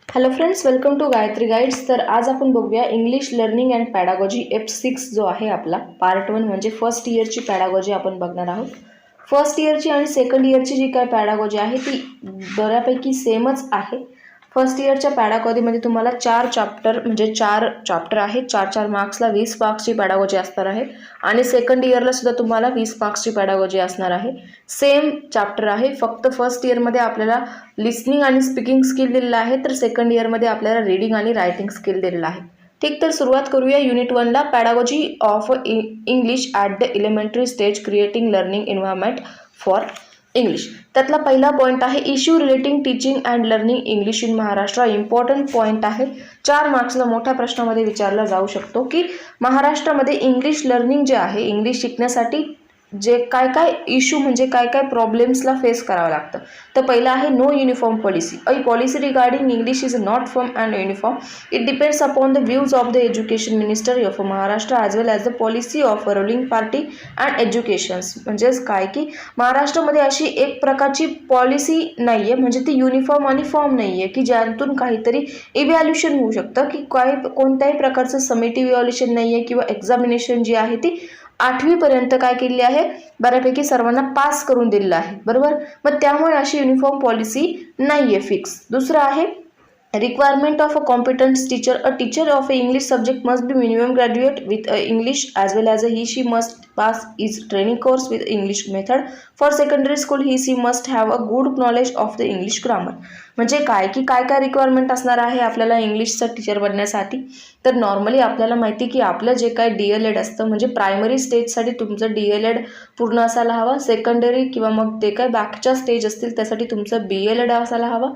Hello friends, welcome to Gayatri guides. तर आज आपण बघूया इंग्लिश लर्निंग अँड पॅडागॉजी F6 जो आहे आपला पार्ट 1 म्हणजे फर्स्ट इयरची पॅडागॉजी आपण बघणार आहोत. फर्स्ट इयरची आणि सेकंड इयरची जी काय पॅडागॉजी आहे ती बऱ्यापैकी सेमच आहे. फर्स्ट इयरच्या पॅडागॉजीमध्ये तुम्हाला 4 चॅप्टर आहेत. 4 मार्क्सला 20 मार्क्सची पॅडागॉजी असणार आहे आणि सेकंड इयरला सुद्धा तुम्हाला 20 मार्क्सची पॅडागॉजी असणार आहे. सेम चॅप्टर आहे, फक्त फर्स्ट इयरमध्ये आपल्याला लिसनिंग आणि स्पीकिंग स्किल दिलेला आहे, तर सेकंड इयरमध्ये आपल्याला रीडिंग आणि रायटिंग स्किल दिलेला आहे. ठीक, तर सुरुवात करूया युनिट 1ला. Pedagogy of English at the elementary stage, creating learning environment for English. त्यातला पहिला पॉईंट आहे issue relating teaching and learning English in Maharashtra. Important point आहे, 4 मार्क्सला मोठ्या प्रश्नामध्ये विचारला जाऊ शकतो की महाराष्ट्रामध्ये इंग्लिश लर्निंग जे आहे, इंग्लिश शिकण्यासाठी जे काय काय इश्यू म्हणजे काय काय प्रॉब्लेम्सला फेस करावं लागतं. तर पहिला आहे no uniform policy. A policy regarding English is not firm and uniform. It depends upon the views of the education minister of Maharashtra as well as the policy of ruling party and educations. म्हणजेच काय की महाराष्ट्रामध्ये अशी एक प्रकारची policy नाही आहे, म्हणजे ती युनिफॉर्म आणि फॉर्म नाही आहे की ज्यातून काहीतरी इव्हॅल्युएशन होऊ शकतं, की कोणत्याही प्रकारचं समेटिव्ह इव्हॅल्युएशन नाही आहे किंवा एक्झामिनेशन जी आहे ती 8वी पर्यंत काय केलेली आहे, बऱ्यापैकी सर्वांना पास करून दिलेलं आहे. बरोबर, मग त्यामुळे अशी युनिफॉर्म पॉलिसी नाही आहे फिक्स. दुसरं आहे requirement of a competent teacher. A teacher of a English subject must be minimum graduate with English as well as he she must pass his training course with English method. For secondary school he she must have a good knowledge of the English grammar. म्हणजे काय की काय काय requirement असणार आहे आपल्याला इंग्लिशचा teacher बनण्यासाठी. तर नॉर्मली आपल्याला माहिती की आपलं जे काय DLED असतं, म्हणजे प्रायमरी स्टेजसाठी तुमचं DLED पूर्ण असायला हवा. सेकंडरी किंवा मग ते काय बॅकच्या स्टेज असतील त्यासाठी तुमचं BLED असायला हवा.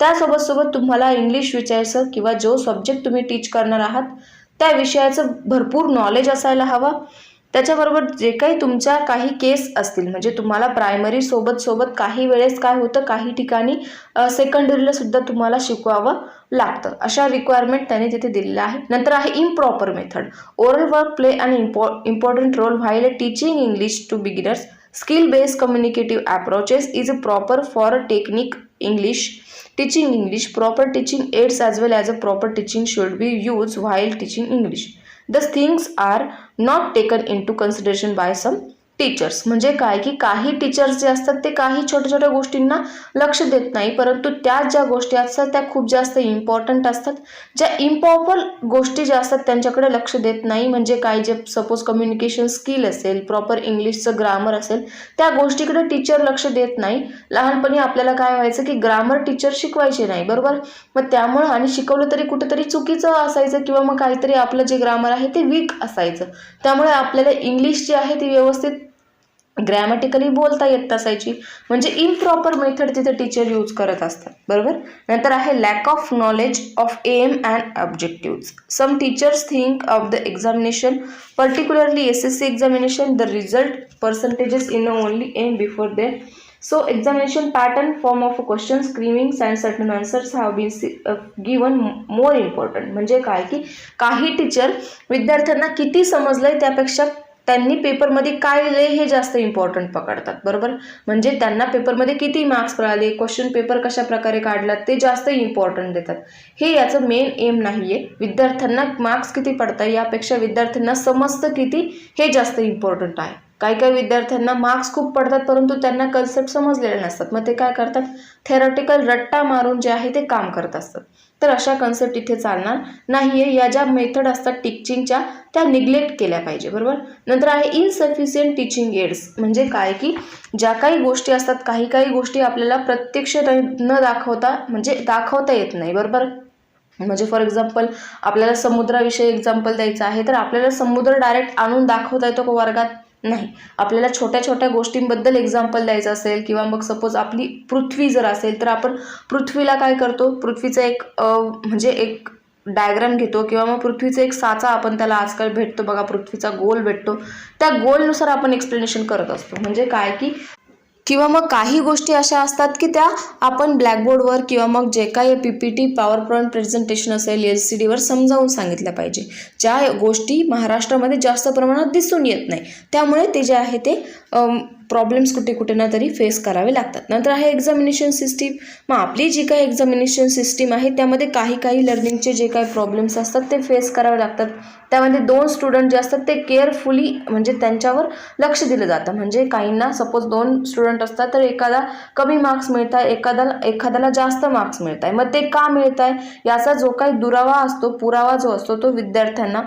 त्यासोबत तुम्हाला इंग्लिश विषयाचं किंवा जो सब्जेक्ट तुम्ही टीच करणार आहात त्या विषयाचं भरपूर नॉलेज असायला हवं. त्याच्याबरोबर जे काही तुमच्या काही केस असतील, म्हणजे तुम्हाला प्रायमरी सोबत काही वेळेस काय होतं, काही ठिकाणी सेकंडरीला सुद्धा तुम्हाला शिकवावं लागतं. अशा रिक्वायरमेंट त्याने तिथे दिलेल्या आहे. नंतर आहे improper method. Oral work play an important role while teaching English to beginners. Skill based communicative approaches is proper for technique English teaching English. Proper teaching aids as well as a proper teaching should be used while teaching English. These things are not taken into consideration by some teachers. म्हणजे काय की काही teachers जे असतात ते काही छोट्या छोट्या गोष्टींना लक्ष देत नाही, परंतु त्या ज्या गोष्टी असतात त्या खूप जास्त इम्पॉर्टंट असतात. ज्या इम्प्रॉपर गोष्टी ज्या असतात त्यांच्याकडे लक्ष देत नाही. म्हणजे काय, जे सपोज कम्युनिकेशन स्किल असेल, प्रॉपर इंग्लिशचं ग्रामर असेल, त्या गोष्टीकडे टीचर लक्ष देत नाही. लहानपणी आपल्याला काय व्हायचं की ग्रामर टीचर शिकवायचे नाही. बरोबर, मग त्यामुळं आणि शिकवलं तरी कुठेतरी चुकीचं असायचं किंवा मग काहीतरी आपलं जे ग्रामर आहे ते वीक असायचं. त्यामुळे आपल्याला इंग्लिश जी आहे ती व्यवस्थित ग्रॅमॅटिकली बोलता येत नसायची. म्हणजे इम्प्रॉपर मेथड तिथे टीचर यूज करत असतात. बरोबर, नंतर आहे lack of knowledge of aim and objectives. Some teachers think of the examination, particularly SSC examination, the result percentages in only aim before them. So examination pattern, form of questions, screenings and certain answers have been given more important. म्हणजे काय की काही teacher विद्यार्थ्यांना किती समजलंय त्यापेक्षा त्यांनी पेपरमध्ये काय लिहिले हे जास्त इम्पॉर्टंट पकडतात. बरोबर, म्हणजे त्यांना पेपरमध्ये किती मार्क्स मिळाले, क्वेश्चन पेपर कशा प्रकारे काढला ते जास्त इम्पॉर्टंट देतात. हे याचं मेन एम नाही आहे. विद्यार्थ्यांना मार्क्स किती पडतात यापेक्षा विद्यार्थ्यांना समजतं किती हे जास्त इम्पॉर्टंट आहे. काही विद्यार्थ्यांना मार्क्स खूप पडतात परंतु त्यांना कन्सेप्ट समजलेले नसतात. मग ते काय करतात, थेरॉटिकल रट्टा मारून जे आहे ते काम करत असतात. तर अशा कन्सेप्ट इथे चालणार नाही आहे. या ज्या मेथड असतात टीचिंगच्या त्या निग्लेक्ट केल्या पाहिजे. बरोबर, नंतर आहे इनसफिशियंट टीचिंग एड्स. म्हणजे काय की ज्या काही गोष्टी असतात, काही गोष्टी आपल्याला प्रत्यक्ष न दाखवता म्हणजे दाखवता येत नाही. बरोबर, म्हणजे फॉर एक्झाम्पल आपल्याला समुद्राविषयी एक्झाम्पल द्यायचं आहे, तर आपल्याला समुद्र डायरेक्ट आणून दाखवता येतो का वर्गात? नाही. आपल्याला छोट्या छोट्या गोष्टींबद्दल एक्झाम्पल द्यायचं असेल किंवा मग सपोज आपली पृथ्वी जर असेल तर आपण पृथ्वीला काय करतो, पृथ्वीचा एक म्हणजे एक डायग्राम घेतो किंवा मग पृथ्वीचा एक साचा आपण त्याला आजकाल भेटतो बघा, पृथ्वीचा गोल भेटतो, त्या गोलनुसार आपण एक्सप्लेनेशन करत असतो. म्हणजे काय की किंवा मग काही गोष्टी अशा असतात की त्या आपण ब्लॅकबोर्डवर किंवा मग जे काही PPT पॉवर पॉईंट प्रेझेंटेशन असेल LCDवर समजावून सांगितल्या पाहिजे. ज्या गोष्टी महाराष्ट्रामध्ये जास्त प्रमाणात दिसून येत नाही, त्यामुळे ते जे आहे ते प्रॉब्लेम्स कुठे कुठे ना तरी फेस करावे लागतात. नंतर आहे एक्झामिनेशन सिस्टीम. मग आपली जी काही एक्झामिनेशन सिस्टीम आहे त्यामध्ये काही लर्निंगचे जे काही प्रॉब्लेम्स असतात ते फेस करावे लागतात. त्यामध्ये 2 स्टुडंट जे असतात ते केअरफुली म्हणजे त्यांच्यावर लक्ष दिलं जातं. म्हणजे काहींना सपोज 2 स्टुडंट असतात तर एखादा कमी मार्क्स मिळत आहे, एखाद्याला जास्त मार्क्स मिळत आहे. मग ते का मिळत आहे याचा जो काही पुरावा जो असतो तो विद्यार्थ्यांना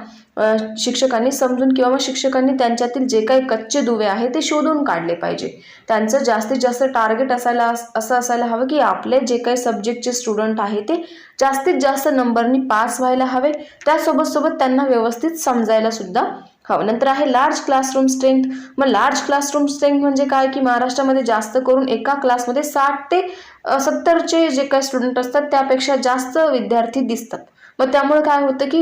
शिक्षकांनी समजून किंवा मग शिक्षकांनी त्यांच्यातील जे काही कच्चे दुवे आहे ते शोधून काढले पाहिजे. त्यांचं जास्तीत जास्त टार्गेट असं असायला हवं की आपले जे काही सब्जेक्टचे स्टुडंट आहे ते जास्तीत जास्त नंबरनी पास व्हायला हवे. त्यासोबत त्यांना व्यवस्थित समजायला सुद्धा हवं. नंतर आहे लार्ज क्लासरूम स्ट्रेंथ. मग लार्ज क्लासरूम स्ट्रेंथ म्हणजे काय की महाराष्ट्रामध्ये जास्त करून एका क्लासमध्ये 60 ते 70चे जे काही स्टुडंट असतात त्यापेक्षा जास्त विद्यार्थी दिसतात. मग त्यामुळे काय होतं की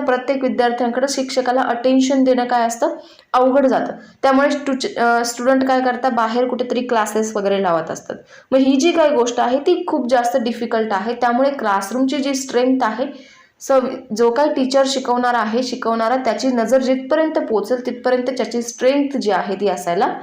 प्रत्येक विद्यार्थ्यांकडे शिक्षकाला अटेन्शन देणं काय असतं अवघड जातं. त्यामुळे स्टुडंट काय करतात बाहेर कुठेतरी क्लासेस वगैरे लावत असतात. मग ही जी काही गोष्ट आहे ती खूप जास्त डिफिकल्ट आहे. त्यामुळे क्लासरूमची जी स्ट्रेंथ आहे जो काही टीचर शिकवणारा त्याची नजर जिथपर्यंत पोहोचेल तिथपर्यंत त्याची स्ट्रेंथ जी आहे ती असायला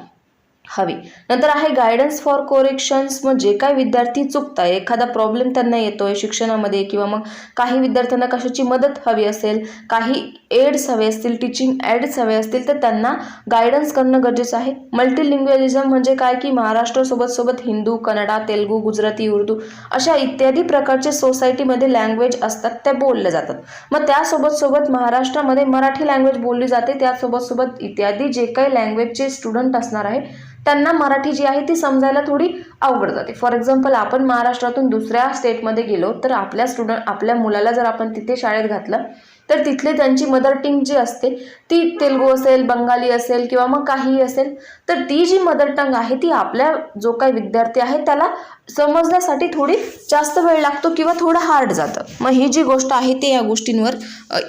हवी. नंतर आहे गायडन्स फॉर कोरेक्शन्स. मग जे काही विद्यार्थी चुकताय, एखादा प्रॉब्लेम त्यांना येतोय शिक्षणामध्ये किंवा मग काही विद्यार्थ्यांना कशाची मदत हवी असेल, काही एड्स हवे असतील, टीचिंग एड्स हवे असतील तर त्यांना गायडन्स करणं गरजेचं आहे. मल्टीलिंग्विलिझम म्हणजे काय की महाराष्ट्रासोबत हिंदू, कन्नडा, तेलुगू, गुजराती, उर्दू अशा इत्यादी प्रकारचे सोसायटीमध्ये लँग्वेज असतात त्या बोलल्या जातात. मग त्यासोबत महाराष्ट्रामध्ये मराठी लँग्वेज बोलली जाते. त्यासोबत इत्यादी जे काही लँग्वेजचे स्टुडंट असणार आहे त्यांना मराठी जी आहे ती समजायला थोडी अवघड जाते. फॉर एक्झाम्पल आपण महाराष्ट्रातून दुसऱ्या स्टेटमध्ये गेलो तर आपल्या मुलाला जर आपण तिथे शाळेत घातलं तर तिथले त्यांची मदर टंग जी असते ती तेलुगू असेल, बंगाली असेल किंवा मग काहीही असेल तर ती जी मदर टंग आहे ती आपल्या जो काही विद्यार्थी आहे त्याला समजण्यासाठी थोडी जास्त वेळ लागतो किंवा थोडं हार्ड जातं. मग ही जी गोष्ट आहे ते या गोष्टींवर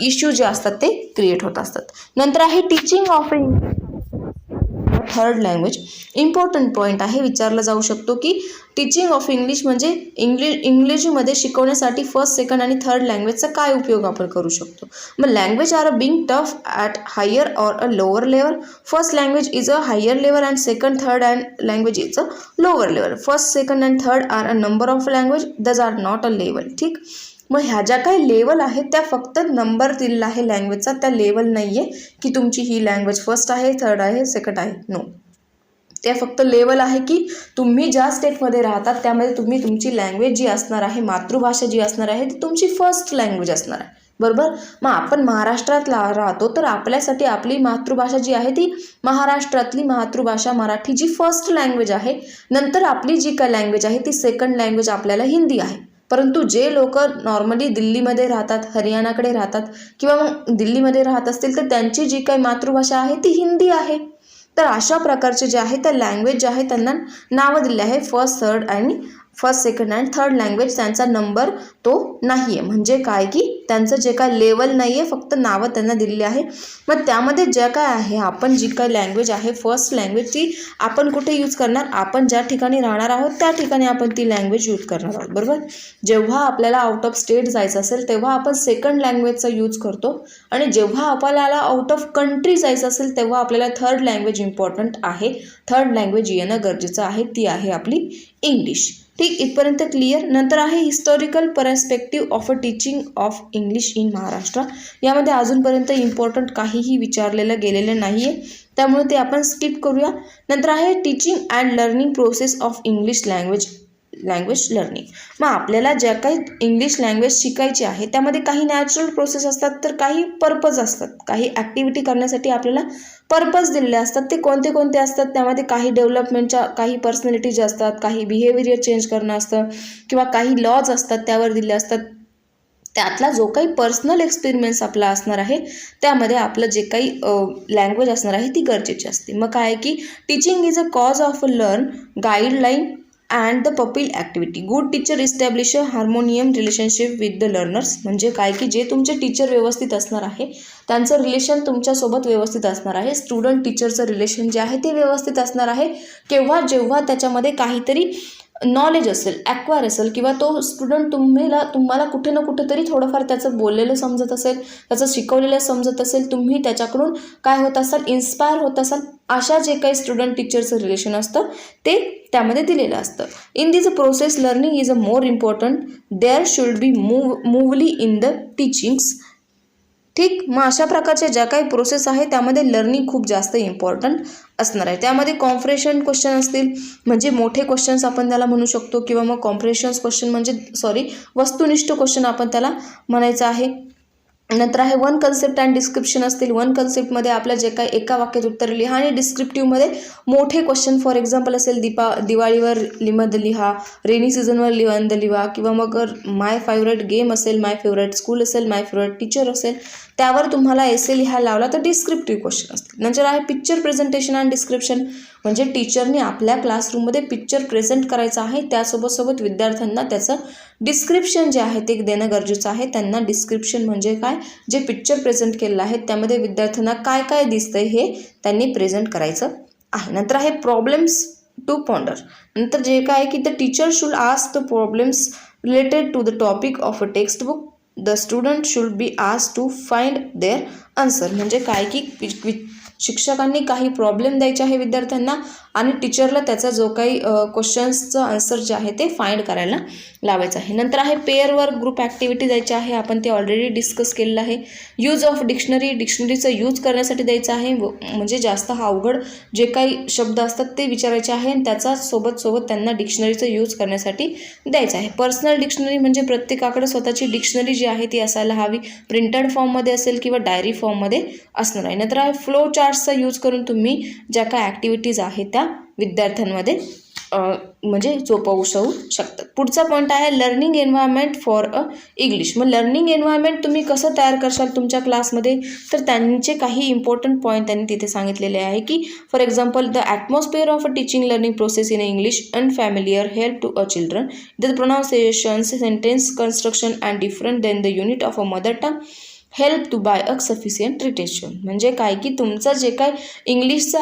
इश्यू जे असतात ते क्रिएट होत असतात. नंतर आहे teaching of third language. Important point आहे, विचारला जाऊ शकतो की टीचिंग ऑफ इंग्लिश म्हणजे इंग्लिशमध्ये शिकवण्यासाठी फर्स्ट, सेकंड आणि थर्ड लँग्वेजचा काय उपयोग आपण करू शकतो. मग language are being tough at higher or a lower level. First language is a higher level and second, third and language is a lower level. First, second and third are a number of language, these are not a level. ठीक. मग ह्या ज्या काही level आहेत त्या फक्त number दिलेला आहे लँग्वेजचा, त्या लेवल नाही आहे की तुमची ही लँग्वेज फर्स्ट आहे, थर्ड आहे, सेकंड आहे. नो, त्या फक्त लेवल आहे की तुम्ही ज्या स्टेटमध्ये राहतात त्यामध्ये तुमची लँग्वेज जी असणार आहे, मातृभाषा जी असणार आहे ती तुमची फर्स्ट लँग्वेज असणार आहे. बरोबर. मग आपण महाराष्ट्रात राहतो तर आपल्यासाठी आपली मातृभाषा जी आहे ती महाराष्ट्रातली मातृभाषा मराठी जी फर्स्ट लँग्वेज आहे. नंतर आपली जी काय लँग्वेज आहे ती सेकंड लँग्वेज आपल्याला हिंदी आहे. परंतु जे लोक नॉर्मली दिल्लीमध्ये राहतात, हरियाणाकडे राहतात किंवा मग दिल्लीमध्ये राहत असतील तर त्यांची जी काही मातृभाषा आहे ती हिंदी आहे. तर अशा प्रकारचे जे आहे त्या लँग्वेज जे आहे त्यांना नावं दिले आहे first, second and third language. त्यांचा नंबर तो नाही आहे. म्हणजे काय की त्यांचं जे काय लेवल नाही आहे, फक्त नावं त्यांना दिलेली आहे. मग त्यामध्ये ज्या काय आहे आपण जी काय लँग्वेज आहे फर्स्ट लँग्वेज ती आपण कुठे यूज करणार, आपण ज्या ठिकाणी राहणार आहोत त्या ठिकाणी आपण ती लँग्वेज यूज करणार आहोत. बरोबर. जेव्हा आपल्याला आउट ऑफ स्टेट जायचं असेल तेव्हा आपण सेकंड लँग्वेजचा यूज करतो आणि जेव्हा आपल्याला आउट ऑफ कंट्री जायचं असेल तेव्हा आपल्याला थर्ड लँग्वेज इम्पॉर्टंट आहे, थर्ड लँग्वेज येणं गरजेचं आहे, ती आहे आपली इंग्लिश. ठीक. इथपर्यंत क्लिअर. नंतर आहे historical perspective of a teaching of English in Maharashtra. यामध्ये अजूनपर्यंत इम्पॉर्टंट काहीही विचारलेलं गेलेलं नाही आहे त्यामुळे ते आपण स्किप करूया. नंतर आहे teaching and learning process of English language learning. मग आपल्याला ज्या काही इंग्लिश लँग्वेज शिकायची आहे त्यामध्ये काही नॅचरल प्रोसेस असतात तर काही पर्पज असतात. काही ॲक्टिव्हिटी करण्यासाठी आपल्याला पर्पज दिलेले असतात. ते कोणते कोणते असतात त्यामध्ये काही डेव्हलपमेंटच्या काही पर्सनॅलिटीज असतात, काही बिहेवियर चेंज करणं असतं किंवा काही लॉज असतात त्यावर दिले असतात. त्यातला जो काही पर्सनल एक्सपेरिमेंट्स आपला असणार आहे त्यामध्ये आपलं जे काही लँग्वेज असणार आहे ती गरजेची असते. मग काय की teaching is a cause of a learn guideline and the pupil activity. Good teacher establish a harmonium relationship with the learners. म्हणजे काय की जे तुमचे टीचर व्यवस्थित असणार आहे त्यांचं रिलेशन तुमच्यासोबत व्यवस्थित असणार आहे. स्टुडंट टीचरचं रिलेशन जे आहे ते व्यवस्थित असणार आहे. जेव्हा त्याच्यामध्ये काहीतरी नॉलेज असेल, ॲक्वायर असेल, किंवा तो स्टुडंट तुम्हाला कुठे ना कुठेतरी थोडंफार त्याचं बोललेलं समजत असेल, त्याचं शिकवलेलं समजत असेल, तुम्ही त्याच्याकडून काय होत असाल, इन्स्पायर होत असाल, अशा जे काही स्टुडंट टीचरचं रिलेशन असतं ते त्यामध्ये दिलेलं असतं. In this process learning is a more important, there should be मूवली इन द टीचिंग्स. ठीक, मग अशा प्रकारच्या ज्या काही प्रोसेस आहे त्यामध्ये लर्निंग खूप जास्त इम्पॉर्टंट असणार आहे. त्यामध्ये कॉम्प्रेशन क्वेश्चन असतील, म्हणजे मोठे क्वेश्चन्स आपण त्याला म्हणू शकतो, किंवा मग कॉम्प्रेशन्स क्वेश्चन म्हणजे वस्तुनिष्ठ क्वेश्चन आपण त्याला म्हणायचं आहे. नंतर आहे वन कन्सेप्ट अँड डिस्क्रिप्शन असतील. वन कन्सेप्टमध्ये आपल्या जे काही एका वाक्यात उत्तर लिहा, आणि डिस्क्रिप्टिव्हमध्ये मोठे क्वेश्चन फॉर एक्झाम्पल असेल दिवाळीवर निबंध लिहा, रेनी सीझनवर निबंध लिहा, किंवा मग माय फेवरेट गेम असेल, माय फेवरेट स्कूल असेल, माय फेवरेट टीचर असेल, त्यावर तुम्हाला एसे लिहायला लावला तर डिस्क्रिप्टिव्ह क्वेश्चन असतील. नंतर आहे पिक्चर प्रेझेंटेशन अँड डिस्क्रिप्शन, म्हणजे टीचरने आपल्या क्लासरूममध्ये पिक्चर प्रेझेंट करायचं आहे, त्यासोबत विद्यार्थ्यांना त्याचं डिस्क्रिप्शन जे आहे ते देणं गरजेचं आहे. त्यांना डिस्क्रिप्शन म्हणजे काय, जे पिक्चर प्रेझेंट केलेलं आहे त्यामध्ये विद्यार्थ्यांना काय काय दिसतंय हे त्यांनी प्रेझेंट करायचं आहे. नंतर आहे प्रॉब्लेम्स टू पॉन्डर. नंतर जे काय की the teacher should ask the problems related to the topic of a text book. The student should be ask to find their answer, म्हणजे काय की शिक्षकांनी काही प्रॉब्लेम द्यायचे आहे विद्यार्थ्यांना, आणि टीचरला त्याचा जो काही क्वेश्चन्सचं आन्सर जे आहे ते फाइंड करायला लावायचं आहे. नंतर आहे पेअरवर ग्रुप ॲक्टिव्हिटी द्यायची आहे, आपण ते ऑलरेडी डिस्कस केलेलं आहे. यूज ऑफ डिक्शनरीचं यूज करण्यासाठी द्यायचं आहे, म्हणजे जास्त अवघड जे काही शब्द असतात ते विचारायचे आहे, आणि त्याचा सोबत त्यांना डिक्शनरीचं यूज करण्यासाठी द्यायचं आहे. पर्सनल डिक्शनरी म्हणजे प्रत्येकाकडे स्वतःची डिक्शनरी जी आहे ती असायला हवी, प्रिंटेड फॉर्ममध्ये असेल किंवा डायरी फॉर्ममध्ये असणार आहे. नंतर आहे फ्लो चार्ट्सचा यूज करून तुम्ही ज्या काय ॲक्टिव्हिटीज आहेत त्या विद्यार्थ्यांमध्ये म्हणजे सोपवू शकतात. पुढचा पॉईंट आहे learning environment for a English. मग लर्निंग एन्व्हायरमेंट तुम्ही कसं तयार करशाल तुमच्या क्लासमध्ये, तर त्यांचे काही इम्पॉर्टंट पॉईंट त्यांनी तिथे सांगितलेले आहे की for example the atmosphere of a teaching learning process in English unfamiliar help to a children, the pronunciations, sentence construction and different than the unit of a mother tongue help to by a sufficient retention. म्हणजे काय की तुमचं जे काय इंग्लिशचा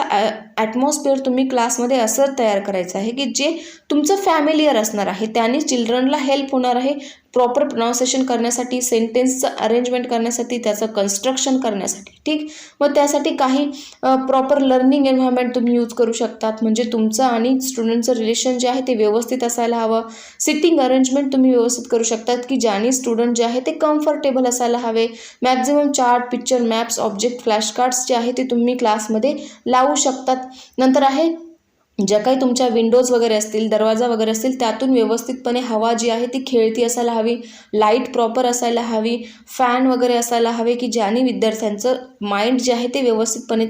atmosphere तुम्ही क्लासमध्ये असं तयार करायचं आहे की जे तुमचं फॅमिलियर असणार आहे, त्याने चिल्ड्रनला हेल्प होणार आहे प्रॉपर प्रोनाउन्सिएशन करण्यासाठी, सेंटेन्सचं अरेंजमेंट करण्यासाठी, त्याचं कन्स्ट्रक्शन करण्यासाठी. ठीक, मग त्यासाठी काही प्रॉपर लर्निंग एन्व्हायरमेंट तुम्ही यूज करू शकतात, म्हणजे तुमचं आणि स्टुडंटचं रिलेशन जे आहे ते व्यवस्थित असायला हवं. सिटिंग अरेंजमेंट तुम्ही व्यवस्थित करू शकतात की ज्याने स्टुडंट जे आहे ते कम्फर्टेबल असायला हवे. Maximum chart, picture, maps, object, flash cards जे आहे ते तुम्ही क्लासमध्ये लावू शकतात. नंतर आहे ज्या काही तुमच्या विंडोज वगैरे असतील, दरवाजा वगैरे असतील, त्यातून व्यवस्थितपणे हवा जी आहे ती खेळती असायला हवी, लाईट प्रॉपर असायला हवी, फॅन वगैरे असायला हवे की ज्याने विद्यार्थ्यांचं माइंड जे आहे ते व्यवस्थितपणे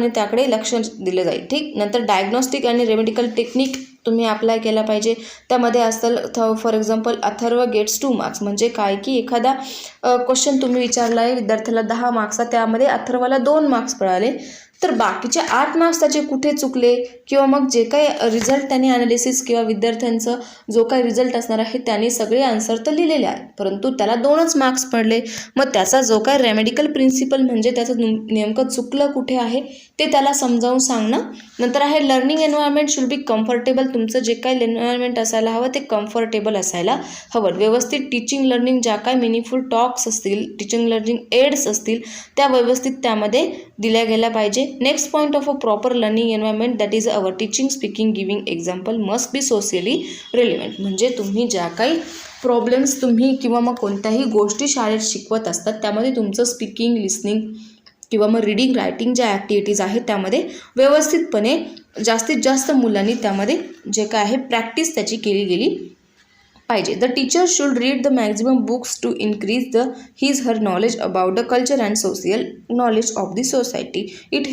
त्याकडे लक्ष दिलं जाईल. ठीक, नंतर डायग्नॉस्टिक आणि रेमेडिकल टेक्निक तुम्ही अप्लाय केला पाहिजे. त्यामध्ये असेल for example Atharva gets 2 marks, म्हणजे काय की एखादा क्वेश्चन तुम्ही विचारला आहे विद्यार्थ्याला 10 मार्क्सचा, त्यामध्ये अथर्वला 2 मार्क्स मिळाले, तर बाकीचे 8 मार्क्स त्याचे कुठे चुकले, किंवा मग जे काही रिझल्ट त्याने ॲनालिसिस किंवा विद्यार्थ्यांचं जो काही रिझल्ट असणार आहे त्याने सगळे आन्सर तर लिहिलेले आहेत, परंतु त्याला 2च मार्क्स पडले. मग त्याचा जो काही रेमेडिकल प्रिन्सिपल म्हणजे त्याचं नेमकं चुकलं कुठे आहे ते त्याला समजावून सांगणं. नंतर आहे learning environment should be comfortable. तुमचं जे काही एन्व्हायरमेंट असायला हवं ते कम्फर्टेबल असायला हवं. व्यवस्थित टीचिंग लर्निंग ज्या काही मिनिंगफुल टॉक्स असतील, टीचिंग लर्निंग एड्स असतील, त्या व्यवस्थित त्यामध्ये दिल्या गेल्या पाहिजे. Next point of a proper learning environment that is our teaching, speaking, giving example must be socially relevant. म्हणजे तुम्ही ज्या काही प्रॉब्लेम्स तुम्ही किंवा मग कोणत्याही गोष्टी शाळेत शिकवत असतात त्यामध्ये तुमचं स्पीकिंग, लिसनिंग किंवा मग रीडिंग, रायटिंग ज्या ॲक्टिव्हिटीज आहेत त्यामध्ये व्यवस्थितपणे जास्तीत जास्त मुलांनी त्यामध्ये जे काय आहे प्रॅक्टिस त्याची केली गेली पाहिजे. The teacher should read the maximum books to increase his her knowledge about the culture and social knowledge of the society. It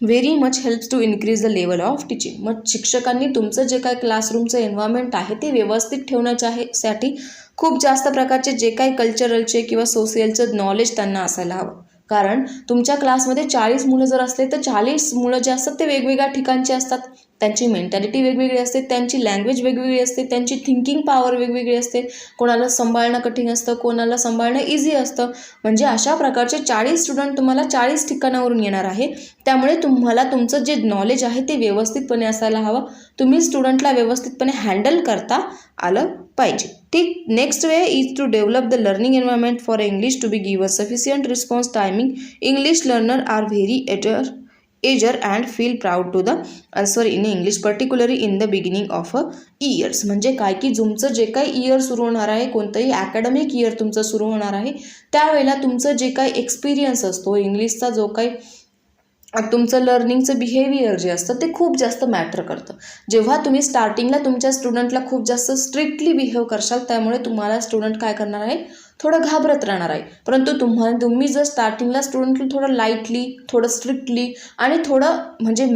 very much helps to increase the level of teaching. मग शिक्षकांनी तुमचं जे काय क्लासरूमचं environment आहे ते व्यवस्थित ठेवण्यासाठी खूप जास्त प्रकारचे जे काही कल्चरलचे किंवा सोशियलचं नॉलेज त्यांना असायला हवं. कारण तुमच्या क्लासमध्ये 40 मुलं जर असले तर 40 मुलं जे असतात ते वेगवेगळ्या ठिकाणचे असतात, त्यांची मेंटॅलिटी वेगवेगळी असते, त्यांची लँग्वेज वेगवेगळी असते, त्यांची थिंकिंग पॉवर वेगवेगळी असते. कोणाला सांभाळणं कठीण असतं, कोणाला सांभाळणं इझी असतं. म्हणजे अशा प्रकारचे 40 स्टुडंट तुम्हाला 40 ठिकाणावरून येणार आहे. त्यामुळे तुम्हाला तुमचं जे नॉलेज आहे ते व्यवस्थितपणे असायला हवं. तुम्ही स्टुडंटला व्यवस्थितपणे हँडल करता आलं पाहिजे. ठीक. Next way is to develop the learning environment for English to be given sufficient response timing. English learner are very eager and feel proud to the answer in English particularly in the beginning of a years. म्हणजे काय की तुमचं जे काही year सुरू होणार आहे, कोणतंही अकॅडमिक इयर तुमचं सुरू होणार आहे, त्यावेळेला तुमचं जे काही एक्सपिरियन्स असतो इंग्लिशचा, जो काही तुमचं लर्निंगचं बिहेवियर जे असतं ते खूप जास्त मॅटर करतं. जेव्हा तुम्ही स्टार्टिंगला तुमच्या स्टुडंटला खूप जास्त स्ट्रिक्टली बिहेव करशाल, त्यामुळे तुम्हाला स्टुडंट काय करणार आहे, थोडं घाबरत राहणार आहे. परंतु तुम्ही जर स्टार्टिंगला स्टुडंटला थोडं लाईटली, थोडं स्ट्रिक्टली आणि थोडं म्हणजे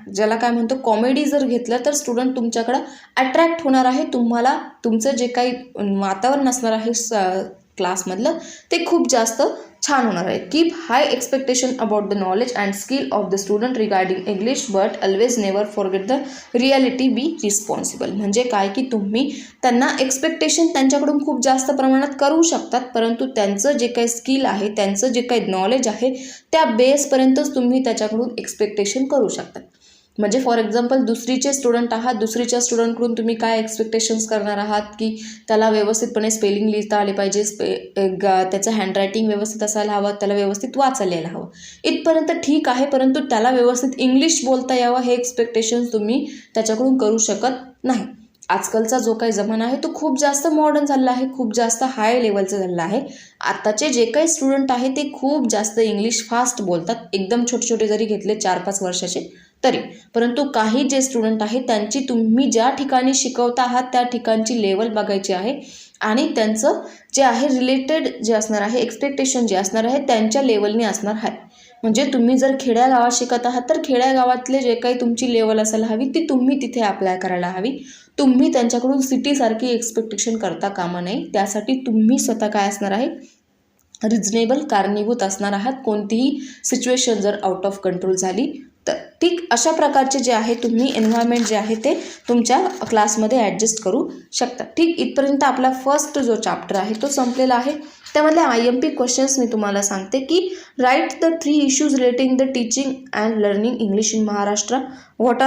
ज्याला काय म्हणतो कॉमेडी जर घेतलं, तर स्टुडंट तुमच्याकडं अट्रॅक्ट होणार आहे. तुम्हाला तुमचं जे काही वातावरण असणार आहे क्लासमधलं ते खूप जास्त छान होणार आहे. Keep high expectation about the knowledge and skill of the student regarding English, but always never forget the reality, be responsible. म्हणजे काय की तुम्ही त्यांना एक्सपेक्टेशन त्यांच्याकडून खूप जास्त प्रमाणात करू शकतात, परंतु त्यांचं जे काही स्किल आहे, त्यांचं जे काही नॉलेज आहे, त्या बेसपर्यंतच तुम्ही त्याच्याकडून एक्सपेक्टेशन करू शकतात. म्हणजे फॉर एक्झाम्पल दुसरीचे स्टुडंट आहात, दुसरीच्या स्टुडंटकडून तुम्ही काय एक्सपेक्टेशन्स करणार आहात की त्याला व्यवस्थितपणे स्पेलिंग लिहिता आले पाहिजे, त्याचं हँडरायटिंग व्यवस्थित असायला हवं, त्याला व्यवस्थित वाचायला यायला हवं, इथपर्यंत ठीक आहे. परंतु त्याला व्यवस्थित इंग्लिश बोलता यावं हे एक्सपेक्टेशन्स तुम्ही त्याच्याकडून करू शकत नाही. आजकालचा जो काही जमाना आहे तो खूप जास्त मॉडर्न झालेला आहे, खूप जास्त हाय लेवलचं झालेलं आहे. आत्ताचे जे काही स्टुडंट आहे ते खूप जास्त इंग्लिश फास्ट बोलतात, एकदम छोटे छोटे जरी घेतले 4-5 वर्षाचे तरी. परंतु काही जे स्टुडंट आहे त्यांची तुम्ही ज्या ठिकाणी शिकवता आहात त्या ठिकाणची लेवल बघायची आहे आणि त्यांचं जे आहे रिलेटेड जे असणार आहे, एक्सपेक्टेशन जे असणार आहे त्यांच्या लेवलने असणार आहे. म्हणजे तुम्ही जर खेड्यागावात शिकत आहात तर खेड्यागावातले जे काही तुमची लेवल असायला हवी ती तुम्ही तिथे अप्लाय करायला हवी. तुम्ही त्यांच्याकडून सिटीसारखी एक्सपेक्टेशन करता कामा नये. त्यासाठी तुम्ही स्वतः काय असणार आहे, रिजनेबल, कारणीभूत असणार आहात कोणतीही सिच्युएशन जर आउट ऑफ कंट्रोल झाली तर. ठीक. अशा प्रकारचे जे आहे तुम्ही एन्व्हायरमेंट जे आहे ते तुमच्या क्लासमध्ये ॲडजस्ट करू शकता. ठीक. इथपर्यंत आपला फर्स्ट जो चॅप्टर आहे तो संपलेला आहे. त्यामधले IMP क्वेश्चन्स मी तुम्हाला सांगते की write the 3 issues relating the teaching and learning English in Maharashtra. What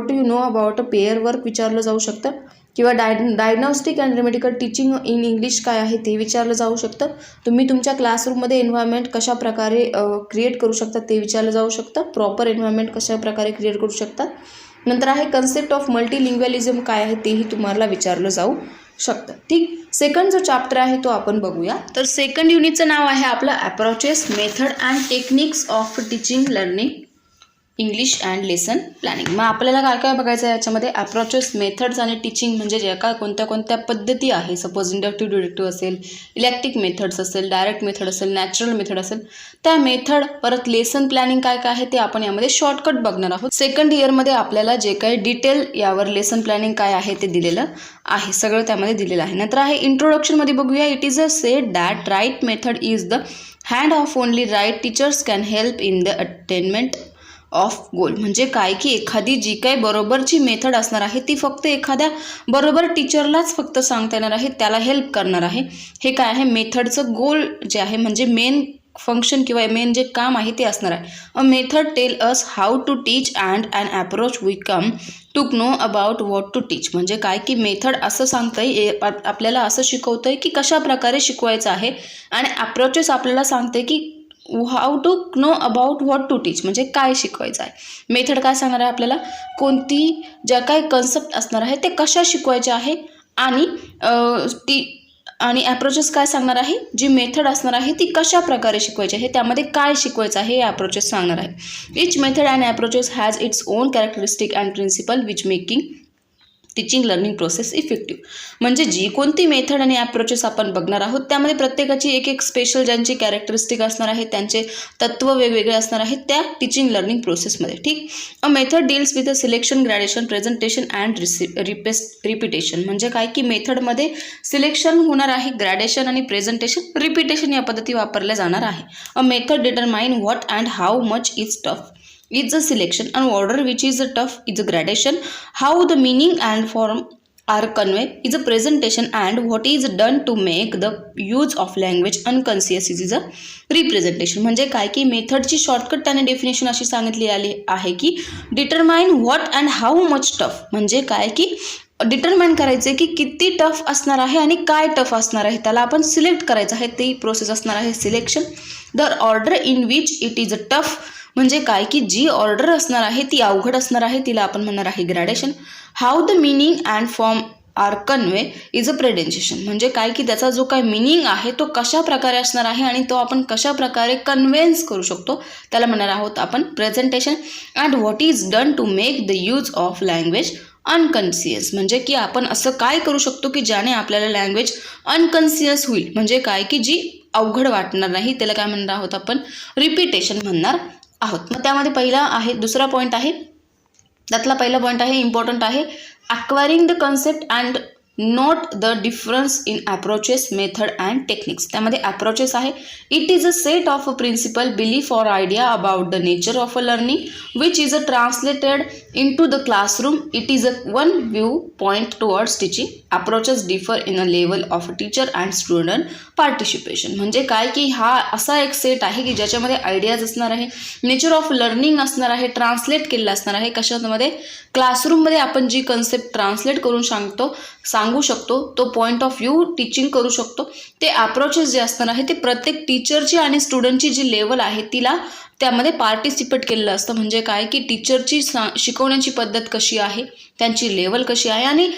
do you know about a pair work विचारलं जाऊ शकतं, किंवा diagnostic and remedial teaching in English काय आहे ते विचारलं जाऊ शकतं. तुम्ही तुमच्या क्लासरूममध्ये एन्व्हायरमेंट कशा प्रकारे क्रिएट करू शकता ते विचारलं जाऊ शकतं. प्रॉपर एन्व्हायरमेंट कशा प्रकारे क्रिएट करू शकतात. नंतर आहे कन्सेप्ट ऑफ मल्टीलिंग्वलिझम काय आहे तेही तुम्हाला विचारलं जाऊ शकतं. ठीक. सेकंड जो चॅप्टर आहे तो आपण बघूया. तर सेकंड युनिटचं नाव आहे आपलं approaches, method and techniques of teaching learning English and lesson planning. मग आपल्याला काय काय बघायचं आहे याच्यामध्ये, अप्रोचेस, मेथड्स आणि टीचिंग म्हणजे जे काय कोणत्या कोणत्या पद्धती आहे. सपोज इंडक्टिव्ह, डिडक्टिव्ह असेल, इलेक्ट्रिक मेथड्स असेल, डायरेक्ट मेथड असेल, नॅचरल मेथड असेल, त्या मेथड, परत लेसन प्लॅनिंग काय काय आहे ते आपण यामध्ये शॉर्टकट बघणार आहोत. सेकंड इयरमध्ये आपल्याला जे काही डिटेल यावर लेसन प्लॅनिंग काय आहे ते दिलेलं आहे, सगळं त्यामध्ये दिलेलं आहे. नंतर आहे इंट्रोडक्शनमध्ये बघूया. It is a said that right method is the hand of only right teachers can help in the attainment of goal. म्हणजे काय की एखादी जी काही बरोबरची मेथड असणार आहे ती फक्त एखाद्या बरोबर टीचरलाच फक्त सांगता येणार आहे, त्याला हेल्प करणार आहे. हे काय आहे, मेथडचं गोल जे आहे म्हणजे मेन फंक्शन किंवा मेन जे काम आहे ते असणार आहे. A method tell us how to teach and an approach we come to know about what to teach. म्हणजे काय की मेथड असं सांगतंय, आपल्याला असं शिकवतंय की कशा प्रकारे शिकवायचं आहे, आणि अप्रोचेस आपल्याला सांगते की how to know about what to teach म्हणजे काय शिकवायचं आहे. मेथड काय सांगणार आहे आपल्याला, कोणती ज्या काही कन्सेप्ट असणार आहे ते कशा शिकवायचे आहे, आणि अप्रोचेस काय सांगणार आहे, जी मेथड असणार आहे ती कशा प्रकारे शिकवायची आहे, त्यामध्ये काय शिकवायचं आहे हे अप्रोचेस सांगणार आहे. Each method and approaches has its own characteristic and principle which making teaching learning process effective. म्हणजे जी कोणती मेथड आणि अप्रोचेस आपण बघणार आहोत त्यामध्ये प्रत्येकाची एक एक स्पेशल ज्यांची कॅरेक्टरिस्टिक असणार आहे, त्यांचे तत्व वेगवेगळे असणार आहेत त्या टीचिंग लर्निंग प्रोसेसमध्ये. ठीक. A method deals with a selection, gradation, presentation and repetition. म्हणजे काय की मेथडमध्ये सिलेक्शन होणार आहे, ग्रॅडेशन आणि प्रेझेंटेशन, रिपिटेशन या पद्धती वापरल्या जाणार आहे. A method determine what and how much is tough. is a selection, and order which is a tough is a gradation. How the meaning and form are conveyed is a presentation, and what is done to make the use of language unconscious is a representation. म्हणजे काय की मेथडची shortcut त्याने definition अशी सांगितली आली आहे की determine what and how much tough. म्हणजे काय की डिटरमाइन करायचे की किती टफ असणार आहे आणि काय टफ असणार आहे, त्याला आपण सिलेक्ट करायचं आहे, ती प्रोसेस असणार आहे selection. The order in which it is a tough, म्हणजे काय की जी ऑर्डर असणार आहे ती अवघड असणार आहे, तिला आपण म्हणणार आहे gradation. How the meaning and form are convey is a presentation. म्हणजे काय की त्याचा जो काय मिनिंग आहे तो कशा प्रकारे असणार आहे आणि तो आपण कशा प्रकारे कन्व्हेन्स करू शकतो, त्याला म्हणणार आहोत आपण presentation. And what is done to make the use of language unconscious. म्हणजे की आपण असं काय करू शकतो की ज्याने आपल्याला लँग्वेज अनकॉन्शियस होईल, म्हणजे काय की जी अवघड वाटणार नाही, त्याला काय म्हणणार आहोत आपण रिपिटेशन म्हणणार आहोत. मग त्यामध्ये पहिला आहे, दुसरा पॉईंट आहे, त्यातला पहिला पॉईंट आहे इम्पॉर्टंट आहे acquiring the concept and note the difference in approaches method and techniques. त्यामध्ये अप्रोचेस आहे, it is a set of a principle belief or idea about the nature of a learning which is a translated into the classroom. It is a one view point towards teaching. Approaches differ in a level of teacher and student participation. म्हणजे काय की हा असा एक set आहे की ज्याच्यामध्ये ideas असणार आहे, नेचर ऑफ लर्निंग असणार आहे, ट्रान्सलेट केलेलं असणार आहे कशामध्ये, क्लासरूममध्ये आपण जी कन्सेप्ट ट्रान्सलेट करून सांगू शकतो, तो पॉईंट ऑफ व्ह्यू टीचिंग करू शकतो. ते अप्रोचेस जे असणार आहे ते प्रत्येक टीचरची आणि स्टुडंटची जी लेवल आहे तिला त्यामध्ये पार्टिसिपेट केलेलं असतं. म्हणजे काय की टीचरची शिकवण्याची पद्धत कशी आहे, त्यांची लेवल कशी आहे आणि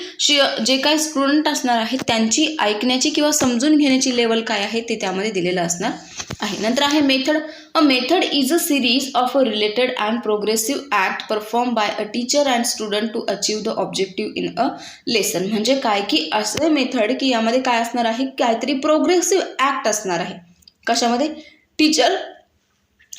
जे काही स्टुडंट असणार आहेत त्यांची ऐकण्याची किंवा समजून घेण्याची लेवल काय आहे ते त्यामध्ये दिलेलं असणार आहे. नंतर आहे method. A method is a series of a related and progressive act perform by a teacher and student to achieve the objective in a lesson. म्हणजे काय की असं मेथड की यामध्ये काय असणार आहे, काहीतरी प्रोग्रेसिव्ह ॲक्ट असणार आहे. कशामध्ये, टीचर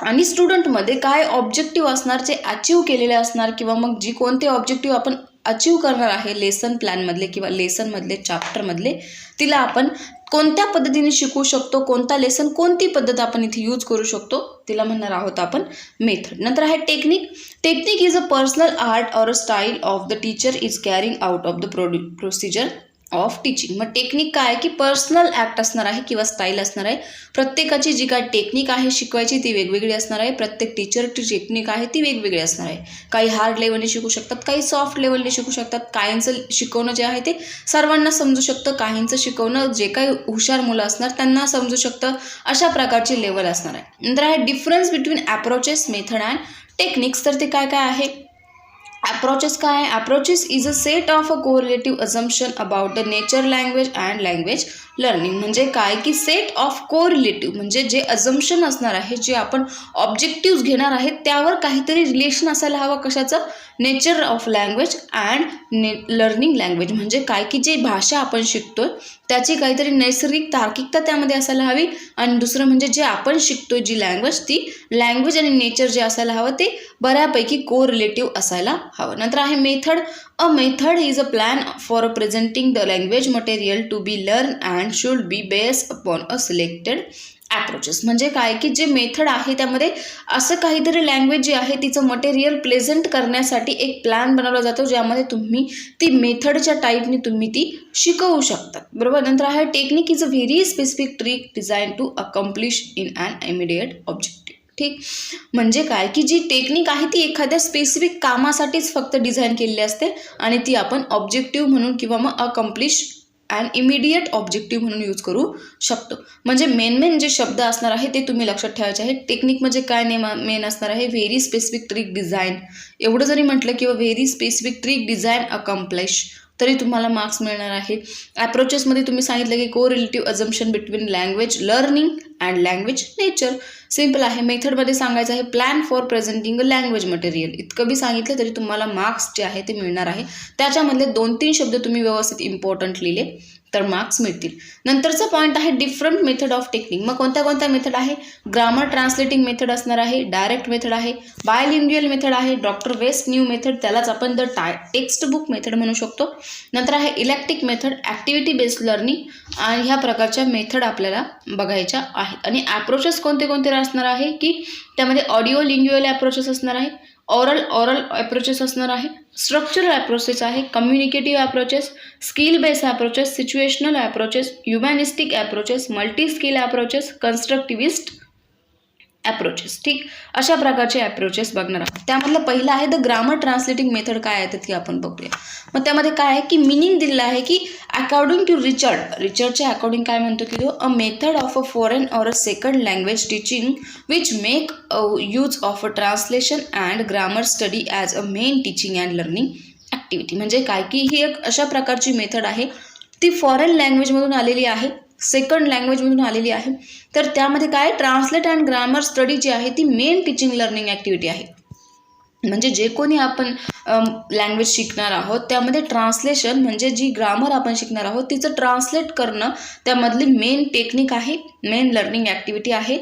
आणि स्टुडंटमध्ये काय ऑब्जेक्टिव्ह असणार जे अचीव केलेले असणार, किंवा मग जी कोणते ऑब्जेक्टिव्ह आपण अचीव करणार आहे लेसन प्लॅनमधले किंवा लेसनमधले चॅप्टरमधले, तिला आपण कोणत्या पद्धतीने शिकवू शकतो, कोणता लेसन कोणती पद्धत आपण इथे यूज करू शकतो, तिला म्हणणार आहोत आपण मेथड. नंतर आहे technique. Technique is a personal art or a style of the teacher is carrying out of the procedure of teaching. मग टेक्निक काय की पर्सनल ॲक्ट असणार आहे किंवा स्टाईल असणार आहे. प्रत्येकाची जी काय टेक्निक आहे शिकवायची ती वेगवेगळी असणार आहे. प्रत्येक टीचरची टेक्निक आहे ती वेगवेगळी असणार आहे. काही हार्ड लेवलने शिकू शकतात, काही सॉफ्ट लेवलने शिकू शकतात. काहींचं शिकवणं जे आहे ते सर्वांना समजू शकतं, काहींचं शिकवणं जे काही हुशार मुलं असणार त्यांना समजू शकतं, अशा प्रकारची लेवल असणार आहे. नंतर आहे difference between approaches method and techniques. तर ते काय काय आहे, अप्रोचेस काय आहे, approaches is a set of a कोरिलेटिव्ह assumption about the nature language and language learning. म्हणजे काय की सेट ऑफ कोरिलेटिव्ह म्हणजे जे अझम्पशन असणार आहे, जे आपण ऑब्जेक्टिव्ह घेणार आहेत त्यावर काहीतरी रिलेशन असायला हवं. कशाचं, nature of language and learning language. म्हणजे काय की जे भाषा आपण शिकतोय त्याची काहीतरी नैसर्गिक तार्किकता त्यामध्ये असायला हवी. आणि दुसरं म्हणजे जे आपण शिकतोय जी लँग्वेज, ती लँग्वेज आणि नेचर जे असायला हवं ते बऱ्यापैकी कोरिलेटिव्ह असायला हवं. नंतर आहे method. A method is a plan for presenting the language material to be learn and should be based upon a selected approaches. म्हणजे काय की जे मेथड आहे त्यामध्ये असं काहीतरी लँग्वेज जी आहे तिचं मटेरियल प्रेझेंट करण्यासाठी एक प्लॅन बनवला जातो, ज्यामध्ये तुम्ही ती मेथडच्या टाईपने तुम्ही ती शिकवू शकता. बरोबर. नंतर आहे technique is a very specific trick design to accomplish in an immediate objective. ठीक, म्हणजे काय की जी टेक्निक आहे ती एखाद्या स्पेसिफिक कामासाठीच फक्त डिझाईन केलेली असते आणि ती आपण ऑब्जेक्टिव्ह म्हणून किंवा मग अकम्प्लिश अँड इमिडिएट ऑब्जेक्टिव्ह म्हणून यूज करू शकतो. म्हणजे मेन जे शब्द असणार आहे ते तुम्ही लक्षात ठेवायचे आहे. टेक्निक म्हणजे काय मेन असणार आहे, व्हेरी स्पेसिफिक ट्रिक डिझाईन. एवढं जरी म्हटलं किंवा very specific trick design accomplish तरी तुम्हाला मार्क्स मिळणार आहे. अप्रोचेसमध्ये तुम्ही सांगितलं की कोरिलेटिव्ह assumption between language learning and language nature. Simple आहे. मेथडमध्ये सांगायचं आहे plan for presenting a language material. इतकं बी सांगितलं तरी तुम्हाला मार्क्स जे आहे ते मिळणार आहे. त्याच्यामधले 2-3 शब्द तुम्ही व्यवस्थित इम्पॉर्टंट लिहिले तर मार्क्स मिळतील. नंतरचा पॉईंट आहे डिफरंट मेथड ऑफ टेक्निक. मग कोणत्या कोणत्या मेथड आहे? ग्रामर ट्रान्सलेटिंग मेथड असणार आहे, डायरेक्ट मेथड आहे, बायलिंग्युअल मेथड आहे, डॉक्टर वेस्ट न्यू मेथड, त्यालाच आपण द टेक्स्ट बुक मेथड म्हणू शकतो. नंतर आहे electric method, activity based learning, आणि ह्या प्रकारच्या मेथड आपल्याला बघायच्या आहेत. आणि ॲप्रोचेस कोणते कोणते असणार आहे की त्यामध्ये ऑडिओ लिंग्युअल ॲप्रोचेस असणार आहे, ऑरल ॲप्रोचेस असणार आहे, स्ट्रक्चरल ॲप्रोचेस आहे, communicative approaches, skill based approaches, situational approaches, humanistic approaches, multi skill approaches, constructivist approaches. ठीक, अशा प्रकारचे ॲप्रोचेस बघणार आहोत. त्यामधलं पहिलं आहे द ग्रामर ट्रान्सलेटिंग मेथड. काय आहे तर ती आपण बघूया. मग त्यामध्ये काय आहे की मिनिंग दिलेलं आहे की अकॉर्डिंग टू रिचर्डच्या अकॉर्डिंग काय म्हणतो की अ method of a foreign or a second language teaching which make use of a translation and grammar study as a main teaching and learning activity. म्हणजे काय की ही एक अशा प्रकारची मेथड आहे, ती फॉरेन लँग्वेजमधून आलेली आहे, सेकंड लँग्वेजमधून आलेली आहे. तर त्यामध्ये काय ट्रान्सलेट अँड ग्रामर स्टडी जी आहे ती मेन टीचिंग लर्निंग ॲक्टिव्हिटी आहे. म्हणजे जे कोणी आपण लँग्वेज शिकणार आहोत त्यामध्ये ट्रान्सलेशन म्हणजे जी ग्रामर आपण शिकणार आहोत तिचं ट्रान्सलेट करणं त्यामधली मेन टेक्निक आहे, मेन लर्निंग ॲक्टिव्हिटी आहे.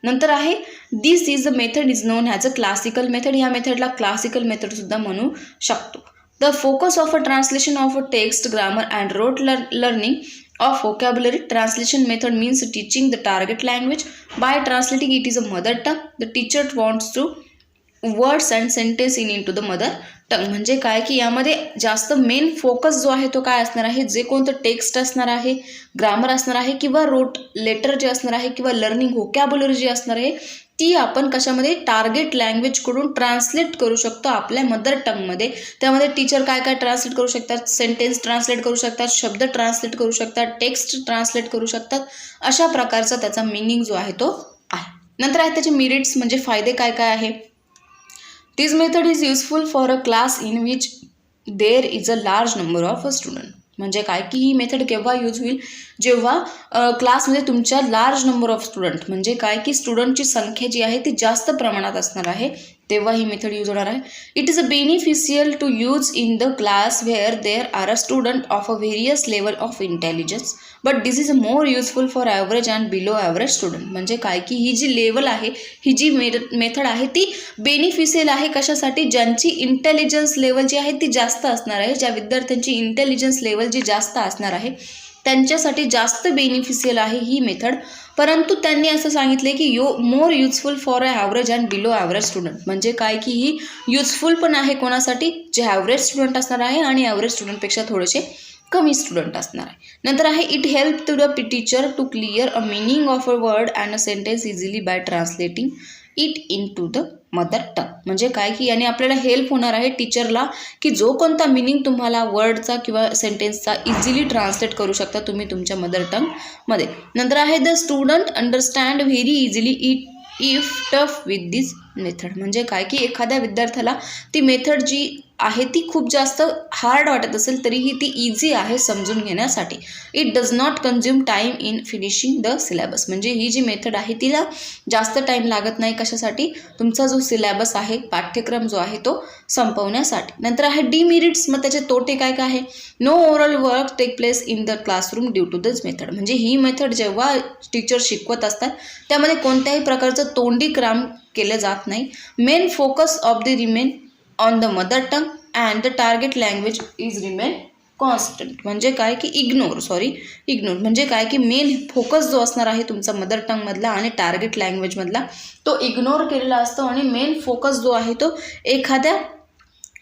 नंतर आहे this is a method is known as a classical method. ह्या मेथडला क्लासिकल मेथडसुद्धा म्हणू शकतो. The focus of a translation of a text grammar and rote learning of vocabulary. Translation method means teaching the target language by translating it is a mother tongue. The teacher wants to words and sentence into the mother tongue. म्हणजे काय की यामध्ये जास्त main focus जो आहे तो काय असणार आहे, जे कोणतं टेक्स्ट असणार आहे, ग्रामर असणार आहे किंवा रोट लेटर जे असणार आहे किंवा लर्निंग व्होकॅब्युलरी जी असणार आहे ती आपण कशामध्ये टार्गेट लँग्वेजकडून ट्रान्सलेट करू शकतो आपल्या मदर टंगमध्ये. त्यामध्ये टीचर काय काय ट्रान्सलेट करू शकतात, सेंटेन्स ट्रान्सलेट करू शकतात, शब्द ट्रान्सलेट करू शकतात, टेक्स्ट ट्रान्सलेट करू शकतात. अशा प्रकारचा त्याचा मिनिंग जो आहे तो आहे. नंतर आहे त्याचे मेरिट्स म्हणजे फायदे काय काय आहे. This method is useful for a class in which there is a large number of a student. म्हणजे काय की ही मेथड केव्हा यूज होईल, जेव्हा क्लासमध्ये तुमच्या लार्ज नंबर ऑफ स्टुडंट म्हणजे काय की स्टुडंटची संख्या जी आहे ती जास्त प्रमाणात असणार आहे तेव्हा ही मेथड यूज होणार आहे. It is a beneficial to use in the class where there are a student of a various level of intelligence but this is more useful for average and below average student. म्हणजे काय की ही जी level आहे, ही जी method आहे ती beneficial आहे कशासाठी, ज्यांची इंटेलिजन्स लेवल जी आहे ती जास्त असणार आहे, ज्या विद्यार्थ्यांची इंटेलिजन्स लेवल जी जास्त असणार आहे त्यांच्यासाठी जास्त बेनिफिशियल आहे ही मेथड. परंतु त्यांनी असं सांगितले की more useful for a average and below average student. म्हणजे काय की ही युजफुल पण आहे कोणासाठी, जे ॲव्हरेज स्टुडंट असणार आहे आणि ॲव्हरेज स्टुडंटपेक्षा थोडेसे कमी स्टुडंट असणार आहे. नंतर आहे it help to the teacher to clear a meaning of a word and a sentence easily by translating it into the mother tongue. म्हणजे काय की याने आपल्याला हेल्प होणार आहे टीचरला की जो कोणता मिनिंग तुम्हाला वर्डचा किंवा सेंटेन्सचा इझिली ट्रान्सलेट करू शकता तुम्ही तुमच्या मदर टंगमध्ये. नंतर आहे the student understand very easily if tough with this method. म्हणजे काय की एखाद्या विद्यार्थ्याला ती मेथड जी आहे ती खूप जास्त हार्ड वाटत असेल तरीही ती इझी आहे समजून घेण्यासाठी. It does not consume time in finishing the syllabus. म्हणजे ही जी मेथड आहे तिला जास्त टाईम लागत नाही कशासाठी, तुमचा जो सिलेबस आहे, पाठ्यक्रम जो आहे तो संपवण्यासाठी. नंतर आहे डिमेरिट्स. मग त्याचे तोटे काय काय आहे. No oral work take place in the classroom due to this method. म्हणजे ही मेथड जेव्हा टीचर शिकवत असतात त्यामध्ये कोणत्याही प्रकारचं तोंडी काम केलं जात नाही. Main focus of the remain on the mother tongue and the target language is remain constant. म्हणजे काय की इग्नोर म्हणजे काय की मेन फोकस जो असणार आहे तुमचा मदर टंगमधला आणि टार्गेट लँग्वेजमधला तो इग्नोर केलेला असतो आणि मेन फोकस जो आहे तो एखाद्या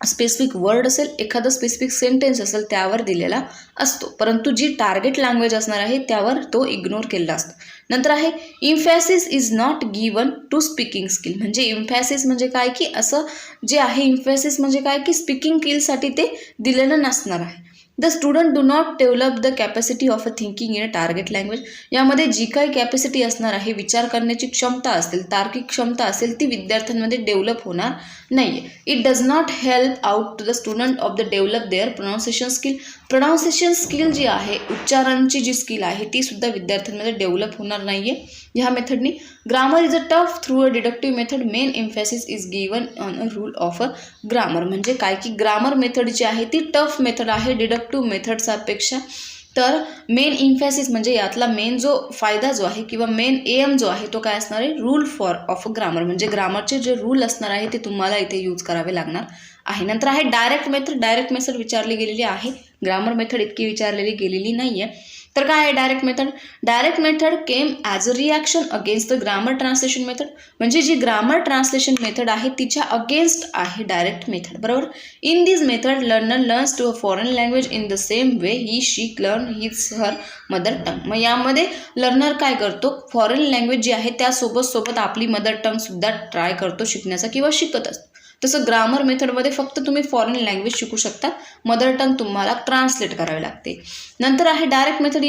स्पेसिफिक वर्ड असेल, एखादं स्पेसिफिक सेंटेन्स असेल त्यावर दिलेला असतो. परंतु जी टार्गेट लँग्वेज असणार आहे त्यावर तो इग्नोर केलेला असतो. नंतर आहे emphasis is not given to speaking skill. म्हणजे इम्फॅसिस म्हणजे काय की असं जे आहे इम्फॅसिस म्हणजे काय की स्पीकिंग स्किलसाठी ते दिलेलं नसणार आहे. The student do not develop the capacity of a thinking in a target language. यामध्ये जी काही कॅपॅसिटी असणार आहे, विचार करण्याची क्षमता असेल, तार्किक क्षमता असेल, ती विद्यार्थ्यांमध्ये डेव्हलप होणार नाही आहे. It does not help out to the student of the develop their pronunciation skill. Pronunciation skill जी आहे, उच्चारांची जी स्किल आहे ती सुद्धा विद्यार्थ्यांमध्ये डेव्हलप होणार नाही आहे ह्या मेथडनी. Grammar is a tough through a deductive method. Main emphasis is given on a rule of a grammar. म्हणजे काय की ग्रामर मेथड जी आहे ती टफ मेथड आहे डिडक्टिव्ह मेथडचा पेक्षा. तर मेन इम्फॅसिस म्हणजे यातला मेन जो फायदा जो आहे किंवा मेन एम जो आहे तो काय असणार आहे, रूल फॉर ऑफ ग्रामर, म्हणजे ग्रामरचे जे रूल असणार आहे ते तुम्हाला इथे यूज करावे लागणार आहे. नंतर आहे डायरेक्ट मेथड. डायरेक्ट मेथड विचारली गेलेली आहे, ग्रामर मेथड इतकी विचारलेली गेलेली नाही आहे. तर काय आहे direct method? Direct method came as a reaction against the grammar translation method, म्हणजे जी ग्रामर ट्रान्सलेशन मेथड आहे तिच्या अगेन्स्ट आहे डायरेक्ट मेथड, बरोबर. In this method learner learns to a foreign language in the same way he she learn his her mother tongue. मग यामध्ये learner काय करतो, फॉरेन लँग्वेज जी आहे त्यासोबत आपली मदर टंगसुद्धा ट्राय करतो शिकण्याचा किंवा शिकत असतो. तसं ग्रामर मेथडमध्ये फक्त तुम्ही फॉरेन लँग्वेज शिकू शकता, मदर टंग तुम्हाला ट्रान्सलेट करावी लागते. नंतर आहे direct method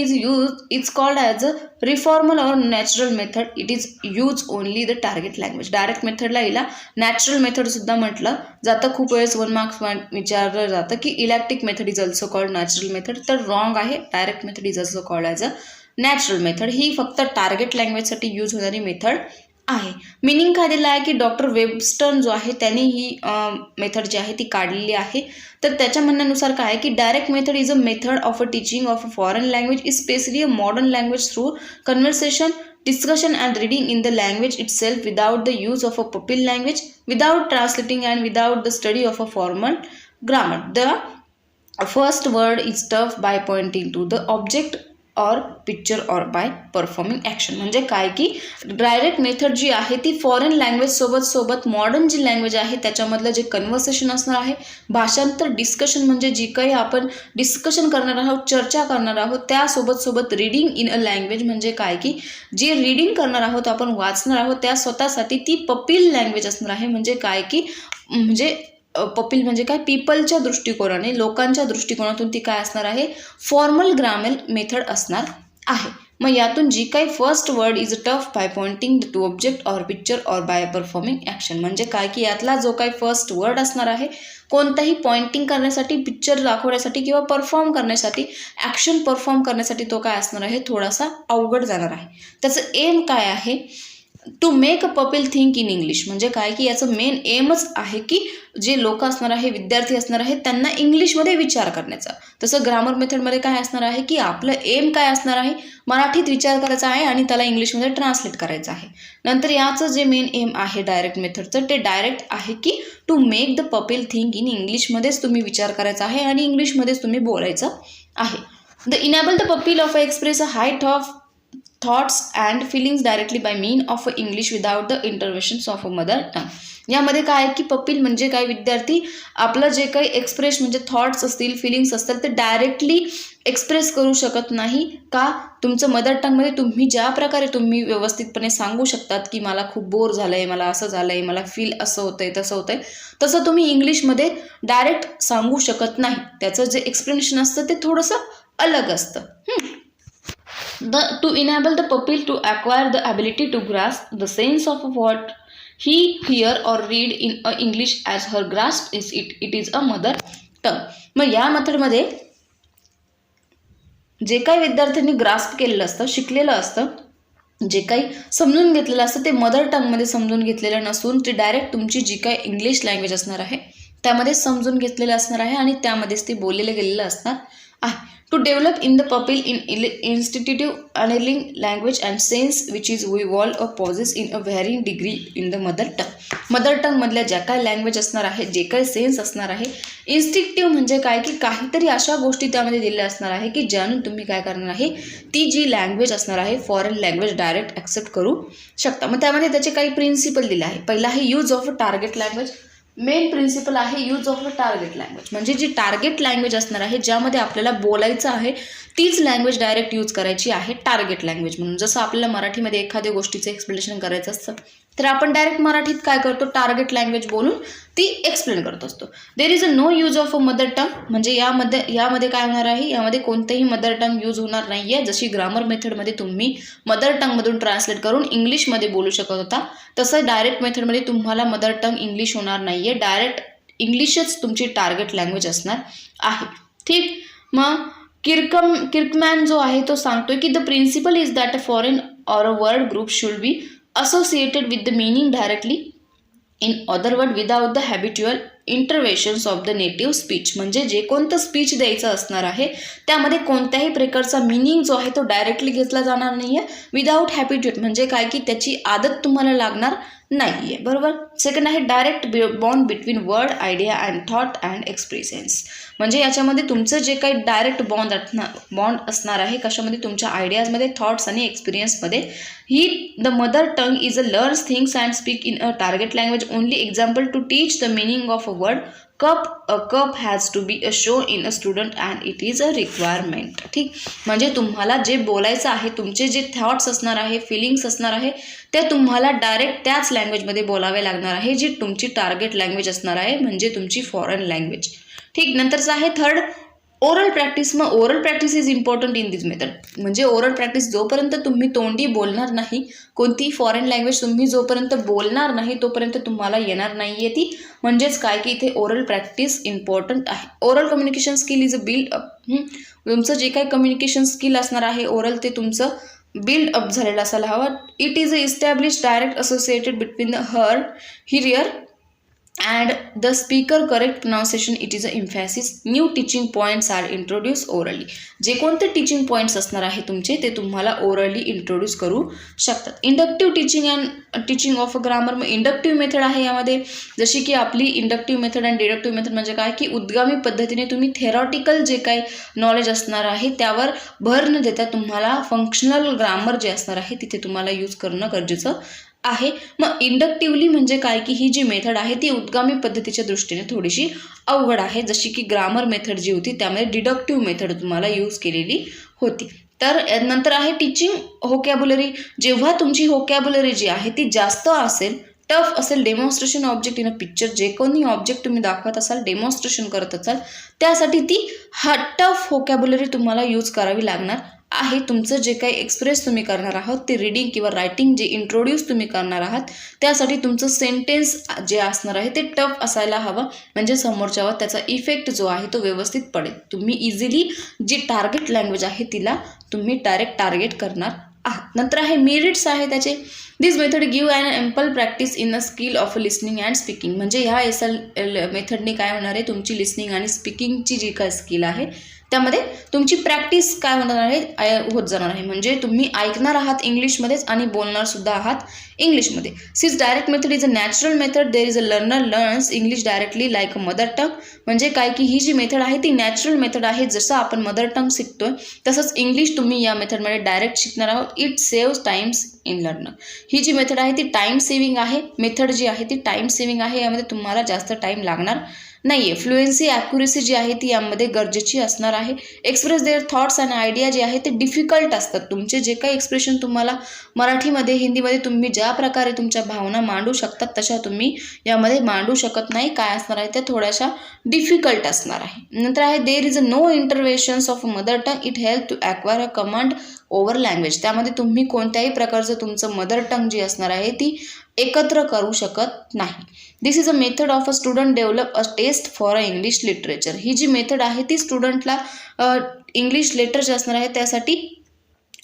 is called as a reformal or natural method. It is use only the target language. Direct मेथडला हिला नॅचरल मेथडसुद्धा म्हटलं जातं. खूप वेळेस 1 मार्क्स विचारलं जातं की eclectic method is also called natural method, तर रॉंग आहे. Direct method is also called as a natural method. ही फक्त टार्गेट लँग्वेजसाठी यूज होणारी मेथड आहे. मिनिंग काय दिलं आहे की डॉक्टर वेबस्टर्न जो आहे त्यांनी ही मेथड जी आहे ती काढलेली आहे. तर त्याच्या म्हणण्यानुसार काय आहे की direct method is a method of a teaching of a foreign language specially a modern language through conversation, discussion and reading in the language itself without the use of a pupil language, without translating and without the study of a formal grammar. The first word is taught by pointing to the object और picture और bye performing action. म्हणजे काय की direct method जी आहे ती foreign language सोबत modern जी language आहे त्याच्यामधलं जे कन्व्हर्सेशन असणार आहे, भाषांतर, डिस्कशन म्हणजे जी काही आपण डिस्कशन करणार आहोत, चर्चा करणार आहोत, त्यासोबत रिडिंग इन अ लँग्वेज म्हणजे काय की जे रिडिंग करणार आहोत, आपण वाचणार आहोत, त्या स्वतःसाठी ती पपील लँग्वेज असणार आहे. म्हणजे काय की म्हणजे पपील म्हणजे काय, पीपलच्या दृष्टिकोनाने, लोकांच्या दृष्टिकोनातून ती काय असणार आहे, फॉर्मल ग्रामर मेथड असणार आहे. मग यातून जी काही first word is tough by pointing to object or picture or by performing action. म्हणजे काय की यातला जो काही फर्स्ट वर्ड असणार आहे कोणताही पॉइंटिंग करण्यासाठी, पिक्चर दाखवण्यासाठी किंवा परफॉर्म करण्यासाठी, ॲक्शन परफॉर्म करण्यासाठी तो काय असणार आहे, थोडासा अवघड जाणार आहे. त्याचं एम काय आहे, to make a pupil think in English. म्हणजे काय की याचं मेन एमच आहे की जे लोक असणार आहे, विद्यार्थी असणार आहे, त्यांना इंग्लिशमध्ये विचार करण्याचा. तसं ग्रामर मेथडमध्ये काय असणार आहे की आपलं एम काय असणार आहे, मराठीत विचार करायचा आहे आणि त्याला इंग्लिशमध्ये ट्रान्सलेट करायचं आहे. नंतर याचं जे मेन एम आहे डायरेक्ट मेथडचं ते डायरेक्ट आहे की to make the pupil think in इंग्लिशमध्येच तुम्ही विचार करायचा आहे आणि इंग्लिशमध्येच तुम्ही बोलायचं आहे. The enable the pupil of express a height of thoughts and feelings directly by mean of English without the interventions of a mother tongue. यामध्ये काय आहे की पपील म्हणजे काय, विद्यार्थी आपलं जे काही एक्सप्रेस म्हणजे थॉट्स असतील, फिलिंग्स असतील ते डायरेक्टली एक्सप्रेस करू शकत नाही. का, तुमचं मदर टंगमध्ये तुम्ही ज्या प्रकारे तुम्ही व्यवस्थितपणे सांगू शकतात की मला खूप बोर झालं आहे, मला असं झालं आहे, मला फील असं होतं आहे, तसं होतं आहे, तसं तुम्ही इंग्लिशमध्ये डायरेक्ट सांगू शकत नाही. त्याचं जे एक्सप्लेनेशन असतं ते थोडंसं अलग असतं. To enable the pupil to acquire the ability to grasp the sense of what he hear or read in English as her grasp is it is a mother tongue. मग या मेथडमध्ये जे काही विद्यार्थ्यांनी ग्रास्प केलेलं असतं, शिकलेलं असतं, जे काही समजून घेतलेलं असतं ते मदर टंगमध्ये समजून घेतलेलं नसून ते डायरेक्ट तुमची जी काही इंग्लिश लँग्वेज असणार आहे त्यामध्ये समजून घेतलेलं असणार आहे आणि त्यामध्येच ते बोललेलं गेलेलं असणार आहे. To develop in the pupil in institutive annealing language and sense which is evolved or possess in a varying degree in the mother tongue. Mother टंगमधल्या ज्या काही लँग्वेज असणार आहे, जे काही सेन्स असणार आहे, इन्स्टिक्टिव्ह म्हणजे काय की काहीतरी अशा गोष्टी त्यामध्ये दिलेल्या असणार आहे की ज्यानं तुम्ही काय करणार आहे, ती जी लँग्वेज असणार आहे फॉरेन लँग्वेज डायरेक्ट ॲक्सेप्ट करू शकता. मग त्यामध्ये त्याचे काही प्रिन्सिपल दिले आहे. पहिला आहे use of a target language. Main principle आहे use of a target language, म्हणजे जी टार्गेट लँग्वेज असणार आहे ज्यामध्ये आपल्याला बोलायचं आहे तीच लँग्वेज डायरेक्ट यूज करायची आहे टार्गेट लँग्वेज म्हणून. जसं आपल्याला मराठीमध्ये एखाद्या गोष्टीचं एक्सप्लेनेशन करायचं असतं तर आपण डायरेक्ट मराठीत काय करतो, टार्गेट लँग्वेज बोलून ती एक्सप्लेन करत असतो. There is a no use of a mother tongue, म्हणजे यामध्ये काय होणार आहे, यामध्ये कोणतेही मदर टंग यूज होणार नाही आहे. जशी ग्रामर मेथडमध्ये तुम्ही मदर टंगमधून ट्रान्सलेट करून इंग्लिशमध्ये बोलू शकत होता, तसं डायरेक्ट मेथडमध्ये तुम्हाला मदर टंग इंग्लिश होणार नाही आहे. डायरेक्ट इंग्लिशच तुमची टार्गेट लँग्वेज असणार आहे. ठीक. मग किर्कमॅन जो आहे तो सांगतोय की the principle is that a foreign or a word group should be associated with the meaning directly, in other words without the habitual interventions of the native speech, म्हणजे जे कोणतं स्पीच द्यायचं असणार आहे त्यामध्ये कोणत्याही प्रकारचा मिनिंग जो आहे तो डायरेक्टली घेतला जाणार नाही आहे. विदाऊट हॅबिट्यूट म्हणजे काय की त्याची आदत तुम्हाला लागणार नाही आहे. बरोबर. सेकंड आहे direct bond between word, idea and thought and expressions, म्हणजे याच्यामध्ये तुमचं जे काही डायरेक्ट बॉन्ड असणार आहे कशामध्ये, तुमच्या आयडियाजमध्ये, थॉट्स आणि एक्सपिरियन्समध्ये. ही the mother tongue is a learns things and speak in a target language only. Example to teach the meaning of a word. A cup has to be a show in a student and it is a requirement. ठीक, म्हणजे तुम्हाला जे बोलायचं आहे, तुमचे जे thoughts असणार आहे, फिलिंग्स असणार आहे, ते तुम्हाला डायरेक्ट त्याच लँग्वेजमध्ये बोलावे लागणार आहे जी तुमची टार्गेट लँग्वेज असणार आहे, म्हणजे तुमची फॉरेन लँग्वेज. ठीक, नंतरचं आहे थर्ड ओरल प्रॅक्टिस. मग oral practice is important in this method, म्हणजे ओरल प्रॅक्टिस जोपर्यंत तुम्ही तोंडी बोलणार नाही, कोणतीही फॉरेन लँग्वेज तुम्ही जोपर्यंत बोलणार नाही तोपर्यंत तुम्हाला येणार नाही आहे ती, म्हणजेच काय की इथे ओरल प्रॅक्टिस इम्पॉर्टंट आहे. Oral communication skill is a build up. तुमचं जे काही कम्युनिकेशन स्किल असणार आहे ओरल ते तुमचं बिल्ड अप झालेलं असायला हवं. It is a establish direct associated between the here and the speaker correct pronunciation. It is a emphasis. New teaching points are introduced orally. जे कोणते टीचिंग पॉईंट्स असणार आहे तुमचे ते तुम्हाला ओरली इंट्रोड्यूस करू शकतात. Inductive teaching and teaching of a grammar. मग इंडक्टिव्ह मेथड आहे यामध्ये, जशी की आपली इंडक्टिव्ह मेथड आणि डिडक्टिव्ह मेथड म्हणजे काय की उद्गामी पद्धतीने तुम्ही थेरॉटिकल जे काही नॉलेज असणार आहे त्यावर भर न देता तुम्हाला फंक्शनल ग्रामर जे असणार आहे तिथे तुम्हाला यूज करणं गरजेचं आहे. मग इंडक्टिव्हली म्हणजे काय की ही जी मेथड आहे ती उद्गामी पद्धतीच्या दृष्टीने थोडीशी अवघड आहे, जशी की ग्रामर मेथड जी होती त्यामध्ये डिडक्टिव्ह मेथड तुम्हाला यूज केलेली होती. तर नंतर आहे टीचिंग होकॅब्युलरी. जेव्हा तुमची होकॅब्युलरी जी आहे ती जास्त असेल, टफ असेल, demonstration object in a picture, जे कोणी ऑब्जेक्ट तुम्ही दाखवत असाल, डेमॉन्स्ट्रेशन करत असाल, त्यासाठी ती टफ होकॅब्युलरी तुम्हाला यूज करावी लागणार आहे. तुमचं जे काही एक्सप्रेस तुम्ही करणार आहात ते रीडिंग किंवा रायटिंग जे इंट्रोड्यूस तुम्ही करणार आहात त्यासाठी तुमचं सेंटेन्स जे असणार आहे ते टफ असायला हवं, म्हणजे समोरच्यावर त्याचा इफेक्ट जो आहे तो व्यवस्थित पडेल. तुम्ही इझिली जी टार्गेट लँग्वेज आहे तिला तुम्ही डायरेक्ट टार्गेट करणार आहात. नंतर आहे मेरिट्स आहे त्याचे. This method give an ample practice in a skill of listening and speaking, म्हणजे ह्या मेथडने काय होणार आहे, तुमची लिसनिंग आणि स्पीकिंगची जी काय स्किल आहे त्यामध्ये तुमची प्रॅक्टिस काय होणार आहे, होत जाणार आहे. म्हणजे तुम्ही ऐकणार आहात इंग्लिशमध्येच आणि बोलणार सुद्धा आहात इंग्लिशमध्ये. Since direct method is a natural method, there is a learner learns English directly like a mother tongue, म्हणजे काय की ही जी मेथड आहे ती नॅचरल मेथड आहे. जसं आपण मदर टंग शिकतोय तसंच इंग्लिश तुम्ही या मेथडमध्ये डायरेक्ट शिकणार आहोत. It saves times in learner. ही जी मेथड आहे ती टाइम सेव्हिंग आहे. मेथड जी आहे ती टाइम सेव्हिंग आहे, यामध्ये तुम्हाला जास्त टाइम लागणार नाही आहे. फ्लुएन्सी ॲक्युरेसी जी आहे ती यामध्ये गरजेची असणार आहे. Express their thoughts and idea जे आहे ते डिफिकल्ट असतात. तुमचे जे काही एक्सप्रेशन तुम्हाला मराठीमध्ये, हिंदीमध्ये तुम्ही ज्या प्रकारे तुमच्या भावना मांडू शकतात तशा तुम्ही यामध्ये मांडू शकत नाही. काय असणार आहे त्या थोड्याशा डिफिकल्ट असणार आहे. नंतर आहे there is a no interventions of mother tongue, it help to acquire a command over language. त्यामध्ये तुम्ही कोणत्याही प्रकारचं तुमचं मदर टंग जी असणार आहे ती एकत्र करू शकत नाही. This is a method of a student develop a test for a English literature. ही जी मेथड आहे ती स्टुडंटला इंग्लिश लिटरेचर असणार आहे त्यासाठी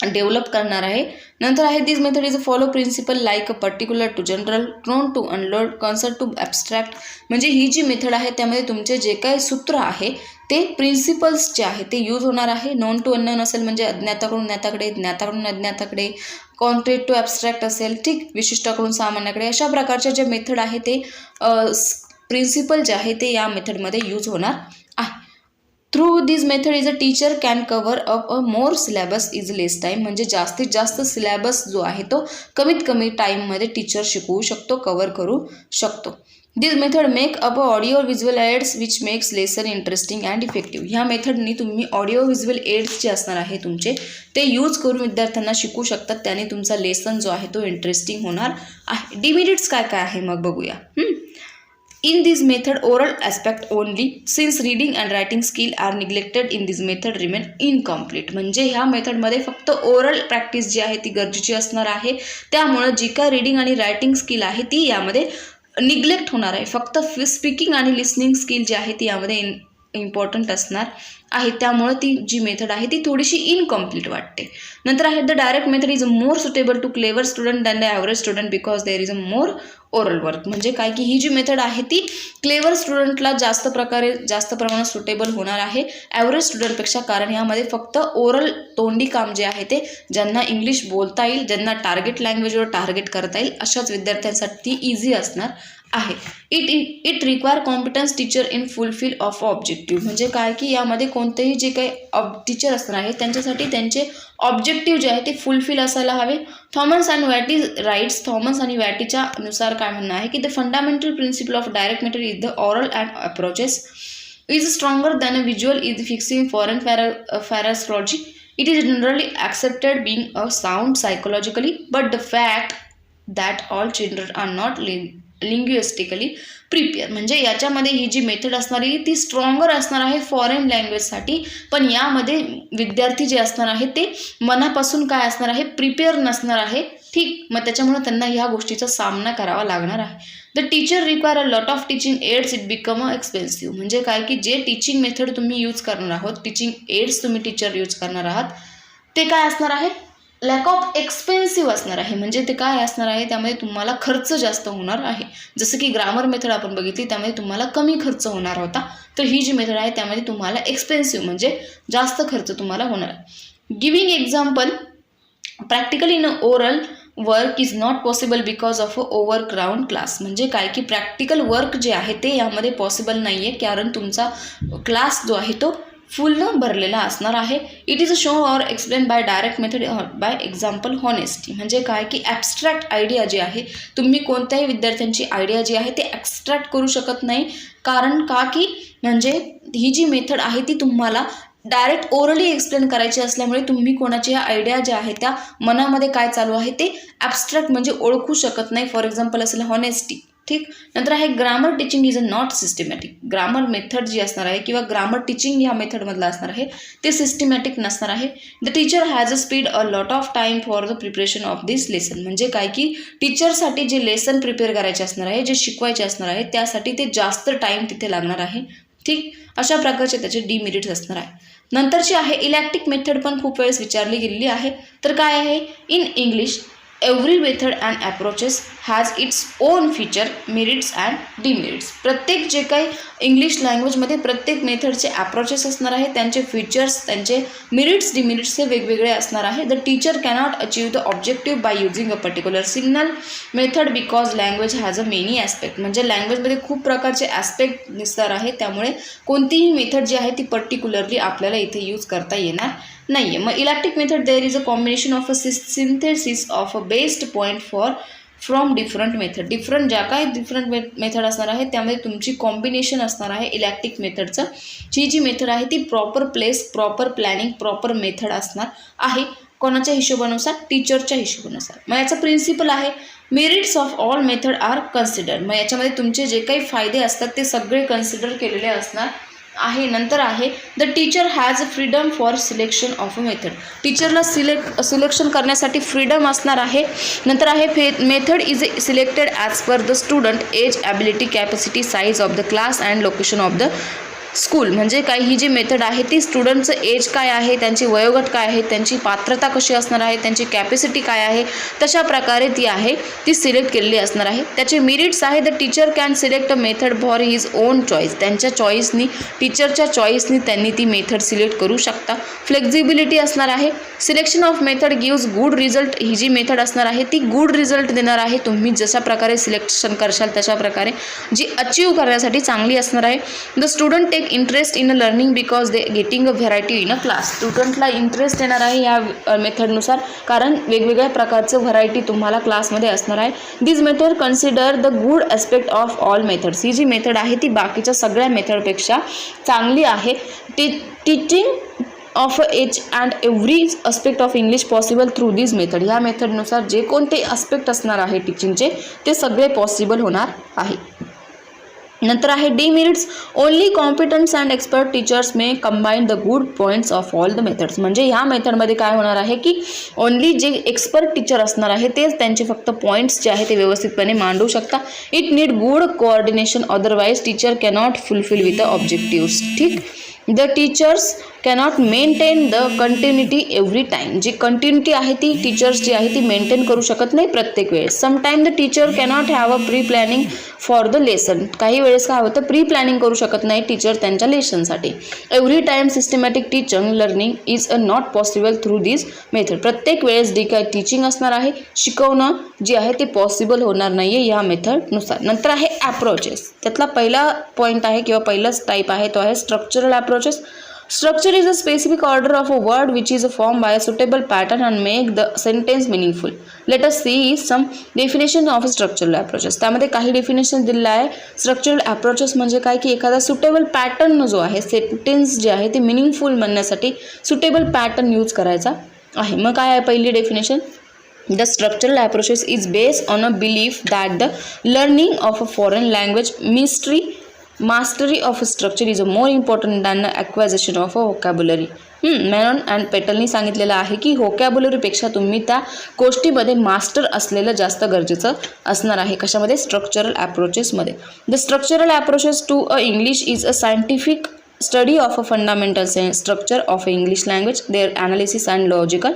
डेव्हलप करणार आहे. नंतर आहे this method is a follow principle like a particular to general, known to unload, concert to abstract. म्हणजे ही जी मेथड आहे त्यामध्ये तुमचे जे काही सूत्र आहे ते प्रिन्सिपल्स जे आहे ते यूज होणार आहे. नोन टू अननोन असेल म्हणजे अज्ञाताकडून ज्ञाताकडे, ज्ञाताकडून अज्ञाताकडे, कॉन्क्रीट टू ॲब्स्ट्रॅक्ट असेल, ठीक, विशिष्टाकडून सामान्याकडे. अशा प्रकारचे जे मेथड आहे ते प्रिन्सिपल जे आहे ते या मेथडमध्ये यूज होणार आहे. Through this method is a teacher can cover up a more syllabus is less time, म्हणजे जास्तीत जास्त सिलेबस जो आहे तो कमीत कमी टाईममध्ये टीचर शिकवू शकतो, कव्हर करू शकतो. This method make up audio visual aids which makes lesson interesting and effective. ह्या मेथडनी तुम्ही ऑडिओ व्हिज्युअल एड्स जे असणार आहे तुमचे ते यूज करून विद्यार्थ्यांना शिकू शकतात. त्याने तुमचा लेसन जो आहे तो इंटरेस्टिंग होणार आहे. डिमेरिट्स काय काय आहे मग बघूया. In this method, oral aspect only, since reading and writing skill are neglected in this method remain incomplete. म्हणजे ह्या मेथडमध्ये फक्त ओरल प्रॅक्टिस जी आहे ती गरजेची असणार आहे. त्यामुळं जी काय रीडिंग आणि रायटिंग स्किल आहे ती यामध्ये निग्लेक्ट होणार आहे. फक्त स्पीकिंग आणि लिसनिंग स्किल जी आहे ती यामध्ये इम्पॉर्टंट असणार आहे, त्यामुळे ती जी मेथड आहे ती थोडीशी इनकम्प्लीट वाटते. नंतर आहे the direct method is more suitable to clever student than the average student because there is a more oral work. म्हणजे काय की ही जी मेथड आहे ती क्लेवर स्टुडंटला जास्त प्रमाणात सुटेबल होणार आहे ॲव्हरेज स्टुडंटपेक्षा, कारण यामध्ये फक्त ओरल तोंडी काम जे आहे ते ज्यांना इंग्लिश बोलता येईल, ज्यांना टार्गेट लँग्वेजवर टार्गेट करता येईल अशाच विद्यार्थ्यांसाठी इझी असणार आहे. It require competence teacher in fulfil of objective. म्हणजे काय की यामध्ये कोणतेही जे काही टीचर असणार आहे त्यांच्यासाठी त्यांचे ऑब्जेक्टिव्ह जे आहे ते फुलफिल असायला हवे. Thomas and Watty writes, Thomas आणि वॅटीच्या अनुसार काय म्हणणं आहे की the fundamental principle of direct method is the aural and approaches is stronger than a visual is fixing foreign pharasology. It is generally accepted being a sound psychologically, but the fact that all children are not linguistically prepare. म्हणजे याच्यामध्ये ही जी method असणार आहे ती stronger असणार आहे foreign लँग्वेजसाठी, पण यामध्ये विद्यार्थी जे असणार आहे ते मनापासून काय असणार आहे, प्रिपेअर नसणार आहे. ठीक, मग त्याच्यामुळे त्यांना ह्या गोष्टीचा सामना करावा लागणार आहे. The teacher require a lot of teaching aids, it become a expensive. म्हणजे काय की जे टीचिंग मेथड तुम्ही यूज करणार आहोत, टीचिंग एड्स तुम्ही टीचर यूज करणार आहात ते काय असणार आहे, लॅक ऑफ एक्सपेन्सिव्ह असणार आहे. म्हणजे ते काय असणार आहे, त्यामध्ये तुम्हाला खर्च जास्त होणार आहे. जसं की ग्रामर मेथड आपण बघितली त्यामध्ये तुम्हाला कमी खर्च होणार होता, तर ही जी मेथड आहे त्यामध्ये तुम्हाला एक्सपेन्सिव्ह म्हणजे जास्त खर्च तुम्हाला होणार आहे. Giving example, practically in oral work is not possible because of a overcrowd class. म्हणजे काय की प्रॅक्टिकल वर्क जे आहे ते यामध्ये पॉसिबल नाही आहे, कारण तुमचा क्लास जो आहे तो फुल भरलेला असणार आहे. It is a show or explain by direct method by example honesty. म्हणजे काय की ॲब्स्ट्रॅक्ट आयडिया जी आहे, तुम्ही कोणत्याही विद्यार्थ्यांची आयडिया जी आहे ते ॲब्स्ट्रॅक्ट करू शकत नाही, कारण का की म्हणजे ही जी मेथड आहे ती तुम्हाला डायरेक्ट ओरली एक्सप्लेन करायची असल्यामुळे तुम्ही कोणाची ह्या आयडिया ज्या आहेत त्या मनामध्ये काय चालू आहे ते ॲब्स्ट्रॅक्ट म्हणजे ओळखू शकत नाही. फॉर एक्झाम्पल असेल हॉनेस्टी. ठीक, नंतर आहे grammar teaching is a not systematic. Grammar method जी असणार आहे किंवा ग्रामर टीचिंग ह्या मेथडमधलं असणार आहे ते सिस्टमॅटिक नसणार आहे. The teacher has a speed a lot of time for the preparation of this lesson. म्हणजे काय की टीचरसाठी जे लेसन प्रिपेअर करायचे असणार आहे, जे शिकवायचे असणार आहे त्यासाठी ते जास्त टाईम तिथे लागणार आहे. ठीक, अशा प्रकारचे त्याचे डिमेरिट्स असणार आहे. नंतरची आहे इलॅक्टिक मेथड, पण खूप वेळेस विचारली गेलेली आहे. तर काय आहे, in English every method and approaches has its on feature, merits and demerits. प्रत्येक जे काही इंग्लिश लँग्वेजमध्ये प्रत्येक मेथडचे अप्रोचेस असणार आहे, त्यांचे फीचर्स, त्यांचे मेरिट्स डिमेरिट्स हे वेगवेगळे असणार आहे. The teacher cannot achieve the objective by using a particular signal method because language has a many aspect. म्हणजे लँग्वेजमध्ये खूप प्रकारचे ॲस्पेक्ट दिसणार आहे, त्यामुळे कोणतीही मेथड जी आहे ती पर्टिक्युलरली आपल्याला इथे यूज करता येणार नाही आहे. मग eclectic method there is a combination of a synthesis of a based point from different method. Different method असणार आहे, त्यामध्ये तुमची कॉम्बिनेशन असणार आहे इलॅक्टिक मेथडचं. ही जी मेथड आहे ती proper place, proper planning, proper method असणार आहे. कोणाच्या हिशोबानुसार, टीचरच्या हिशोबानुसार. मग याचा प्रिन्सिपल आहे merits of all method are considered. मग याच्यामध्ये तुमचे जे काही फायदे असतात ते सगळे कन्सिडर केलेले असणार आहे. नंतर आहे the teacher has a freedom for selection of a method. टीचरला सिलेक्शन करण्यासाठी फ्रीडम असणार आहे. नंतर आहे method is selected as per the student age, ability, capacity, size of the class and location of the school. म्हणजे काय, ही जी method आहे ती स्टुडंटचं एज काय आहे, त्यांची वयोगट काय आहे, त्यांची पात्रता कशी असणार आहे, त्यांची कॅपॅसिटी काय आहे, तशा प्रकारे ती सिलेक्ट केलेली असणार आहे. त्याचे मेरिट्स आहे the teacher can select a method for his on choice. त्यांच्या चॉईसनी, टीचरच्या चॉईसनी त्यांनी ती मेथड सिलेक्ट करू शकता. फ्लेक्झिबिलिटी असणार आहे. Selection of method gives good result. ही जी मेथड असणार आहे ती गुड रिझल्ट देणार आहे. तुम्ही जशा प्रकारे सिलेक्शन करशाल तशा प्रकारे जी अचीव करण्यासाठी चांगली असणार आहे. The student take interest in a learning because they getting a variety in a class. स्टुडंटला इंटरेस्ट येणार आहे या मेथडनुसार, कारण वेगवेगळ्या प्रकारचं व्हरायटी तुम्हाला क्लासमध्ये असणार आहे. This method consider the good aspect of all methods. ही जी मेथड आहे ती बाकीच्या सगळ्या मेथडपेक्षा चांगली आहे. Teaching of each and every aspect of English possible through this method. ह्या मेथडनुसार जे कोणते अस्पेक्ट असणार आहे टीचिंगचे ते सगळे पॉसिबल होणार आहे. नंतर आहे demerits. Only competence and expert teachers may combine the good points of all the methods. म्हणजे ह्या मेथडमध्ये काय होणार आहे की ओनली जे एक्सपर्ट टीचर असणार आहे तेच त्यांचे फक्त पॉईंट्स जे आहे ते व्यवस्थितपणे मांडू शकता. It need good coordination, otherwise teacher cannot fulfil with the objectives. ठीक, the teachers cannot maintain the continuity every time. जी कंटिन्युटी आहे ती टीचर्स जी आहे ती मेंटेन करू शकत नाही प्रत्येक वेळेस. Sometime the teacher cannot have a pre planning for the lesson. काही वेळेस काय होतं, प्री प्लॅनिंग करू शकत नाही टीचर त्यांच्या लेसनसाठी. Every time systematic teaching learning is not possible through this method. प्रत्येक वेळेस जी काय टीचिंग असणार आहे, शिकवणं जे आहे ते पॉसिबल होणार नाही आहे या मेथडनुसार. नंतर आहे ॲप्रोचेस. त्यातला पहिला पॉईंट आहे किंवा पहिलाच टाईप आहे तो आहे structural ॲप्रोचेस. Structure is a specific order of a word which is formed by a suitable pattern and make the sentence meaningful. Let us see some definition of structural approaches. त्यामध्ये काही definition दिलेलं आहे. Structural approaches म्हणजे काय की एखादा suitable pattern जो आहे, सेंटेन्स जे आहे ते मिनिंगफुल बनण्यासाठी सुटेबल पॅटर्न यूज करायचा आहे. मग काय आहे पहिली definition? The structural approaches is based on a belief that the learning of a foreign language mastery of a structure is more important than the acquisition of a vocabulary. Menon and पेटलनी सांगितलेलं आहे की व्होकॅब्युलरीपेक्षा तुम्ही त्या गोष्टीमध्ये मास्टर असलेलं जास्त गरजेचं असणार आहे. कशामध्ये? स्ट्रक्चरल ॲप्रोचेसमध्ये. The structural approaches to a English is a scientific study of a fundamental structure of a English language, their analysis and logical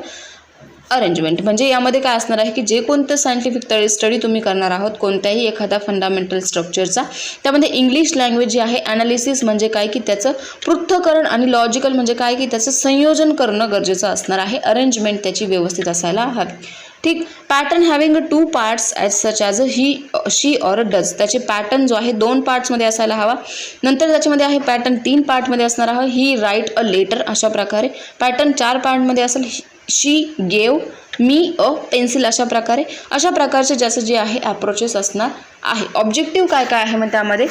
arrangement. म्हणजे यामध्ये काय असणार आहे की जे कोणतं सायंटिफिक स्टडी तुम्ही करणार आहोत कोणत्याही एखादा फंडामेंटल स्ट्रक्चरचा, त्यामध्ये इंग्लिश लँग्वेज जे आहे ॲनालिसिस म्हणजे काय की त्याचं पृथ्थकरण आणि लॉजिकल म्हणजे काय की त्याचं संयोजन करणं गरजेचं असणार आहे. अरेंजमेंट त्याची व्यवस्थित असायला हवी. ठीक, pattern having 2 parts as such as a he, she or does. त्याचे पॅटर्न जो आहे 2 पार्ट्समध्ये असायला हवा. नंतर त्याच्यामध्ये आहे पॅटर्न 3 पार्टमध्ये असणार आहे. ही राईट अ लेटर अशा प्रकारे. पॅटर्न 4 पार्टमध्ये असेल. शी गेव मी अ पेन्सिल अशा प्रकारे. अशा प्रकारचे जसं जे आहे ॲप्रोचेस असणार आहे. ऑब्जेक्टिव्ह काय काय आहे मग त्यामध्ये?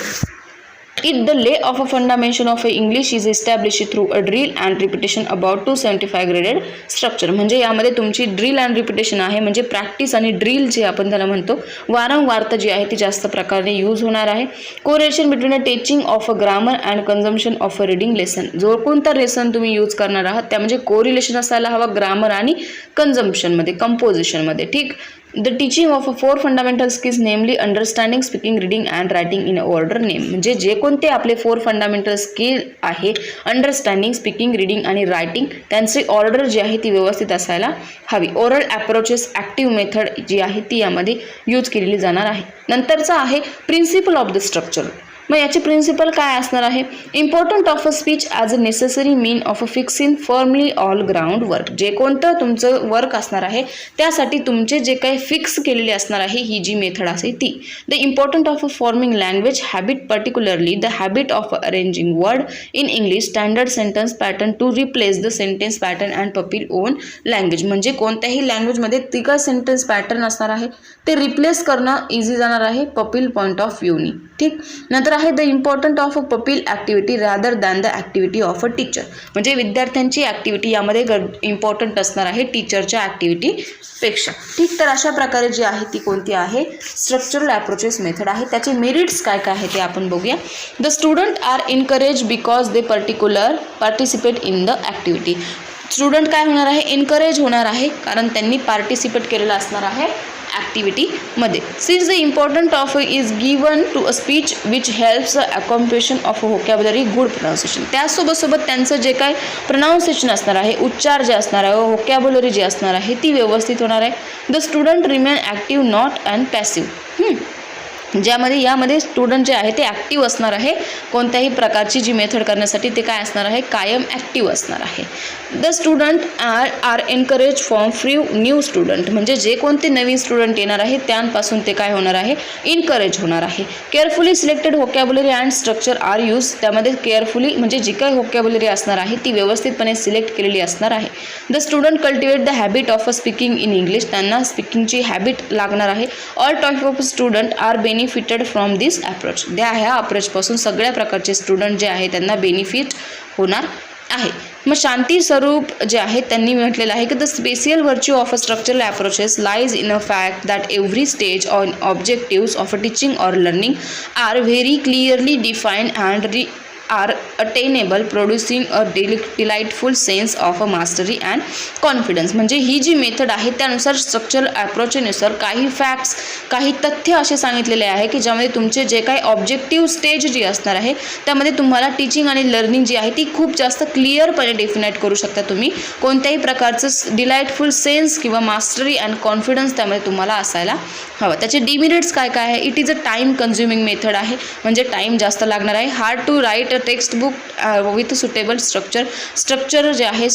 It the lay of a foundation of a English is establish through a drill and repetition about 275 graded structure. म्हणजे यामध्ये तुमची ड्रिल अँड रिपिटेशन आहे, म्हणजे प्रॅक्टिस आणि ड्रिल जे आपण त्याला म्हणतो वारंवारता जी आहे ती जास्त प्रकारे यूज होणार आहे. Correlation between a teaching of a grammar and consumption of a reading lesson. जो कोणता लेसन तुम्ही यूज करणार आहात त्यामध्ये कोरिलेशन असायला हवा ग्रामर आणि कन्झम्पशनमध्ये, कंपोजिशनमध्ये. ठीक, the teaching of a 4 fundamental skills namely understanding, speaking, reading and writing in order name. म्हणजे जे कोणते आपले 4 फंडामेंटल स्किल आहे, अंडरस्टँडिंग, स्पीकिंग, रिडिंग आणि रायटिंग, त्यांची ऑर्डर जी आहे ती व्यवस्थित असायला हवी. ओरल ॲप्रोचेस ॲक्टिव्ह मेथड जी आहे ती यामध्ये यूज केलेली जाणार आहे. नंतरचा आहे प्रिन्सिपल ऑफ द स्ट्रक्चर. मग याची प्रिन्सिपल काय असणार आहे? Important of a speech as a necessary mean of a fixing firmly all ground work. जे कोणतं तुमचं वर्क असणार आहे त्यासाठी तुमचे जे काही फिक्स केलेले असणार आहे ही जी मेथड असेल ती. The important of a forming language habit, particularly the habit of arranging word in English standard sentence pattern to replace the sentence pattern and pupil own language. म्हणजे कोणत्याही लँग्वेजमध्ये ती काय सेंटेन्स पॅटर्न असणार आहे ते रिप्लेस करणं इझी जाणार आहे पपील पॉईंट ऑफ व्ह्यूनी. ठीक, नंतर आहे the important of a pupil activity rather than the activity of a teacher. म्हणजे विद्यार्थ्यांची ॲक्टिव्हिटी यामध्ये इम्पॉर्टंट असणार आहे टीचरच्या ॲक्टिव्हिटीपेक्षा. ठीक, तर अशा प्रकारे जी आहे ती कोणती आहे? स्ट्रक्चरल ॲप्रोचेस मेथड आहे. त्याचे मेरिट्स काय काय आहे ते आपण बघूया. The student are encourage because they participate in the activity. Student काय होणार आहे? एनकरेज होणार आहे कारण त्यांनी पार्टिसिपेट केलेलं असणार आहे ॲक्टिव्हिटीमध्ये. Since the important of is given to a speech which helps the accomplishment of vocabulary good pronunciation. त्यासोबत त्यांचं जे काय प्रोनाऊन्सिएशन असणार आहे, उच्चार जे असणार आहे, व्होकॅब्युलरी जी असणार आहे ती व्यवस्थित होणार आहे. The student remain active not and passive. ज्यामध्ये यामध्ये स्टुडंट जे आहे ते ॲक्टिव्ह असणार आहे. कोणत्याही प्रकारची जी मेथड करण्यासाठी ते काय असणार आहे? कायम ॲक्टिव्ह असणार आहे. The student are encourage from few new student. म्हणजे जे कोणते नवीन स्टुडंट येणार आहे त्यांपासून ते काय होणार आहे? इनकरेज होणार आहे. Carefully selected vocabulary and structure are use. त्यामध्ये केअरफुली म्हणजे जी काही व्होकॅब्युलरी असणार आहे ती व्यवस्थितपणे सिलेक्ट केलेली असणार आहे. The student cultivate the habit of a speaking in English. त्यांना स्पीकिंगची हॅबिट लागणार आहे. All type of student are benefited from this approach. ह्या अप्रोचपासून सगळ्या प्रकारचे स्टुडंट जे आहे त्यांना बेनिफिट होणार आहे. मग शांती स्वरूप जे आहे त्यांनी म्हटलेलं आहे की the special virtue of a structural approaches lies in a fact that every stage on objectives of a teaching or learning are very clearly defined and are attainable, producing a delightful sense of a mastery and confidence. म्हणजे ही जी method आहे त्यानुसार structural अप्रोचनुसार काही facts, काही तथ्य असे सांगितलेले आहे की ज्यामध्ये तुमचे जे काही ऑब्जेक्टिव्ह स्टेज जी असणार आहे त्यामध्ये तुम्हाला टीचिंग आणि लर्निंग जी आहे ती खूप जास्त क्लिअरपणे डेफिनेट करू शकता तुम्ही. कोणत्याही प्रकारचं डिलाइटफुल सेन्स किंवा मास्टरी अँड कॉन्फिडन्स त्यामध्ये तुम्हाला असायला हवं. त्याचे डिमेरिट्स काय काय आहे? It is a time consuming method आहे, म्हणजे टाईम जास्त लागणार आहे. Hard to write text book with suitable structure जे आहे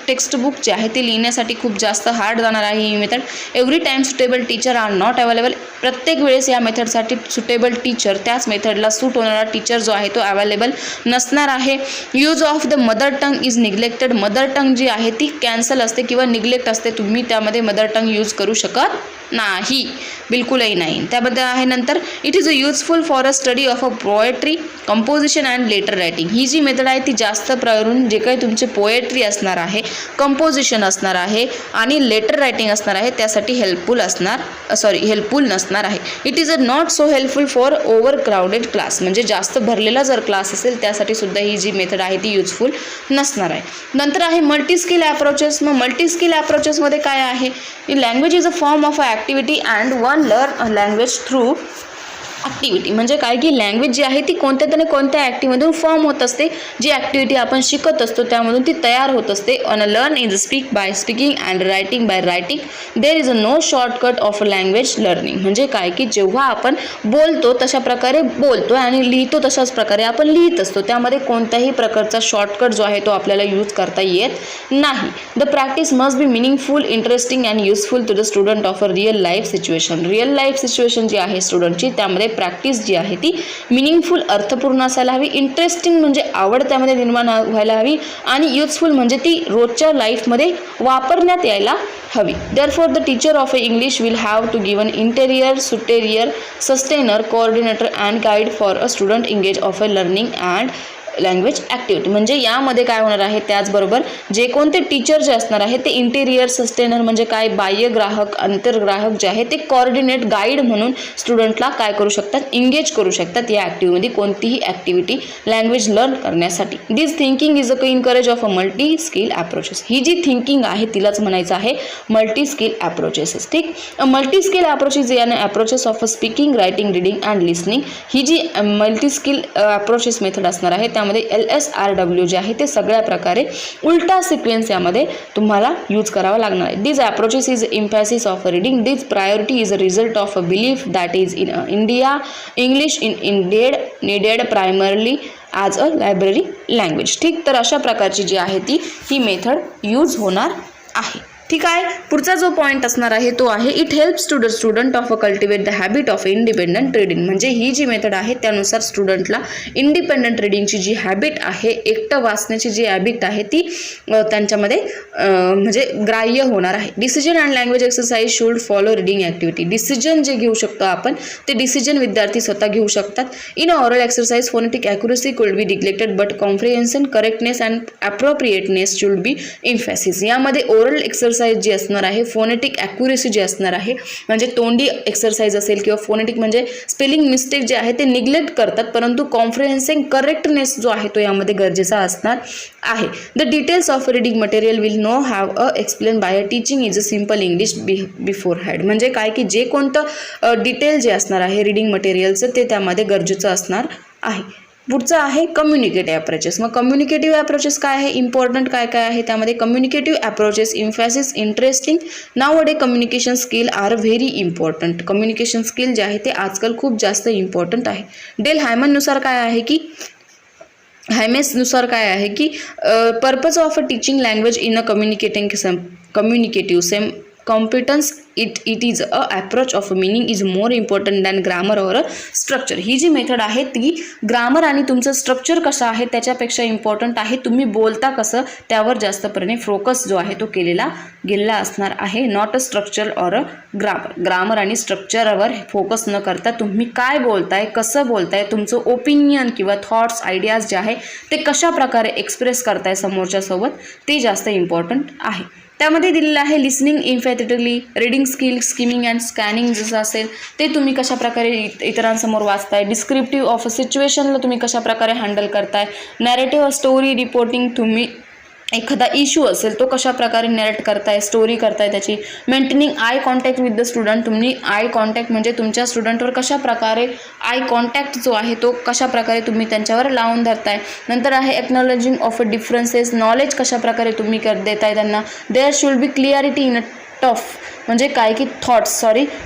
टेक्स्ट बुक जे आहे ते लिहिण्यासाठी खूप जास्त हार्ड जाणार आहे ही method. Every time suitable teacher are not available. प्रत्येक वेळेस या मेथडसाठी सुटेबल टीचर, त्याच मेथडला सूट होणारा टीचर जो आहे तो अवेलेबल नसणार आहे. Use of the mother tongue is neglected. Mother tongue जी आहे ती कॅन्सल असते किंवा निग्लेक्ट असते, तुम्ही त्यामध्ये मदर टंग यूज करू शकत नाही, बिलकुलही नाही. त्याबद्दल आहे नंतर it is a useful for a study of a poetry, composition and letter writing. ही जी मेथड आहे ती जास्त प्रकारून जे काही तुमचे पोएट्री असणार आहे, कंपोजिशन असणार आहे आणि लेटर रायटिंग असणार आहे त्यासाठी हेल्पफुल नसणार आहे. It is a not so helpful for over crowded class. म्हणजे जास्त भरलेला जर क्लास असेल त्यासाठी सुद्धा ही जी मेथड आहे ती युजफुल नसणार आहे. नंतर आहे मल्टी स्किल अप्रोचेस. मग मल्टी स्किल अप्रोचेसमध्ये काय आहे? Language is a form of activity and one learn a language through activity. म्हणजे काय की लँग्वेज जी आहे ती कोणत्या तरी कोणत्या ॲक्टिव्हिटीमधून फॉर्म होत असते. जी ॲक्टिव्हिटी आपण शिकत असतो त्यामधून ती तयार होत असते. On a learn is speak by speaking and writing by writing. There is a no shortcut of language learning. म्हणजे काय की जेव्हा आपण बोलतो तशा प्रकारे बोलतो आणि लिहितो तशाच प्रकारे आपण लिहित असतो, त्यामध्ये कोणत्याही प्रकारचा शॉर्टकट जो आहे तो आपल्याला यूज करता येत नाही. The practice must be meaningful, interesting and useful to the student of a real life situation. Real life situation जी आहे स्टुडंटची त्यामध्ये प्रॅक्टिस जी आहे ती मिनिंगफुल, अर्थपूर्ण असायला हवी. इंटरेस्टिंग म्हणजे आवड त्यामध्ये निर्माण व्हायला हवी आणि युजफुल म्हणजे ती रोजच्या लाईफमध्ये वापरण्यात यायला हवी. Therefore the teacher of a English will have to given interior, सुटेरियर, sustainer, coordinator and guide for a student engage of a learning and language activity. म्हणजे यामध्ये काय होणार आहे, त्याचबरोबर जे कोणते टीचर जे असणार आहे ते इंटेरियर, सस्टेनर म्हणजे काय, बाह्यग्राहक, आंतरग्राहक जे आहे ते कोऑर्डिनेट, गाईड म्हणून स्टुडंटला काय करू शकतात, इंगेज करू शकतात या ॲक्टिव्हिटीमध्ये कोणतीही ॲक्टिव्हिटी लँग्वेज लर्न करण्यासाठी. This thinking is a encourage of a multi skill approaches. ही जी थिंकिंग आहे तिलाच म्हणायचं आहे मल्टी स्किल अप्रोचेसेस. ठीक, मल्टी स्किल अप्रोचेस याने approaches of speaking, writing, reading and listening. ही जी मल्टी स्किल अप्रोचेस मेथड असणार आहे त्यामध्ये LSRW जे आहे ते सगळ्या प्रकारे उलटा सिक्वेन्स यामध्ये तुम्हाला यूज करावा लागणार आहे. This approaches is emphasis of reading. This priority is a result of a belief that is in India English needed primarily as a library language. ठीक, तर अशा प्रकारची जी आहे ही मेथड यूज होणार आहे. ठीक आहे. पुढचा जो पॉईंट असणार आहे तो आहे it helps to the student of a cultivate the habit of independent reading. म्हणजे ही जी मेथड आहे त्यानुसार स्टुडंटला इंडिपेंडंट रीडिंगची जी हॅबिट आहे, एकटं वाचण्याची जी हॅबिट आहे ती त्यांच्यामध्ये म्हणजे ग्राह्य होणार आहे. Decision and language exercise should follow reading activity. Decision जे घेऊ शकतो आपण ते डिसिजन विद्यार्थी स्वतः घेऊ शकतात. In oral exercise phonetic accuracy could be neglected but comprehension, correctness and appropriateness should be emphasis. यामध्ये ओरल एक्सरसाइज जी असणार आहे, फोनेटिक ॲक्युरेसी जी असणार आहे म्हणजे तोंडी एक्सरसाइज असेल किंवा फोनेटिक म्हणजे स्पेलिंग मिस्टेक जे आहे ते निग्लेक्ट करतात, परंतु कॉम्प्रिहेन्सिंग करेक्टनेस जो आहे तो यामध्ये गरजेचा असणार आहे. The details of reading material will no have a explain by a teaching is a simple English before had. म्हणजे काय की जे कोणतं डिटेल जे असणार आहे रीडिंग मटेरियलचं ते त्यामध्ये गरजेचं असणार आहे. पुढचं आहे कम्युनिकेटिव्ह अप्रोचेस. मग कम्युनिकेटिव्ह अप्रोचेस काय आहे, इम्पॉर्टंट काय काय आहे त्यामध्ये. Communicative approaches emphasis interesting. Nowadays communication skill are very important. Communication skill जे आहे ते आजकाल खूप जास्त इम्पॉर्टंट आहे. डेल हायमननुसार काय आहे की purpose of a teaching language in a communicative competence it is a approach of meaning is more important than grammar और स्ट्रक्चर. ही जी मेथड आहे ती ग्रामर आणि तुमचं स्ट्रक्चर कसं आहे त्याच्यापेक्षा इम्पॉर्टंट आहे. तुम्ही बोलता कसं त्यावर जास्तपणे फोकस जो आहे तो केलेला गेलेला असणार आहे. नॉट अ स्ट्रक्चर और अ ग्रामर आणि स्ट्रक्चरवर फोकस न करता तुम्ही काय बोलताय, कसं बोलताय, तुमचं ओपिनियन किंवा थॉट्स आयडियाज जे आहे ते कशा प्रकारे एक्सप्रेस करताय समोरच्या सोबत ते जास्त इम्पॉर्टंट आहे. त्यामध्ये दिलेलं आहे listening emphatically, reading skill, skimming and scanning जसं असेल ते तुम्ही कशा प्रकारे इतरांसमोर वाचताय, डिस्क्रिप्टिव्ह ऑफ सिच्युएशनला तुम्ही कशा प्रकारे हँडल करताय, नॅरेटिव्ह स्टोरी रिपोर्टिंग, तुम्ही एखादा इश्यू असेल तो कशा प्रकारे नॅरेट करताय, स्टोरी करताय त्याची, maintaining eye contact with the student, तुम्ही आय कॉन्टॅक्ट म्हणजे तुमच्या स्टुडंटवर कशा प्रकारे आय कॉन्टॅक्ट जो आहे तो कशा प्रकारे तुम्ही त्यांच्यावर लावून धरताय. नंतर आहे एक्नॉलेजिंग ऑफ डिफरन्सेस, नॉलेज कशा प्रकारे तुम्ही देताय त्यांना. There should be clarity in a tough म्हणजे काय की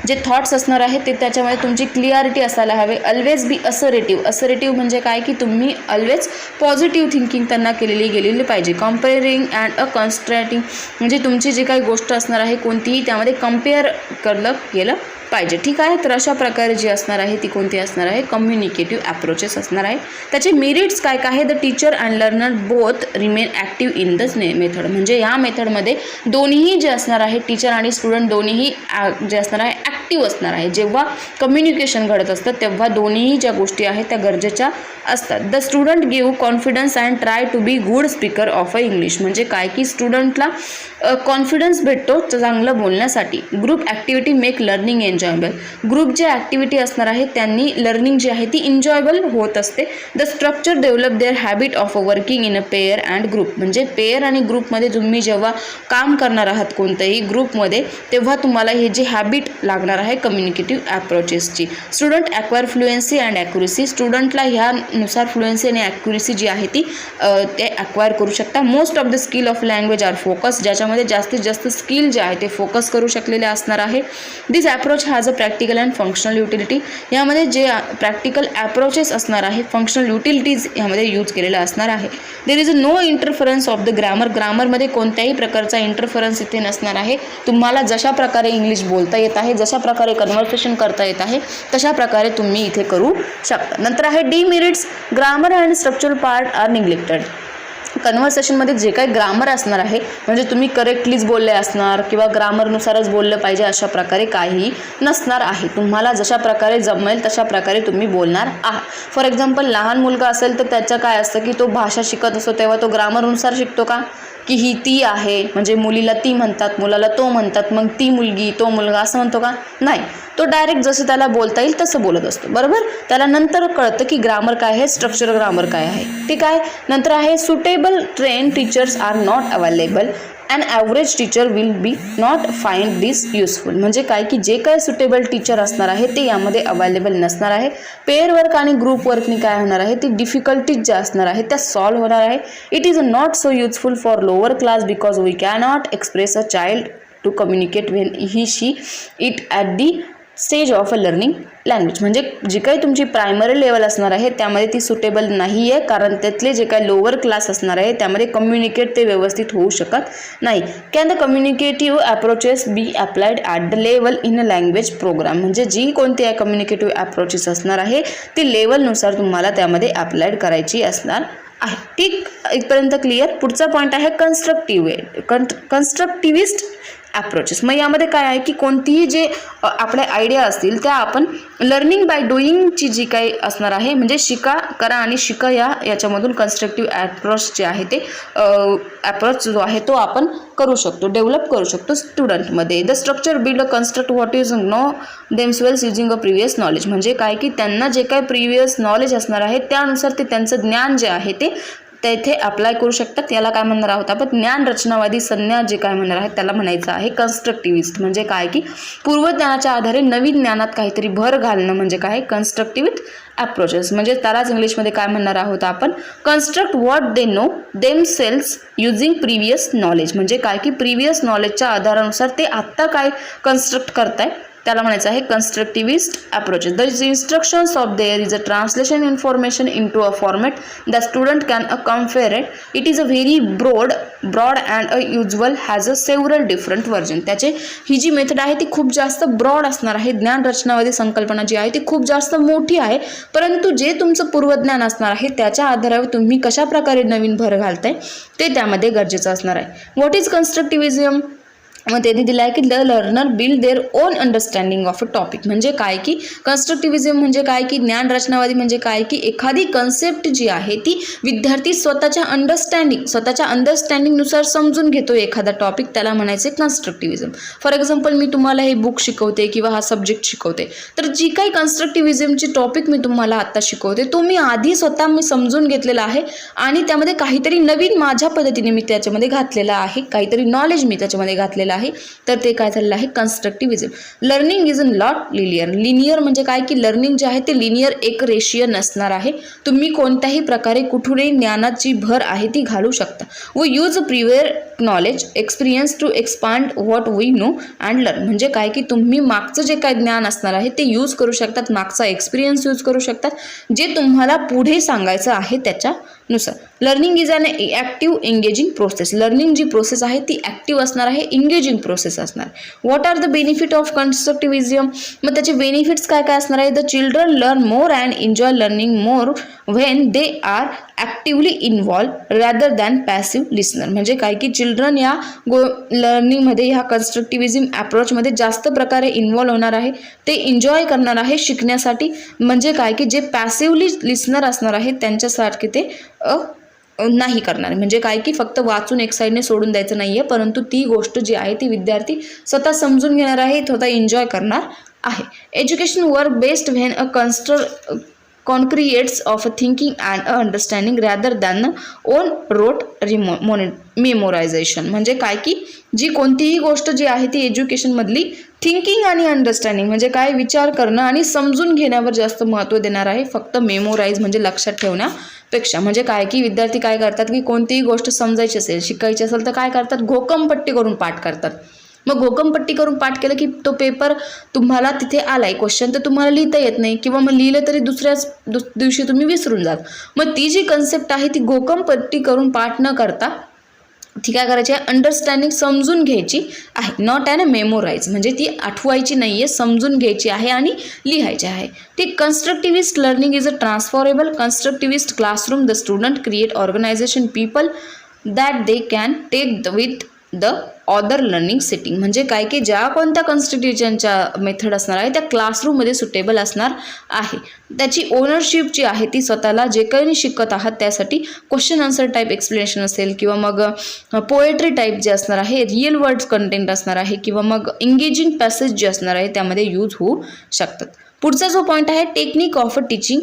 जे थॉट्स असणार आहे ते त्याच्यामध्ये तुमची क्लिअरिटी असायला हवे. ऑलवेज बी असरेटिव्ह म्हणजे काय की तुम्ही ऑलवेज पॉझिटिव्ह थिंकिंग त्यांना गेलेली पाहिजे. कम्पेअरिंग अँड अ कॉन्स्ट्रेटिंग म्हणजे तुमची जी काही गोष्ट असणार आहे कोणतीही त्यामध्ये कम्पेअर गेलं पाहिजे. ठीक आहे, तर अशा प्रकारे जी असणार आहे ती कोणती असणार आहे, कम्युनिकेटिव्ह अप्रोचेस असणार आहे. त्याचे मेरिट्स काय काय आहे, the teacher and learner both remain active in the method म्हणजे या मेथडमध्ये दोन्हीही जे असणार आहे टीचर आणि स्टुडंट दोन्हीही जे असणार आहे ॲक्टिव्ह असणार आहे. जेव्हा कम्युनिकेशन घडत असतं तेव्हा दोन्हीही ज्या गोष्टी आहेत त्या गरजेच्या असतात. The student give confidence and try to be good speaker of a English म्हणजे काय की स्टुडंटला कॉन्फिडन्स भेटतो चांगलं बोलण्यासाठी. Group activity make learning enjoyable, group जे ॲक्टिव्हिटी असणार आहे त्यांनी लर्निंग जी आहे ती एन्जॉयबल होत असते. The structure develop their habit of working in a pair and group म्हणजे पेअर आणि ग्रुपमध्ये तुम्ही जेव्हा काम करणार आहात कोणत्याही ग्रुपमध्ये तेव्हा तुम्हाला हे जी हॅबिट लागणार आहे कम्युनिकेटिव्ह अप्रोचेसची. Student acquire fluency and accuracy, स्टुडंटला ह्यानुसार फ्लुएन्सी आणि ॲक्युरेसी जी आहे ती ते ॲक्वायर करू शकता. Most of the skill of language are focus, ज्याच्यामध्ये जास्तीत जास्त स्किल जे आहे ते फोकस करू शकलेले असणार आहे. This approach has a practical and functional utility, यामध्ये जे प्रॅक्टिकल अप्रोचेस असणार आहे फंक्शनल युटिलिटीज यामध्ये यूज केलेला असणार आहे. There is no interference of the ग्रामरमध्ये कोणत्याही प्रकारचा इंटरफरन्स इथे नसणार आहे. तुम्हाला जशा प्रकारे इंग्लिश बोलता येत आहे, जशा प्रकारे कन्व्हर्सेशन करता येत आहे तशा प्रकारे तुम्ही इथे करू शकता. नंतर आहे demerits, grammar and structural part are neglected. कन्व्हर्सेशनमध्ये जे काही ग्रामर असणार आहे म्हणजे तुम्ही करेक्टलीच बोलले असणार किंवा ग्रामरनुसारच बोललं पाहिजे अशा प्रकारे काहीही नसणार आहे. तुम्हाला जशा प्रकारे जमेल तशा प्रकारे तुम्ही बोलणार आहात. फॉर एक्झाम्पल लहान मुलगा असेल तर त्याचं काय असतं की तो भाषा शिकत असतो तेव्हा तो ग्रामरनुसार शिकतो का की ही ती आहे म्हणजे मुलीला ती म्हणतात, मुलाला तो म्हणतात, मग ती मुलगी तो मुलगा असं म्हणतो का, नाही. तो डायरेक्ट जसं त्याला बोलता येईल तसं बोलत असतो बरोबर. त्याला नंतर कळतं की ग्रामर काय आहे, स्ट्रक्चर ग्रामर काय आहे. ठीक आहे. नंतर आहे suitable train teachers are not available and average teacher will be not find this useful म्हणजे काय की जे काय सुटेबल टीचर असणार आहे ते यामध्ये अवेलेबल नसणार आहे. पेअर वर्क आणि ग्रुप वर्कनी काय होणार आहे ती डिफिकल्टीज ज्या असणार आहेत त्या सॉल्व्ह होणार आहे. It is not so useful for lower class because we cannot express a child to communicate when he she it at the stage of a learning language म्हणजे जी काही तुमची प्रायमरी लेवल असणार आहे त्यामध्ये ती सुटेबल नाही आहे कारण त्यातले जे काही लोअर क्लास असणार आहे त्यामध्ये कम्युनिकेट ते व्यवस्थित होऊ शकत नाही. Can the communicative approaches be applied at the level in a language programme म्हणजे जी कोणती आहे कम्युनिकेटिव्ह अप्रोचेस असणार आहे ती लेवलनुसार तुम्हाला त्यामध्ये अप्लाइड करायची असणार आहे. ठीक, इथपर्यंत क्लिअर. पुढचा पॉईंट आहे कन्स्ट्रक्टिव्हिस्ट अप्रोचेस. मग यामध्ये काय आहे की कोणतीही जे आपल्या आयडिया असतील त्या आपण लर्निंग बाय डुईंगची जी काही असणार आहे म्हणजे शिका करा आणि शिका याच्यामधून कन्स्ट्रक्टिव्ह अप्रोच जे आहे ते अप्रोच जो आहे तो आपण करू शकतो, डेव्हलप करू शकतो स्टुडंटमध्ये. The structure build a construct what is no themselves using a previous knowledge म्हणजे काय की त्यांना जे काही प्रिव्हियस नॉलेज असणार आहे त्यानुसार ते त्यांचं ज्ञान जे आहे ते तेथे अप्लाय करू शकतात. याला काय म्हणणार आहोत आपण, ज्ञान रचनावादी संज्ञा जे काय म्हणणार आहे त्याला म्हणायचं आहे कन्स्ट्रक्टिव्हिस्ट म्हणजे काय की पूर्वज्ञानाच्या आधारे नवीन ज्ञानात काहीतरी भर घालणं म्हणजे काय कन्स्ट्रक्टिव्हिस्ट अप्रोचेस. म्हणजे त्यालाच इंग्लिशमध्ये काय म्हणणार आहोत आपण, construct what they know themselves using previous knowledge म्हणजे काय की प्रिव्हियस नॉलेजच्या आधारानुसार ते आत्ता काय कन्स्ट्रक्ट करताय त्याला म्हणायचं आहे constructivist approaches. The instructions of there is a translation information into a format the student can compare it. It is a very broad and a usual has a several different version. त्याचे ही जी method आहे ती खूप जास्त broad असणार आहे. ज्ञान रचनावादी संकल्पना जी आहे ती खूप जास्त मोठी आहे, परंतु जे तुमचं पूर्वज्ञान असणार आहे त्याच्या आधारावर तुम्ही कशा प्रकारे नवीन भर घालताय ते त्यामध्ये गरजेचं असणार आहे. What is constructivism? मग त्यांनी दिलं आहे की the learner build their own understanding of a topic. म्हणजे काय की कन्स्ट्रक्टिव्हिझम म्हणजे काय की ज्ञान रचनावादी म्हणजे काय की एखादी कन्सेप्ट जी आहे ती विद्यार्थी स्वतःच्या अंडरस्टँडिंगनुसार समजून घेतो एखादा टॉपिक, त्याला म्हणायचे कन्स्ट्रक्टिव्हिझम. फॉर एक्झाम्पल मी तुम्हाला हे बुक शिकवते किंवा हा सब्जेक्ट शिकवते, तर जी काही कन्स्ट्रक्टिव्हिझमची टॉपिक मी तुम्हाला आत्ता शिकवते तो मी आधी स्वतः समजून घेतलेला आहे आणि त्यामध्ये काहीतरी नवीन माझ्या पद्धतीने मी त्याच्यामध्ये घातलेला आहे, काहीतरी नॉलेज मी त्याच्यामध्ये घातलेलं आहे, तर ते काय झालेलं आहे कन्स्ट्रक्टिव्हिझम. लर्निंग इज नॉट लिनियर म्हणजे काय की लर्निंग जे आहे ते लिनियर एक रेषीय नसणार आहे. तुम्ही कोणत्याही प्रकारे कुठूनही ज्ञानाची भर आहे ती घालू शकता. We use prior knowledge experience to expand what we know and learn. म्हणजे काय की तुम्ही मागचं जे काय ज्ञान असणार आहे ते यूज करू शकतात, मागचा एक्सपिरियन्स यूज करू शकतात, जे तुम्हाला पुढे सांगायचं आहे त्याच्यानुसार. Learning is an active engaging process. Learning जी प्रोसेस आहे ती ॲक्टिव्ह असणार आहे, एंगेजिंग प्रोसेस असणार. What are the benefit of constructivism? मग त्याचे बेनिफिट्स काय काय असणार आहे? The children learn more and enjoy learning more when they are actively involve rather than passive listener. म्हणजे काय की चिल्ड्रन या लर्निंगमध्ये ह्या कन्स्ट्रक्टिव्हिझम अप्रोचमध्ये जास्त प्रकारे इन्व्हॉल्व होणार आहे, ते एन्जॉय करणार आहे शिकण्यासाठी. म्हणजे काय की जे पॅसिव्हली लिसनर असणार आहे त्यांच्यासारखे ते नाही करणार. म्हणजे काय की फक्त वाचून एक साईडने सोडून द्यायचं नाही आहे, परंतु ती गोष्ट जी आहे ती विद्यार्थी स्वतः समजून घेणार आहे, स्वतः एन्जॉय करणार आहे. Education work based when a concretes of a thinking and a understanding rather than own rote memorization. म्हणजे काय की जी कोणतीही गोष्ट जी आहे ती एज्युकेशनमधली थिंकिंग आणि अंडरस्टँडिंग म्हणजे काय विचार करणं आणि समजून घेण्यावर जास्त महत्त्व देणार आहे, फक्त मेमोराईज म्हणजे लक्षात ठेवण्यापेक्षा. म्हणजे काय की विद्यार्थी काय करतात की कोणतीही गोष्ट समजायची असेल, शिकायची असेल तर काय करतात, घोकमपट्टी करून पाठ करतात. मग घोकमपट्टी करून पाठ केलं की तो पेपर तुम्हाला तिथे आलाय क्वेश्चन तर तुम्हाला लिहिता येत नाही, किंवा मग लिहिलं तरी दुसऱ्याच दिवशी तुम्ही विसरून जाल. मग ती जी कन्सेप्ट आहे ती घोकमपट्टी करून पाठ न करता ती काय करायची आहे, अंडरस्टँडिंग समजून घ्यायची आहे. नॉट ॲन मेमोराईज म्हणजे ती आठवायची नाही आहे, समजून घ्यायची आहे आणि लिहायची आहे. ती constructivist learning is a transferable constructivist classroom. The student create organization people that they can take with the other learning setting. म्हणजे काय की ज्या कोणत्या कन्स्टिट्यूशनच्या मेथड असणार आहे त्या क्लासरूममध्ये सुटेबल असणार आहे. त्याची ओनरशिप जी आहे ती स्वतःला जे काही शिकत आहात त्यासाठी क्वेश्चन आन्सर टाईप एक्सप्लेनेशन असेल, किंवा मग पोएट्री टाईप जे असणार आहे, रिअल वर्ड्स कंटेंट असणार आहे, किंवा मग एंगेजिंग पॅसेज जे असणार आहे त्यामध्ये यूज होऊ शकतात. पुढचा जो पॉईंट आहे technique of a teaching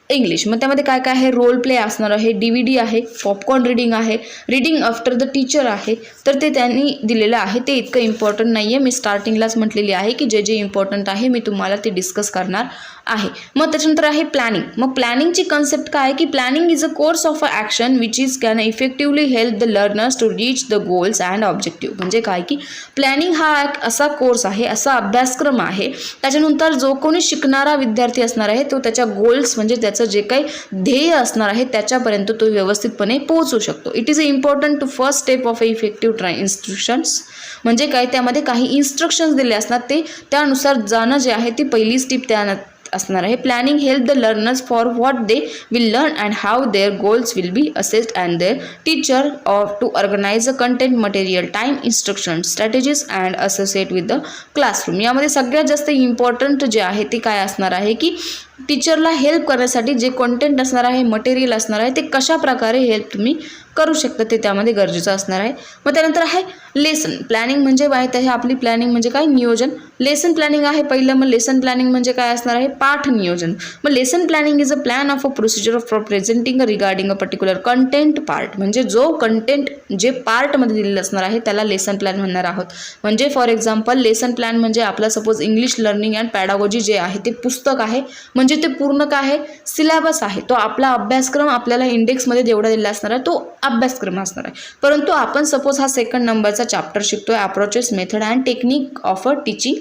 English. मग त्यामध्ये काय काय आहे, रोल प्ले असणार आहे, DVD आहे, पॉपकॉर्न रिडिंग आहे, रिडिंग आफ्टर द टीचर आहे. तर ते त्यांनी दिलेलं आहे, ते इतकं इम्पॉर्टंट नाही आहे. मी स्टार्टिंगलाच म्हटलेली आहे की जे जे इम्पॉर्टंट आहे मी तुम्हाला ते डिस्कस करणार आहे. मग त्याच्यानंतर आहे प्लॅनिंग. मग प्लॅनिंगची कन्सेप्ट काय आहे की planning is a course of a action which is can effectively help the learners to reach the goals and objective. म्हणजे काय की प्लॅनिंग हा एक असा कोर्स आहे, असा अभ्यासक्रम आहे, त्याच्यानंतर जो कोणी शिकणारा विद्यार्थी असणार आहे तो त्याच्या गोल्स म्हणजे त्याचं जे काही ध्येय असणार आहे त्याच्यापर्यंत तो व्यवस्थितपणे पोहोचू शकतो. It is a important to first step of a effective instructions. म्हणजे काय त्यामध्ये काही इन्स्ट्रक्शन्स दिले असतात, ते त्यानुसार जाणं जे आहे ती पहिली स्टेप त्या असणार आहे. Planning help the learners for what they will learn and how their goals will be assessed and their teacher or to organize a content material time instruction strategies and associate with the classroom. यामध्ये सगळ्यात जास्त important जे आहे ते काय असणार आहे की टीचरला हेल्प करण्यासाठी जे कंटेंट असणार आहे, मटेरियल असणार आहे, ते कशा प्रकारे हेल्प तुम्ही करू शकता ते त्यामध्ये गरजेचं असणार आहे. मग त्यानंतर आहे लेसन प्लॅनिंग. म्हणजे माहीत आहे आपली प्लॅनिंग म्हणजे काय, नियोजन. लेसन प्लॅनिंग आहे पहिलं. मग लेसन प्लॅनिंग म्हणजे काय असणार आहे, पाठ नियोजन. मग lesson planning is a plan of a procedure for presenting regarding a particular content part. म्हणजे जो कंटेंट जे पार्टमध्ये दिलेलं असणार आहे त्याला लेसन प्लॅन म्हणणार आहोत. म्हणजे फॉर एक्झाम्पल लेसन प्लॅन म्हणजे आपला सपोज इंग्लिश लर्निंग अँड पॅडागॉजी जे आहे ते पुस्तक आहे, म्हणजे ते पूर्ण काय आहे, सिलेबस आहे. तो आपला अभ्यासक्रम आपल्याला इंडेक्समध्ये जेवढा दिलेला असणार आहे तो अभ्यासक्रम असणार आहे. परंतु आपण सपोज हा 2nd नंबरचा चॅप्टर शिकतोय, approaches method and technique of a teaching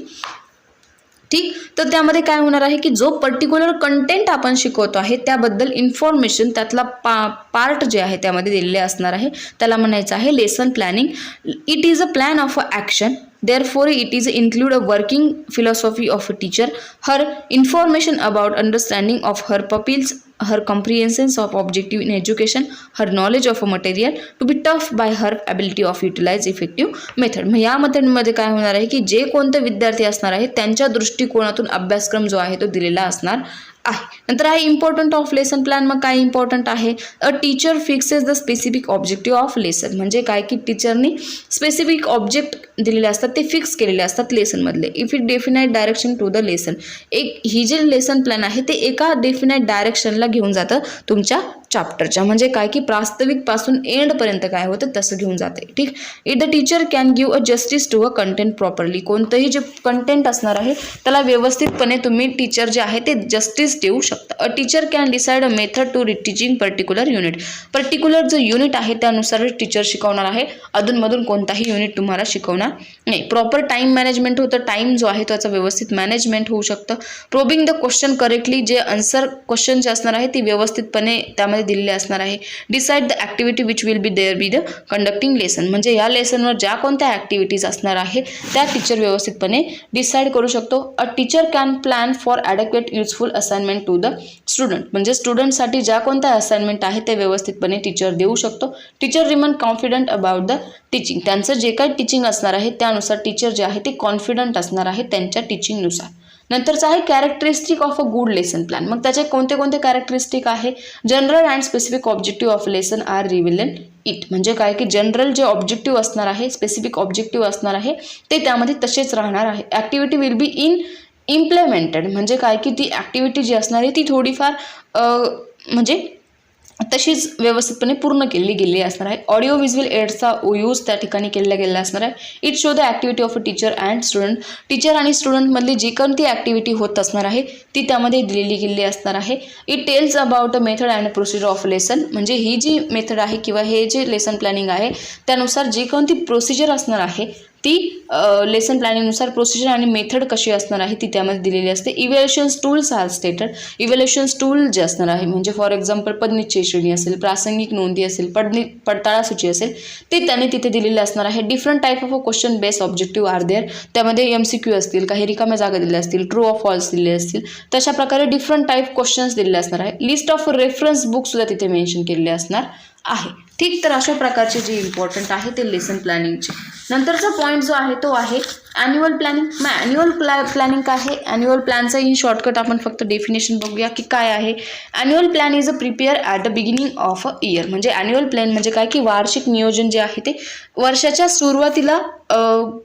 तर त्यामध्ये काय होणार आहे की जो पर्टिक्युलर कंटेंट आपण शिकवतो आहे त्याबद्दल इन्फॉर्मेशन त्यातला पार्ट जे आहे त्यामध्ये दिलेले असणार आहे, त्याला म्हणायचं आहे lesson planning. It is a plan of a action. Therefore, it is include a working philosophy of a teacher, her information about understanding of her pupils, her comprehension of objective in education, her knowledge of a material to be tough by her ability of utilize effective method. मग या मेथडमध्ये काय होणार आहे की जे कोणते विद्यार्थी असणार आहे त्यांच्या दृष्टिकोनातून अभ्यासक्रम जो आहे तो दिलेला असणार आहे. नंतर आहे इम्पॉर्टंट ऑफ लेसन प्लॅन. मग काय इम्पॉर्टंट आहे, a teacher fixes the specific objective of lesson. म्हणजे काय की टीचरनी स्पेसिफिक ऑब्जेक्ट दिलेले असतात ते फिक्स केलेले असतात लेसनमधले. If it definite direction to the lesson. ही जे लेसन प्लॅन आहे ते एका डेफिनाईट डायरेक्शनला घेऊन जातं तुमच्या चॅप्टरच्या. म्हणजे काय की प्रास्ताविकपासून एंडपर्यंत काय होतं तसं घेऊन जाते. ठीक. It the teacher can give a justice to a content properly. कोणतंही जे कंटेंट असणार आहे त्याला व्यवस्थितपणे तुम्ही टीचर जे आहे ते जस्टिस देऊ शकता. A teacher can decide a method to teaching particular unit. Particular जो युनिट आहे त्यानुसार टीचर शिकवणार आहे, अधूनमधून कोणताही युनिट तुम्हाला शिकवणार नाही. प्रॉपर टाईम मॅनेजमेंट होतं, टाईम जो आहे त्याचं व्यवस्थित मॅनेजमेंट होऊ शकतं. Probing the question correctly. जे आन्सर क्वेश्चन जे असणार आहे ती व्यवस्थितपणे त्यामध्ये दिलेले असणार आहे. Decide the activity which will be there be the conducting lesson. म्हणजे या लेसनवर ज्या कोणत्या ॲक्टिव्हिटीज असणार आहे त्या टीचर व्यवस्थितपणे डिसाईड करू शकतो. A teacher can plan for adequate useful assignment to the student. म्हणजे स्टुडंटसाठी ज्या कोणत्या असाइनमेंट आहे ते व्यवस्थितपणे टीचर देऊ शकतो. Teacher remain confident about the teaching. त्यांचं जे काही टीचिंग असणार आहे त्यानुसार टीचर जे आहे ते कॉन्फिडंट असणार आहे त्यांच्या टीचिंगनुसार. नंतरचं आहे characteristic of a good lesson plan. मग त्याचे कोणते कोणते कॅरेक्टरिस्टिक आहे, general and specific objective of lesson are reveal in it. म्हणजे काय की जनरल जे ऑब्जेक्टिव्ह असणार आहे, स्पेसिफिक ऑब्जेक्टिव्ह असणार आहे ते त्यामध्ये तसेच राहणार आहे. Activity will be implemented. म्हणजे काय की ती ॲक्टिव्हिटी जी असणार आहे ती थोडीफार म्हणजे तशीच व्यवस्थितपणे पूर्ण केली गेली असणार आहे. ऑडिओ व्हिज्युअल एड्सचा यूज त्या ठिकाणी केला गेला असणार आहे. It show the activity of a teacher and student. Teacher आणि स्टुडंटमधली जी कोणती ॲक्टिव्हिटी होत असणार आहे ती त्यामध्ये दिलेली गेलेली असणार आहे. It tells about a method and procedure of lesson. म्हणजे ही जी मेथड आहे किंवा हे जे लेसन प्लॅनिंग आहे त्यानुसार जी कोणती प्रोसिजर असणार आहे ती लेसन प्लॅनिंगनुसार प्रोसिजर आणि मेथड कशी असणार आहे ती त्यामध्ये दिलेली असते. इव्हॅल्युएशन्स टूल्स आर स्टेटेड. इव्हॅल्युएशन्स टूल जे असणार आहे म्हणजे फॉर एक्झाम्पल पदनिश्चय श्रेणी असेल, प्रासंगिक नोंदी असेल, पडताळा सूची असेल ते त्यांनी तिथे दिलेले असणार आहे. Different type of a question based objective are there. त्यामध्ये MCQ असतील, काही रिकाम्या जागा दिल्या असतील, ट्रू ऑफ फॉल्स दिले असतील, तशा प्रकारे डिफरंट टाईप क्वेश्चन्स दिलेले असणार आहे. लिस्ट ऑफ रेफरन्स बुक सुद्धा तिथे मेन्शन केलेले असणार आहे. ठीक. तर अशा प्रकारचे जे इम्पॉर्टंट आहे ते लेसन प्लॅनिंगचे. नंतरचा पॉईंट जो आहे तो आहे ॲन्युअल प्लॅनिंग. मग ॲन्युअल प्लॅनिंग काय आहे, ॲन्युअल प्लॅनचा इन शॉर्टकट आपण फक्त डेफिनेशन बघूया की काय आहे. Annual plan is a prepare at the beginning of a year. म्हणजे ॲन्युअल प्लॅन म्हणजे काय की वार्षिक नियोजन जे आहे ते वर्षाच्या सुरुवातीला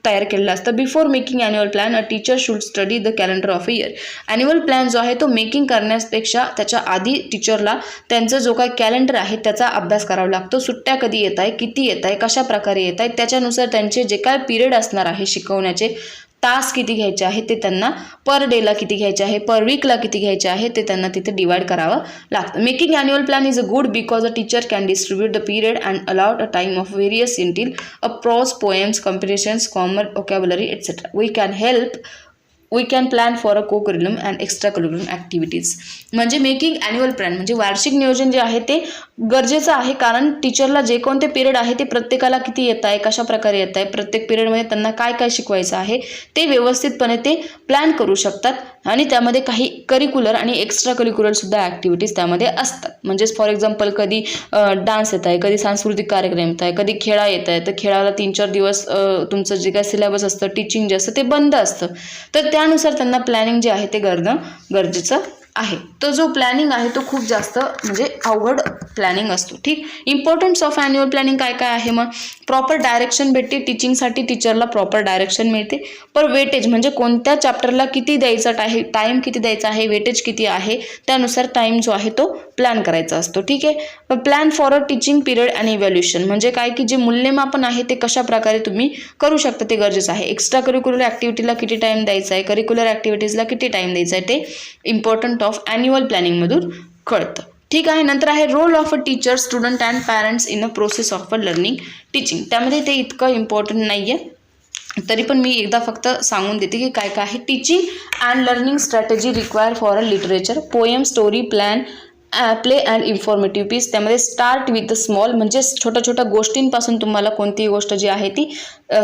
तयार केलेलं असतं. Before making annual plan a teacher should study the calendar of a year. Annual plan जो आहे तो मेकिंग करण्यापेक्षा त्याच्या आधी टीचरला त्यांचा जो काही कॅलेंडर आहे त्याचा अभ्यास करावा लागतो. सुट्ट्या कधी येत आहे, किती येत आहे, कशा प्रकारे येत आहे, त्याच्यानुसार त्यांचे जे काय पिरियड असणार आहे शिकवण्याचे, तास किती घ्यायचे आहे ते त्यांना पर डेला किती घ्यायचे आहे, पर वीकला किती घ्यायचे आहे ते त्यांना तिथे डिवाइड करावं लागतं. Making annual plan is a good because a teacher can distribute the period and allowed a time of various until a prose, poems, comparisons, common vocabulary, etc. We can plan for a co-curriculum and extra-curriculum activities. म्हणजे making annual plan म्हणजे वार्षिक नियोजन जे आहे ते गरजेचं आहे. कारण टीचरला जे कोणते पिरियड आहे ते प्रत्येकाला किती येत आहे, कशा प्रकारे येत आहे, प्रत्येक पिरियडमध्ये त्यांना काय काय शिकवायचं आहे ते व्यवस्थितपणे ते प्लॅन करू शकतात. आणि त्यामध्ये काही करिक्युलर आणि एक्स्ट्रा करिक्युलर सुद्धा ॲक्टिव्हिटीज त्यामध्ये असतात. म्हणजेच फॉर एक्झाम्पल कधी डान्स येत आहे, कधी सांस्कृतिक कार्यक्रम येत आहे, कधी खेळा येत आहे, तर खेळाला 3-4 दिवस तुमचं जे काय सिलेबस असतं, टीचिंग जे असतं ते बंद असतं. तर त्यानुसार त्यांना प्लॅनिंग जे आहे ते करणं गरजेचं आहे. तो जो प्लॅनिंग आहे तो खूप जास्त म्हणजे अवघड प्लॅनिंग असतो. ठीक. इम्पॉर्टन्स ऑफ ॲन्युअल प्लॅनिंग काय काय आहे, मग प्रॉपर डायरेक्शन भेटते टीचिंगसाठी, टीचरला प्रॉपर डायरेक्शन मिळते. पर वेटेज म्हणजे कोणत्या चॅप्टरला किती द्यायचा टाईम किती द्यायचा आहे, वेटेज किती आहे त्यानुसार टाईम जो आहे तो प्लॅन करायचा असतो. ठीक आहे. Plan for a teaching period आणि इव्हॅल्युएशन म्हणजे काय की जे मूल्यमापन आहे ते कशा प्रकारे तुम्ही करू शकता ते गरजेचं आहे. एक्स्ट्रा करिक्युलर ॲक्टिव्हिटीला किती टाईम द्यायचा आहे, करिक्युलर ॲक्टिव्हिटीजला किती टाईम द्यायचा आहे ते इम्पॉर्टंट ऑफ ॲन्युअल प्लॅनिंगमधून कळतं. ठीक आहे. नंतर आहे role of a teacher, student and parents in a process of a learning teaching. त्यामध्ये ते इतकं इम्पॉर्टंट नाही आहे. तरी पण मी एकदा फक्त सांगून देते की काय काय आहे. Teaching and learning strategy require for a literature, poem, story, plan, play and informative piece. त्यामध्ये स्टार्ट विथ स्मॉल म्हणजे छोट्या छोट्या गोष्टींपासून तुम्हाला कोणतीही गोष्ट जी आहे ती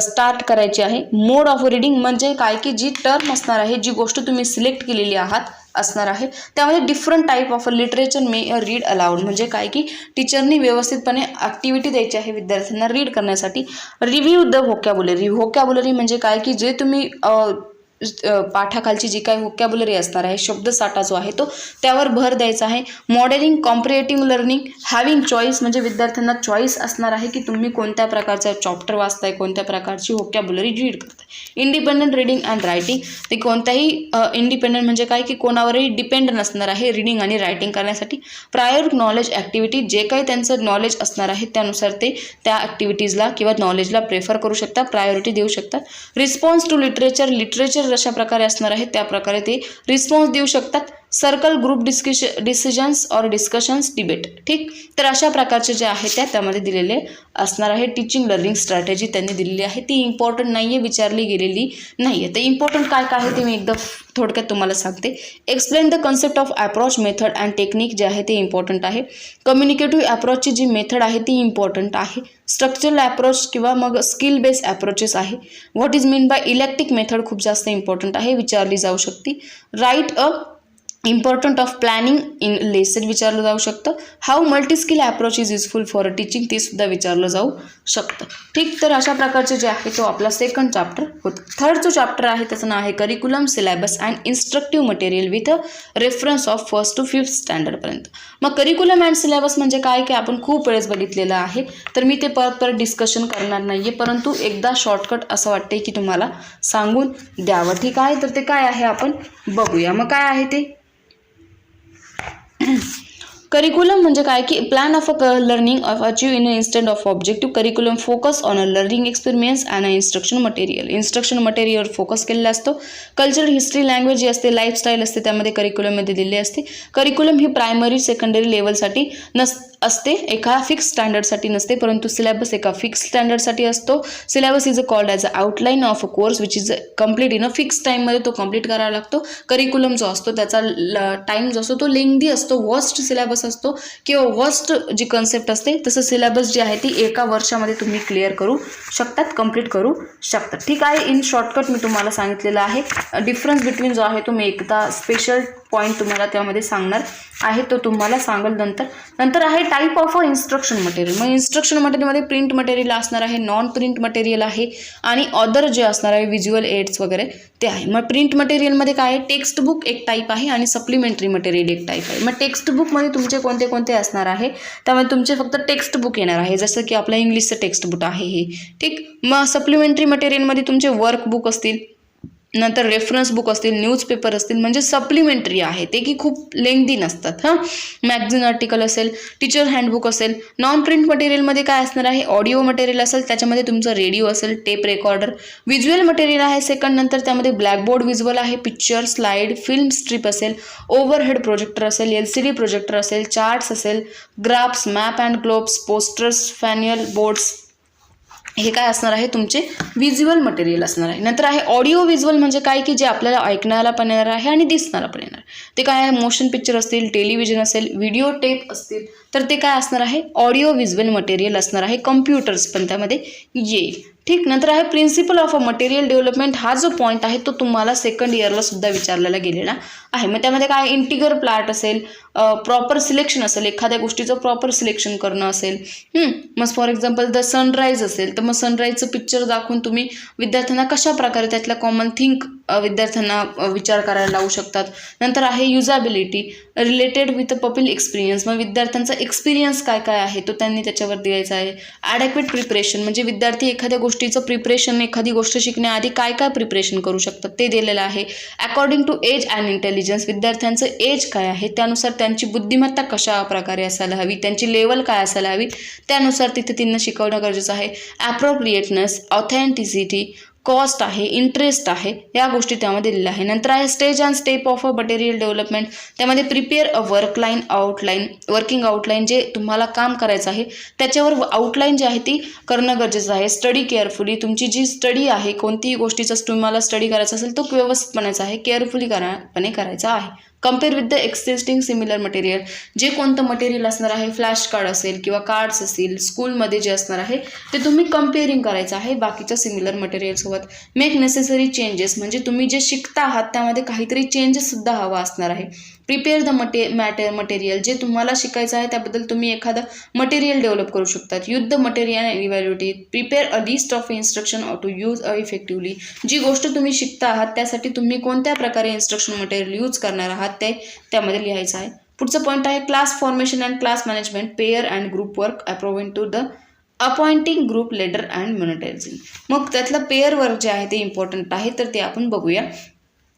स्टार्ट करायची आहे. मोड ऑफ रीडिंग म्हणजे काय की जी टर्म असणार आहे, जी गोष्ट तुम्ही सिलेक्ट केलेली आहात असणार आहे, त्यामध्ये different type of literature may read aloud म्हणजे काय की टीचरनी व्यवस्थितपणे ॲक्टिव्हिटी द्यायची आहे विद्यार्थ्यांना रीड करण्यासाठी. Review the vocabulary. व्होकॅब्युलरी म्हणजे काय की जे तुम्ही पाठाखालची जी काही व्होकॅब्युलरी असणार आहे, शब्दसाठा जो आहे तो त्यावर भर द्यायचा आहे. मॉडेलिंग कॉम्प्रिहेटिव्ह लर्निंग, हॅव्हिंग चॉईस म्हणजे विद्यार्थ्यांना चॉईस असणार आहे की तुम्ही कोणत्या प्रकारचा चॅप्टर वाचताय, कोणत्या प्रकारची व्होकॅब्युलरी रीड करताय. इंडिपेंडंट रीडिंग अँड रायटिंग, ते कोणत्याही इंडिपेंडंट म्हणजे काय की कोणावरही डिपेंड नसणार आहे रीडिंग आणि रायटिंग करण्यासाठी. प्रायर नॉलेज ॲक्टिव्हिटी, जे काही त्यांचं नॉलेज असणार आहे त्यानुसार ते त्या ॲक्टिव्हिटीजला किंवा नॉलेजला प्रेफर करू शकतात, प्रायोरिटी देऊ शकतात. रिस्पॉन्स टू लिटरेचर, लिटरेचर जशा प्रकारे असणार आहे त्या प्रकारे ते रिस्पॉन्स देऊ शकतात. सर्कल, ग्रुप डिसिजन्स और डिस्कशन्स, डिबेट. ठीक, तर अशा प्रकारचे जे आहे त्यामध्ये दिलेले असणार आहे. टीचिंग लर्निंग स्ट्रॅटेजी त्यांनी दिलेली आहे, ती इम्पॉर्टंट नाही आहे, विचारली गेलेली नाही आहे. तर इम्पॉर्टंट काय काय आहे ते मी एकदा थोडक्यात तुम्हाला सांगते. Explain the concept of approach, method and technique जे आहे ते इम्पॉर्टंट आहे. कम्युनिकेटिव्ह अप्रोचची जी मेथड आहे ती इम्पॉर्टंट आहे. स्ट्रक्चरल अप्रोच किंवा मग स्किल बेस्ड अप्रोचेस आहे. What is mean by electric method खूप जास्त इम्पॉर्टंट आहे, विचारली जाऊ शकते. Right a important of planning in lesson विचारलं जाऊ शकतं. How multi skill approach is useful for a teaching, ते सुद्धा विचारलं जाऊ शकतं. ठीक, तर अशा प्रकारचे जे आहे तो आपला सेकंड चॅप्टर होतं. थर्ड जो चॅप्टर आहे त्याचं नाव आहे curriculum, syllabus and instructive material with a reference of 1st to 5th स्टँडर्डपर्यंत. मग करिक्युलम अँड सिलेबस म्हणजे काय की आपण खूप वेळेस बघितलेलं आहे, तर मी ते परत डिस्कशन करणार नाही आहे, परंतु एकदा शॉर्टकट असं वाटते की तुम्हाला सांगून द्यावं. ठीक आहे, तर ते काय आहे आपण बघूया. मग काय आहे ते करिक्युलम म्हणजे काय की plan of a learning of achieve in instant of objective. Curriculum focus on a learning experiments and instruction material. Instruction material focus केलेला असतो. कल्चर, हिस्ट्री, लँग्वेज जी असते, लाईफस्टाईल असते, त्यामध्ये करिक्युलममध्ये दिलेली असते. करिक्युलम ही प्रायमरी सेकंडरी लेवलसाठी असते, एका फिक्स स्टँडर्डसाठी नसते, परंतु सिलेबस एका फिक्स स्टँडर्डसाठी असतो. Syllabus is called as a outline of a course which is complete in a fix टाईममध्ये तो कम्प्लीट करावा लागतो. करिक्युलम जो असतो त्याचा टाईम जो असतो तो लेंदी असतो, वर्स्ट सिलेबस असतो किंवा वर्स्ट जी कन्सेप्ट असते, तसं सिलेबस जी आहे ती एका वर्षामध्ये तुम्ही क्लिअर करू शकतात, कम्प्लीट करू शकतात. ठीक आहे, इन शॉर्टकट मी तुम्हाला सांगितलेलं आहे. डिफरन्स बिटवीन जो आहे तो मी एकदा स्पेशल पॉईंट तुम्हाला त्यामध्ये सांगणार आहे, तो तुम्हाला सांगेल नंतर आहे टाईप ऑफ इन्स्ट्रक्शन मटेरियल. मग इन्स्ट्रक्शन मटेरियलमध्ये प्रिंट मटेरियल असणार आहे, नॉन प्रिंट मटेरियल आहे आणि अदर जे असणार आहे व्हिज्युअल एड्स वगैरे ते आहे. मग प्रिंट मटेरियलमध्ये काय आहे, टेक्स्ट बुक एक टाईप आहे आणि सप्लिमेंटरी मटेरियल एक टाईप आहे. मग टेक्स्ट बुकमध्ये तुमचे कोणते कोणते असणार आहे, त्यामध्ये तुमचे फक्त टेक्स्ट बुक येणार आहे, जसं की आपलं इंग्लिशचं टेक्स्ट बुक आहे हे. ठीक, मग सप्लिमेंटरी मटेरियलमध्ये तुमचे वर्क बुक असतील, नंतर रेफरन्स बुक असतील, न्यूजपेपर असतील, म्हणजे सप्लिमेंटरी आहे ते की खूप लेंदी नसतात. मॅगझिन आर्टिकल असेल, टीचर हँडबुक असेल. नॉन प्रिंट मटेरियलमध्ये काय असणार आहे, ऑडिओ मटेरियल असेल, त्याच्यामध्ये तुमचं रेडिओ असेल, टेप रेकॉर्डर. व्हिज्युअल मटेरियल आहे सेकंड, नंतर त्यामध्ये ब्लॅकबोर्ड व्हिज्युअल आहे, पिक्चर, स्लाईड, फिल्म स्ट्रिप असेल, ओव्हरहेड प्रोजेक्टर असेल, LCD प्रोजेक्टर असेल, चार्ट्स असेल, graphs, map and globes, posters, flannel boards. हे काय असणार आहे, तुमचे व्हिज्युअल मटेरियल असणार आहे. नंतर आहे ऑडिओ व्हिज्युअल म्हणजे काय की जे आपल्याला ऐकण्याला पण येणार आहे आणि दिसणारा पण येणार. ते काय आहे, मोशन पिक्चर असतील, टेलिव्हिजन असेल, व्हिडिओ टेप असतील, तर ते काय असणार आहे, ऑडिओ व्हिज्युअल मटेरियल असणार आहे. कम्प्युटर्स पण त्यामध्ये येईल. ठीक, नंतर आहे principle of a material development. हा जो पॉईंट आहे तो तुम्हाला सेकंड इयरला सुद्धा विचारलेला गेलेला आहे. मग त्यामध्ये काय इंटिगर प्लॅट असेल, प्रॉपर सिलेक्शन असेल, एखाद्या गोष्टीचं प्रॉपर सिलेक्शन करणं असेल. मग फॉर एक्झाम्पल द सनराईज असेल, तर मग सनराईजचं पिक्चर दाखवून तुम्ही विद्यार्थ्यांना कशा प्रकारे त्यातल्या कॉमन थिंक विद्यार्थ्यांना विचार करायला लावू शकतात. नंतर आहे युजाबिलिटी रिलेटेड विथ पब्लिक एक्सपिरियन्स. मग विद्यार्थ्यांचा एक्सपिरियन्स काय काय आहे तो त्यांनी त्याच्यावर द्यायचा आहे. ॲडेक्वेट प्रिपरेशन म्हणजे विद्यार्थी एखाद्या गोष्टीचं प्रिपरेशन, एखादी गोष्ट शिकण्याआधी काय काय प्रिपरेशन करू शकतात ते दिलेलं आहे. According to age and intelligence, विद्यार्थ्यांचं एज काय आहे त्यानुसार त्यांची बुद्धिमत्ता कशा प्रकारे असायला हवी, त्यांची लेवल काय असायला हवी, त्यानुसार तिथे त्यांना शिकवणं गरजेचं आहे. ॲप्रोप्रिएटनेस, ऑथेंटिसिटी, कॉस्ट आहे, इंटरेस्ट आहे, या गोष्टी त्यामध्ये दिलेल्या आहे. नंतर आहे stage and step of a material development. त्यामध्ये प्रिपेअर अ वर्किंग आउटलाईन, जे तुम्हाला काम करायचं आहे त्याच्यावर आउटलाईन जी आहे ती करणं गरजेचं आहे. स्टडी केअरफुली, तुमची जी स्टडी आहे, कोणतीही गोष्टीचा तुम्हाला स्टडी करायचा असेल तो व्यवस्थितपणाचा आहे, केअरफुली करायचा आहे. Compare with the existing similar material, जे कोणतं मटेरियल असणार आहे, फ्लॅश कार्ड असेल किंवा कार्ड्स असतील स्कूलमध्ये जे असणार आहे ते तुम्ही कम्पेअरिंग करायचं आहे बाकीच्या सिमिलर मटेरियलसोबत. मेक नेसेसरी चेंजेस, म्हणजे तुम्ही जे शिकता आहात त्यामध्ये काहीतरी चेंजेससुद्धा हवा असणार आहे. प्रिपेअर द मटेरियल, जे तुम्हाला शिकायचं आहे त्याबद्दल तुम्ही एखादं मटेरियल डेव्हलप करू शकतात. Use the material and evaluate. Prepare a list of instruction to use effectively, जी गोष्ट तुम्ही शिकता आहात त्यासाठी तुम्ही कोणत्या प्रकारे इन्स्ट्रक्शन मटेरियल यूज करणार आहात ते त्यामध्ये लिहायचं आहे. पुढचं पॉईंट आहे class formation and class management, pair and group work approving to the appointing group leader and monitoring. मग त्यातलं पेअर वर्क जे आहे ते इम्पॉर्टंट आहे, तर ते आपण बघूया.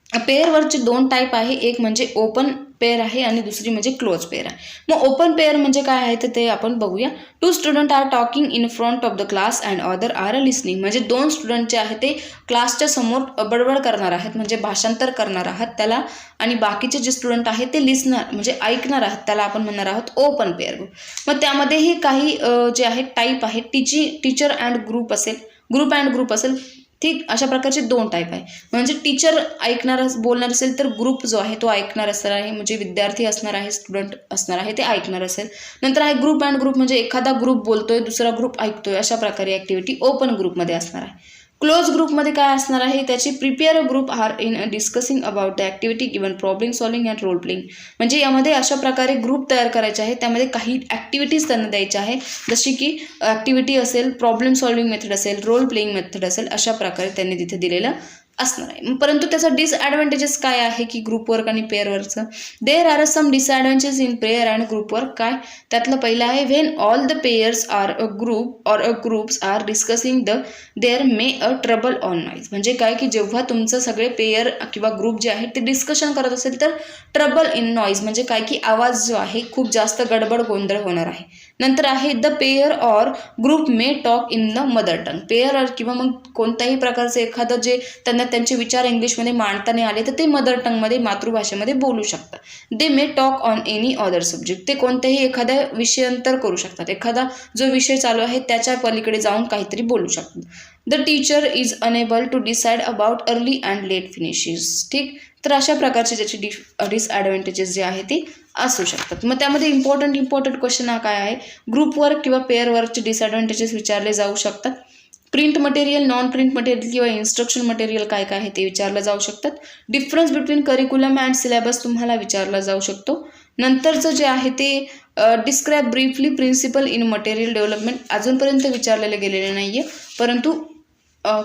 पेअर वर्कचे 2 टाईप आहे, एक म्हणजे ओपन पेअर आहे आणि दुसरी म्हणजे क्लोज पेअर आहे. मग ओपन पेअर म्हणजे काय आहे तर ते आपण बघूया. 2 student are talking in front of the class and other are listening, म्हणजे 2 स्टुडंट जे आहे ते क्लासच्या समोर बडबड करणार आहेत, म्हणजे भाषांतर करणार आहात त्याला, आणि बाकीचे जे स्टुडंट आहेत ते लिसनर म्हणजे ऐकणार आहात, त्याला आपण म्हणणार आहोत ओपन पेअर ग्रुप. मग त्यामध्येही काही जे आहे टाईप आहे, टीचर अँड ग्रुप असेल, ठीक. अशा प्रकारचे 2 टाईप आहे. म्हणजे टीचर बोलणार असेल तर ग्रुप जो आहे तो ऐकणार असणार आहे, म्हणजे विद्यार्थी असणार आहे, स्टुडंट असणार आहे, ते ऐकणार असेल. नंतर आहे ग्रुप अँड ग्रुप, म्हणजे एखादा ग्रुप बोलतोय दुसरा ग्रुप ऐकतोय, अशा प्रकारे ॲक्टिव्हिटी ओपन ग्रुपमध्ये असणार आहे. क्लोज ग्रुपमध्ये काय असणार आहे त्याची prepare group are in discussing about the activity given problem solving and role playing, म्हणजे यामध्ये अशा प्रकारे ग्रुप तयार करायचे आहे, त्यामध्ये काही ॲक्टिव्हिटीज त्यांना द्यायच्या आहे, जशी की ॲक्टिव्हिटी असेल, प्रॉब्लेम सॉल्विंग मेथड असेल, रोल प्लेइंग मेथड असेल, अशा प्रकारे त्यांनी तिथे दिलेलं असणार आहे. परंतु त्याचा डिसॲडव्हान्टेजेस काय आहे की ग्रुप वर्क आणि पेअर वर्कचं. There are some disadvantages in pair and group work. काय त्यातलं पहिलं आहे when all the pairs are a group or a groups are discussing there may a trouble on noise, म्हणजे काय की जेव्हा तुमचं सगळे पेयर किंवा ग्रुप जे आहे ते डिस्कशन करत असेल तर ट्रबल इन नॉईज, म्हणजे काय की आवाज जो आहे खूप जास्त गडबड गोंधळ होणार आहे. नंतर आहे the pair or group may talk in the mother tongue. Pair किंवा मग कोणत्याही प्रकारचं एखादं जे त्यांना त्यांचे विचार इंग्लिशमध्ये मांडता नाही आले तर ते मदर टंगमध्ये मातृभाषेमध्ये बोलू शकतात. They may talk on any other subject, ते कोणत्याही एखाद्या विषयांतर करू शकतात, एखादा जो विषय चालू आहे त्याच्या पलीकडे जाऊन काहीतरी बोलू शकतात. The teacher is enable to decide about early and late finishes. ठीक. तर अशा प्रकारचे ज्याचे डिसॲडव्हान्टेजेस जे आहे ते असू शकतात. मग त्यामध्ये इम्पॉर्टंट क्वेश्चन हा काय आहे, ग्रुप वर्क किंवा पेअर वर्कचे डिसॲडव्हान्टेजेस विचारले जाऊ शकतात. Print material, non print material किंवा इन्स्ट्रक्शन मटेरियल काय काय आहे ते विचारलं जाऊ शकतात. Difference between curriculum and syllabus तुम्हाला विचारला जाऊ शकतो. नंतरचं जे आहे ते describe briefly principle in material development, अजूनपर्यंत विचारलेले गेलेले नाही आहे, परंतु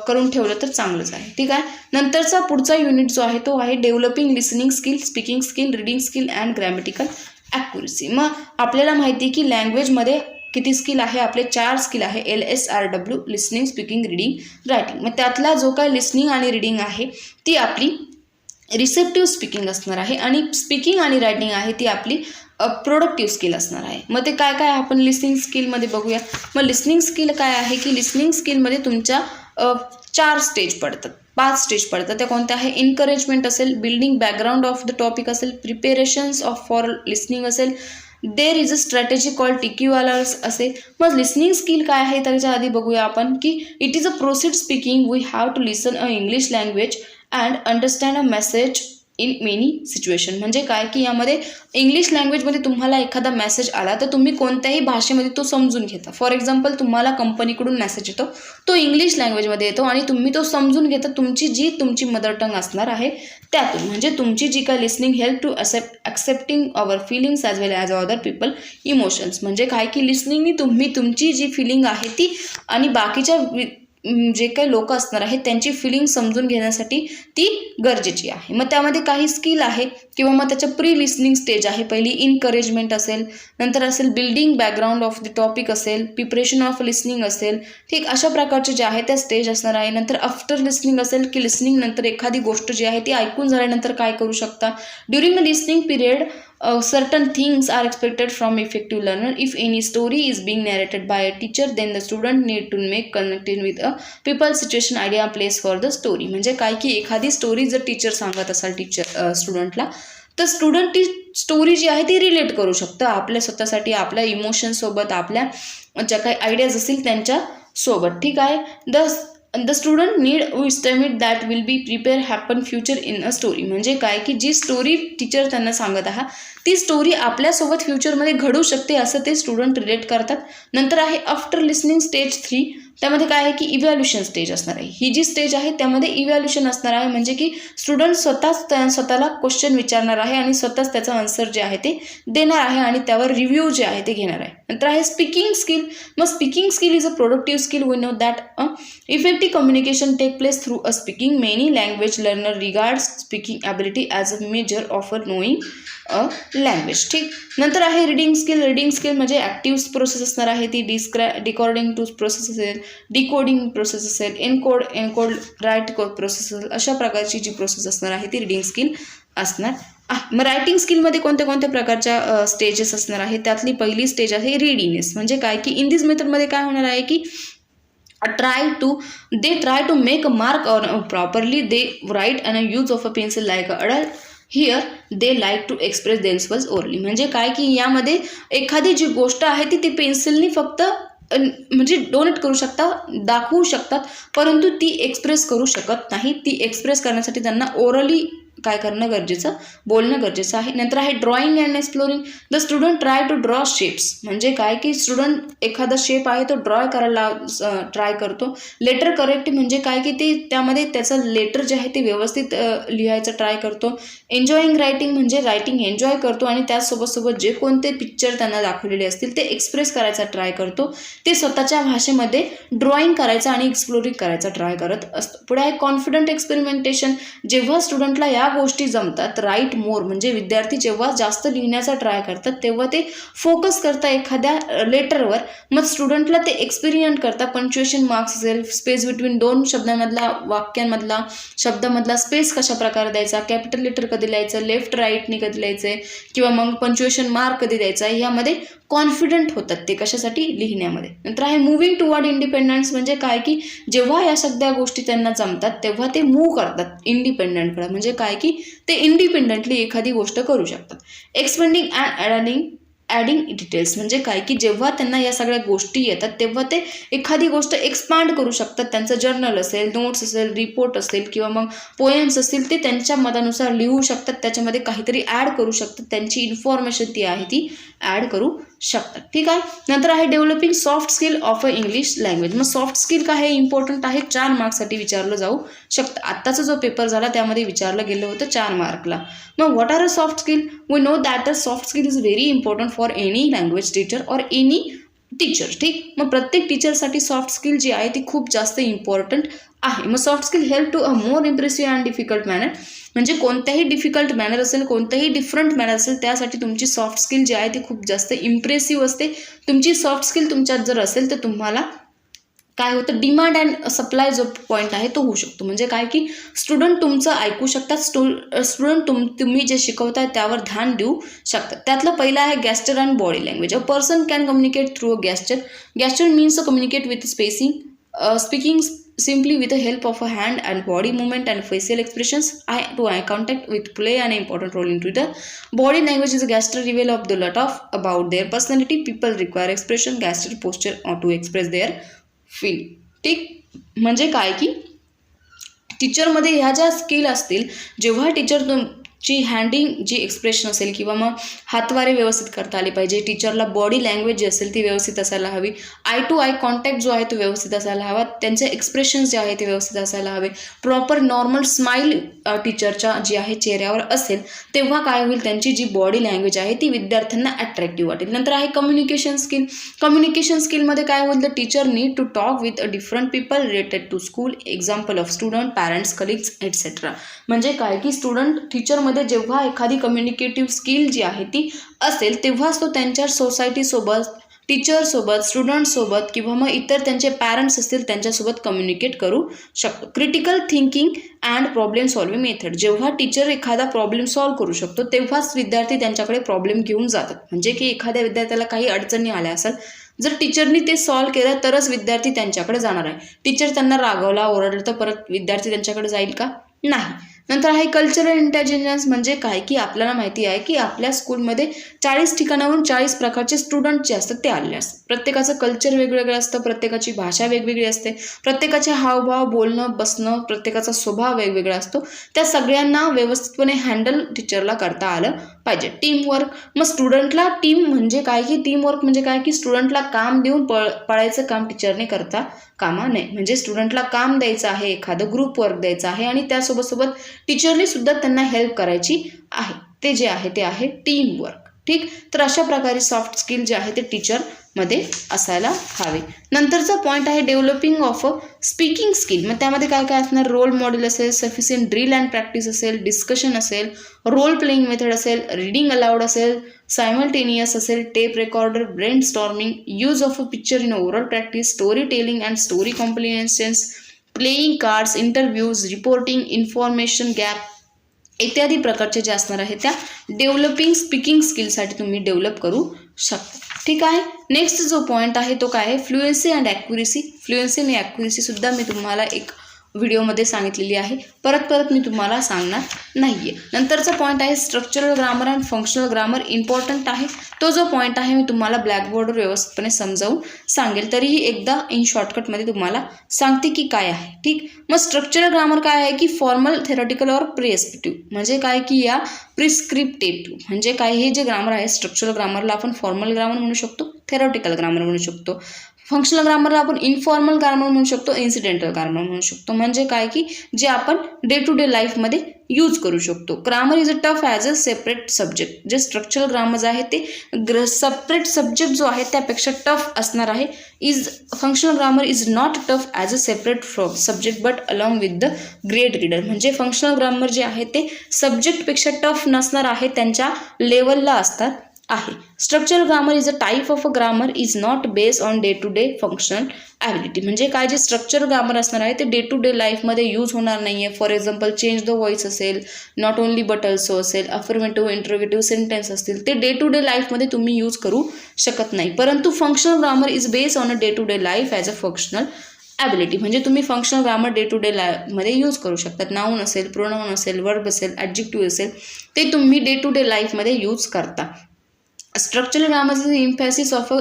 करून ठेवलं तर चांगलंच आहे. ठीक आहे. नंतरचा पुढचा युनिट जो आहे तो आहे developing listening skill, speaking skill, reading skill and grammatical accuracy. मग आपल्याला माहिती आहे की लँग्वेजमध्ये किती स्किल आहे, आपले 4 स्किल आहे, LSRW, listening, speaking, reading, writing. मग त्यातला जो काय लिसनिंग आणि रीडिंग आहे ती आपली रिसेप्टिव्ह स्पीकिंग असणार आहे, आणि स्पीकिंग आणि रायटिंग आहे ती आपली प्रोडक्टिव्ह स्किल असणार आहे. मग ते काय काय आपण लिसनिंग स्किलमध्ये बघूया. मग लिसनिंग स्किल काय आहे की लिसनिंग स्किलमध्ये तुमच्या 4 स्टेज पडतात, 5 स्टेज पडतात. त्या कोणत्या आहे, एन्करेजमेंट असेल, building background of the topic असेल, प्रिपेरेशन्स ऑफ फॉर लिसनिंग असेल, there is a strategy called टिक्यूअलर्स असेल. मग लिसनिंग स्किल काय आहे त्याच्या आधी बघूया आपण की it is a proceed speaking, we have to listen a English language and understand a message in many situation. म्हणजे काय की यामध्ये इंग्लिश लँग्वेजमध्ये तुम्हाला एखादा मेसेज आला तर तुम्ही कोणत्याही भाषेमध्ये तो समजून घेता. फॉर एक्झाम्पल तुम्हाला कंपनीकडून मेसेज येतो, तो इंग्लिश लँग्वेजमध्ये येतो आणि तुम्ही तो समजून घेता तुमची मदर टंग असणार आहे त्यातून. म्हणजे तुमची जी काय listening help to accepting our feelings as well as other people emotions. म्हणजे काय की लिसनिंगनी तुम्ही तुमची जी फिलिंग आहे ती आणि बाकीच्या जे काही लोक असणार आहेत त्यांची फिलिंग समजून घेण्यासाठी ती गरजेची आहे. मग त्यामध्ये काही स्किल आहे किंवा मग त्याच्या प्री लिसनिंग स्टेज आहे. पहिली इनकरेजमेंट असेल, नंतर असेल building background of the topic असेल, प्रिपरेशन ऑफ लिसनिंग असेल. ठीक. अशा प्रकारचे जे आहे त्या स्टेज असणार आहे. नंतर आफ्टर लिसनिंग असेल की लिसनिंग नंतर एखादी गोष्ट जी आहे ती ऐकून झाल्यानंतर काय करू शकता. During the listening period certain things are expected from effective learner. If any story is being narrated by a teacher, then the student need to make connected with a people, situation, idea, place for the story. म्हणजे काय की एखादी story जर teacher सांगत असाल स्टुडंटला, तर student ती story जी आहे ती रिलेट करू शकतं आपल्या स्वतःसाठी, आपल्या इमोशन सोबत, आपल्या ज्या काही आयडियाज असतील त्यांच्या सोबत. ठीक आहे. the student need to estimate that will be prepare happen future in a story. म्हणजे काय की जी स्टोरी टीचर त्यांना सांगत आहात ती स्टोरी आपल्यासोबत फ्युचरमध्ये घडू शकते असं ते स्टुडंट रिलेट करतात. नंतर आहे आफ्टर लिसनिंग स्टेज 3. त्यामध्ये काय आहे की इव्हॅल्युशन स्टेज असणार आहे. ही जी स्टेज आहे त्यामध्ये इव्हॅल्युशन असणार आहे, म्हणजे की स्टुडंट स्वतःला क्वेश्चन विचारणार आहे आणि स्वतःच त्याचं आन्सर जे आहे ते देणार आहे आणि त्यावर रिव्ह्यू जे आहे ते घेणार आहे. नंतर आहे स्पीकिंग स्किल. मग speaking skill is a productive skill. We know that effective communication take place through a speaking. Many language learner regards speaking ability as a measure of knowing a language. ठीक. नंतर आहे reading skill. Reading skill म्हणजे active process असणार आहे ती. Decoding to process असेल, decoding process असेल, encode right process असेल, अशा प्रकारची जी प्रोसेस असणार आहे ती रीडिंग स्किल असणार. मग रायटिंग स्किलमध्ये कोणत्या कोणत्या प्रकारच्या स्टेजेस असणार आहे, त्यातली पहिली स्टेज आहे रीडीनेस. म्हणजे काय की इन दिस मेथडमध्ये काय होणार आहे की they try to make a mark or properly they write and use of a pencil like a adult. Here they like to express themselves orally. म्हणजे काय की यामध्ये एखादी जी गोष्ट आहे ती पेन्सिलनी फक्त म्हणजे डोनेट करू शकता, दाखवू शकतात, परंतु ती एक्सप्रेस करू शकत नाही. ती एक्सप्रेस करण्यासाठी त्यांना ओरली काय करणं गरजेचं, बोलणं गरजेचं आहे. नंतर आहे drawing and exploring. The student try to draw shapes. म्हणजे काय की स्टुडंट एखादा शेप आहे तो ड्रॉ करायला ट्राय करतो. लेटर करेक्ट म्हणजे काय की ते त्यामध्ये त्याचं लेटर जे आहे ते व्यवस्थित लिहायचं ट्राय करतो. एन्जॉईंग रायटिंग म्हणजे रायटिंग एन्जॉय करतो आणि त्यासोबत जे कोणते पिक्चर त्यांना दाखवलेले असतील ते एक्सप्रेस करायचा ट्राय करतो. ते स्वतःच्या भाषेमध्ये ड्रॉइंग करायचं आणि एक्सप्लोरिंग करायचा ट्राय करत असतो. पुढे आहे कॉन्फिडंट एक्सपेरिमेंटेशन. जेव्हा स्टुडंटला या गोष्टी जमतात, राईट मोर म्हणजे विद्यार्थी जेव्हा जास्त लिहिण्याचा ट्राय करतात तेव्हा ते फोकस करतात एखाद्या लेटरवर. मग स्टुडंटला ते एक्सपेरिमेंट करतात. पंच्युएशन मार्क्स असेल, स्पेस बिटवीन दोन शब्दांमधला, वाक्यांमधला, शब्दामधला स्पेस कशा प्रकारे द्यायचा, कॅपिटल लेटर कधी लिहायचं, लेफ्ट राईटने कधी लिहायचं, किंवा मग पंच्युएशन मार्क कधी द्यायचा, ह्यामध्ये कॉन्फिडंट होतात ते कशासाठी, लिहिण्यामध्ये. नंतर आहे मुव्हिंग टुवर्ड इंडिपेंडन्स. म्हणजे काय की जेव्हा या सगळ्या गोष्टी त्यांना जमतात तेव्हा ते मूव्ह करतात इंडिपेंडंटकडे. म्हणजे काय की ते इंडिपेंडंटली एखादी गोष्ट करू शकतात. Expanding and adding details. म्हणजे काय की जेव्हा त्यांना या सगळ्या गोष्टी येतात तेव्हा ते एखादी गोष्ट एक्सपांड करू शकतात. त्यांचं जर्नल असेल, नोट्स असेल, रिपोर्ट असेल किंवा मग पोएम्स असतील ते त्यांच्या मतानुसार लिहू शकतात. त्याच्यामध्ये काहीतरी ॲड करू शकतात. त्यांची इन्फॉर्मेशन ती आहे ती ॲड करू शकतात. ठीक आहे. नंतर आहे developing soft skill of a English language. मग सॉफ्ट स्किल काय आहे, इम्पॉर्टंट आहे, 4 मार्क्ससाठी विचारलं जाऊ शकतं. आत्ताचा जो पेपर झाला त्यामध्ये विचारलं गेलं होतं 4 मार्कला. मग what are a soft skill? We know that a soft skill is very important for any language teacher or any teacher. ठीक. मग प्रत्येक टीचरसाठी सॉफ्ट स्किल जी आहे ती खूप जास्त इम्पॉर्टंट आहे. मग soft skill help to a more impressive and difficult manner. म्हणजे कोणत्याही डिफिकल्ट मॅनर असेल, कोणत्याही डिफरंट मॅनर असेल, त्यासाठी तुमची सॉफ्ट स्किल जी आहे ती खूप जास्त इम्प्रेसिव्ह असते. तुमची सॉफ्ट स्किल तुमच्यात जर असेल तर तुम्हाला काय होतं, डिमांड अँड सप्लाय जो पॉईंट आहे तो होऊ शकतो. म्हणजे काय की स्टुडंट तुमचं ऐकू शकतात, स्टुडंट तुम्ही जे शिकवताय त्यावर ध्यान देऊ शकतात. त्यातलं पहिलं आहे gesture and body language. A person can communicate through a gesture. Gesture means a communicate with speaking simply with the help of a hand and body movement and facial expressions. Eye to eye contact with play an important role into the body language. Is a gesture reveal of the lot of about their personality. People require expression, gesture, posture or to express their feeling. ठीक. म्हणजे काय की टीचरमध्ये ह्या ज्या skill असतील, जेव्हा teacher ची handing जी expression असेल किंवा मग हातवारे व्यवस्थित करता आले पाहिजे, टीचरला बॉडी लँग्वेज जी असेल ती व्यवस्थित असायला हवी, आय टू आय कॉन्टॅक्ट जो आहे तो व्यवस्थित असायला हवा, त्यांचे एक्सप्रेशन्स जे आहे ते व्यवस्थित असायला हवे, प्रॉपर नॉर्मल स्माईल टीचरच्या जी आहे चेहऱ्यावर असेल तेव्हा काय होईल, त्यांची जी बॉडी लँग्वेज आहे ती विद्यार्थ्यांना अट्रॅक्टिव्ह वाटेल. नंतर आहे कम्युनिकेशन स्किल. कम्युनिकेशन स्किलमध्ये काय होईल, the teacher need to talk with a different people related to school, example of student, parents, colleagues etcetera. म्हणजे काय की स्टुडंट टीचरमध्ये जेव्हा एखादी कम्युनिकेटिव्ह स्किल जी आहे ती असेल तेव्हाच तो त्यांच्या सोसायटीसोबत, टीचरसोबत, स्टुडंटसोबत किंवा मग इतर त्यांचे पॅरेंट्स असतील त्यांच्यासोबत कम्युनिकेट करू शकतो. Critical thinking and problem solving method, जेव्हा टीचर एखादा प्रॉब्लेम सॉल्व्ह करू शकतो तेव्हाच विद्यार्थी त्यांच्याकडे प्रॉब्लेम घेऊन जातात. म्हणजे की एखाद्या विद्यार्थ्याला काही अडचणी आल्या असेल, जर टीचरनी ते सॉल्व्ह केलं तरच विद्यार्थी त्यांच्याकडे जाणार आहे. टीचर त्यांना रागवला, ओरडलं तर परत विद्यार्थी त्यांच्याकडे जाईल का? नाही. नंतर आहे कल्चरल इंटेलिजन्स. म्हणजे काय की आपल्याला माहिती आहे की आपल्या स्कूलमध्ये 40 ठिकाणावरून 40 प्रकारचे स्टुडंट जे असतात ते आलेले असतात. प्रत्येकाचं कल्चर वेगवेगळं असतं, प्रत्येकाची भाषा वेगवेगळी असते, प्रत्येकाचे हावभाव, बोलणं, बसणं, प्रत्येकाचा स्वभाव वेगवेगळा असतो. त्या सगळ्यांना व्यवस्थितपणे हँडल टीचरला करता आलं पाहिजे. टीमवर्क. मग स्टुडंटला टीम म्हणजे काय की टीमवर्क म्हणजे काय की स्टुडंटला काम देऊन पळायचं काम टीचरने करता कामा नये. म्हणजे स्टुडंटला काम द्यायचं आहे, एखादं ग्रुप वर्क द्यायचं आहे आणि त्यासोबत सोबत टीचरने सुद्धा त्यांना हेल्प करायची आहे. ते जे आहे ते आहे टीम वर्क. ठीक. तर अशा प्रकारे सॉफ्ट स्किल जे आहे ते टीचरमध्ये असायला हवे. नंतरचा पॉईंट आहे developing of a speaking skill. मग त्यामध्ये काय काय असणार? रोल मॉडेल असेल, सफिशियंट ड्रिल अँड प्रॅक्टिस असेल, डिस्कशन असेल, रोल प्लेइंग मेथड असेल, रीडिंग अलाउड असेल, सायमल्टेनियस असेल, tape recorder, brain storming, use of a picture in oral practice, story telling and story comprehensions, playing cards, interviews, reporting, information gap इत्यादी प्रकारचे जे असणार आहे त्या डेव्हलपिंग स्पीकिंग स्किलसाठी तुम्ही डेव्हलप करू शकता. ठीक आहे. नेक्स्ट जो पॉईंट आहे तो काय आहे? Fluency and accuracy. फ्लुएन्सी आणि ॲक्युरेसी सुद्धा मी तुम्हाला एक व्हिडिओमध्ये सांगितलेली आहे, परत मी तुम्हाला सांगणार नाही आहे. नंतरचा पॉईंट आहे structural grammar and functional grammar. Important आहे तो जो पॉईंट आहे मी तुम्हाला ब्लॅकबोर्डवर व्यवस्थितपणे समजावून सांगेल, तरीही एकदा इन शॉर्टकटमध्ये तुम्हाला सांगते की काय आहे. ठीक. मग स्ट्रक्चरल ग्रामर काय आहे की फॉर्मल, थेरॉटिकल और प्रिस्क्रिप्टिव्ह. म्हणजे काय की या प्रिस्क्रिप्टिव्ह म्हणजे काय, हे जे ग्रामर आहे स्ट्रक्चरल ग्रामरला आपण फॉर्मल ग्रामर म्हणू शकतो, थेरॉटिकल ग्रामर म्हणू शकतो, फंक्शनल ग्रामरला आपण इन्फॉर्मल ग्रामर म्हणू शकतो, इन्सिडेंटल ग्रामर म्हणू शकतो. म्हणजे काय की जे आपण डे टू डे लाईफमध्ये यूज करू शकतो. Grammar is a tough as a separate subject. जे स्ट्रक्चरल ग्रामर आहे ते सेपरेट सब्जेक्ट जो आहे त्यापेक्षा टफ असणार आहे. Functional grammar is not tough as a separate subject but along with the great reader. म्हणजे फंक्शनल ग्रामर जे आहे ते सब्जेक्टपेक्षा टफ नसणार आहे, त्यांच्या लेवलला असतात आहे. Structural grammar is a type of a grammar is not based on day to day functional ability. म्हणजे काय, जे स्ट्रक्चरल ग्रामर असणार आहे ते डे टू डे लाईफमध्ये यूज होणार नाही आहे. For example change the voice असेल, नॉट ओनली बट ऑल्सो असेल, अफर्मेटिव्ह, इंटरोगेटिव्ह सेंटेन्स असतील, ते डे टू डे लाईफमध्ये तुम्ही यूज करू शकत नाही. परंतु functional grammar is based on a day to day life as a functional ability. म्हणजे तुम्ही functional grammar day to day लाईफमध्ये यूज करू शकतात. नाऊन असेल, प्रोनाऊन असेल, वर्ब असेल, ॲडजेक्टिव्ह असेल, ते तुम्ही डे टू डे लाईफमध्ये यूज करता. Structural grammar is the emphasis of a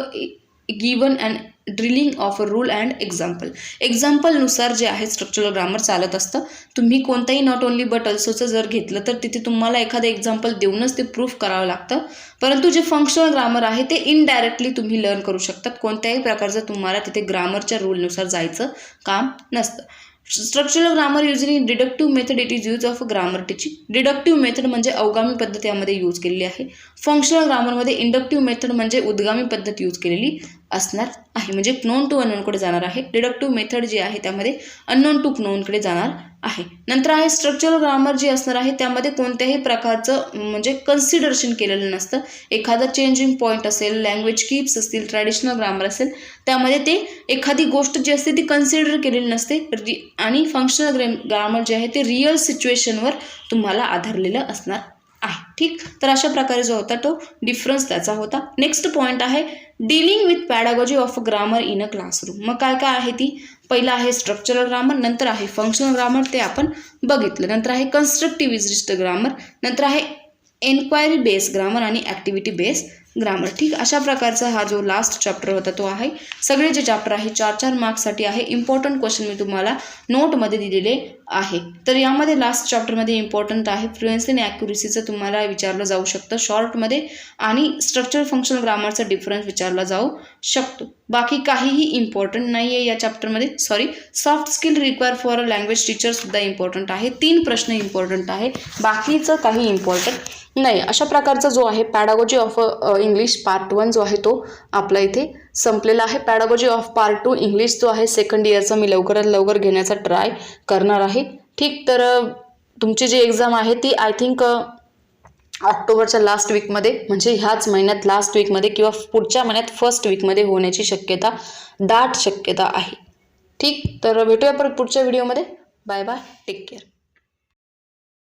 given and drilling of a rule and example. एक्झाम्पलनुसार जे आहे स्ट्रक्चरल ग्रामर चालत असतं. तुम्ही कोणताही नॉट ओनली बट ऑल्सोचं जर घेतलं तर तिथे तुम्हाला एखादं एक्झाम्पल देऊनच ते प्रूफ करावं लागतं. परंतु जे फंक्शनल ग्रामर आहे ते इनडायरेक्टली तुम्ही लर्न करू शकतात. कोणत्याही प्रकारचं तुम्हाला तिथे ग्रामरच्या रूलनुसार जायचं काम नसतं. Structural grammar usually deductive method it is use of grammar teaching. Deductive method म्हणजे अवगामी पद्धत यामध्ये यूज केलेली आहे. फंक्शनल ग्रामरमध्ये इंडक्टिव्ह मेथड म्हणजे उद्गामी पद्धत यूज केलेली असणार आहे. म्हणजे नोन टू अननोनकडे जाणार आहे. डिडक्टिव्ह मेथड जी आहे त्यामध्ये अननोन टू नोनकडे जाणार आहे. नंतर आहे स्ट्रक्चरल ग्रामर जे असणार आहे त्यामध्ये कोणत्याही प्रकारचं म्हणजे कन्सिडरेशन केलेलं नसतं. एखादा चेंजिंग पॉईंट असेल, लँग्वेज कीप्स असतील, ट्रॅडिशनल ग्रामर असेल, त्यामध्ये ते एखादी गोष्ट जी असते ती कन्सिडर केलेली नसते. आणि फंक्शनल ग्रामर जे आहे ते रिअल सिच्युएशनवर तुम्हाला आधारलेलं असणार आहे. ठीक. तर अशा प्रकारे जो होता तो डिफरन्स त्याचा होता. नेक्स्ट पॉईंट आहे dealing with pedagogy of grammar in a classroom. मग काय काय आहे ती? पहिला आहे स्ट्रक्चरल ग्रामर, नंतर आहे फंक्शनल ग्रामर, ते आपण बघितलं. नंतर आहे कन्स्ट्रक्टिव्हिस्ट ग्रामर, नंतर आहे एन्क्वायरी बेस्ड ग्रामर आणि ॲक्टिव्हिटी बेस्ड ग्रामर. ठीक. अशा प्रकारचा हा जो लास्ट चॅप्टर होता तो आहे. सगळे जे चॅप्टर आहे 4-4 मार्क्ससाठी आहे. इम्पॉर्टंट क्वेश्चन मी तुम्हाला नोटमध्ये दिलेले आहे. तर यामध्ये लास्ट चॅप्टरमध्ये इम्पॉर्टंट आहे फ्लुएन्सी आणि ॲक्युरेसीचं तुम्हाला विचारलं जाऊ शकतं शॉर्टमध्ये, आणि स्ट्रक्चरल फंक्शनल ग्रामरचा डिफरन्स विचारला जाऊ शकतो. बाकी काहीही इम्पॉर्टंट नाही आहे या चॅप्टरमध्ये. Soft skill require for a language teacher सुद्धा इम्पॉर्टंट आहे. 3 प्रश्न इम्पॉर्टंट आहे, बाकीचं काही इम्पॉर्टंट नाही. अशा प्रकारचा जो आहे पॅडागॉजी ऑफ इंग्लिश पार्ट 1 जो आहे तो आपला इथे संपलेला आहे. पॅडागॉजी ऑफ पार्ट 2 इंग्लिश जो आहे सेकंड इयरचा मी लवकरात लवकर घेण्याचा ट्राय करणार आहे. ठीक. तर तुमची जी एक्झाम आहे ती आय थिंक ऑक्टोबरच्या लास्ट वीकमध्ये म्हणजे ह्याच महिन्यात लास्ट वीकमध्ये किंवा पुढच्या महिन्यात फर्स्ट वीकमध्ये होण्याची शक्यता, दाट शक्यता आहे. ठीक, तर भेटूया परत पुढच्या व्हिडिओमध्ये. Bye bye, take care.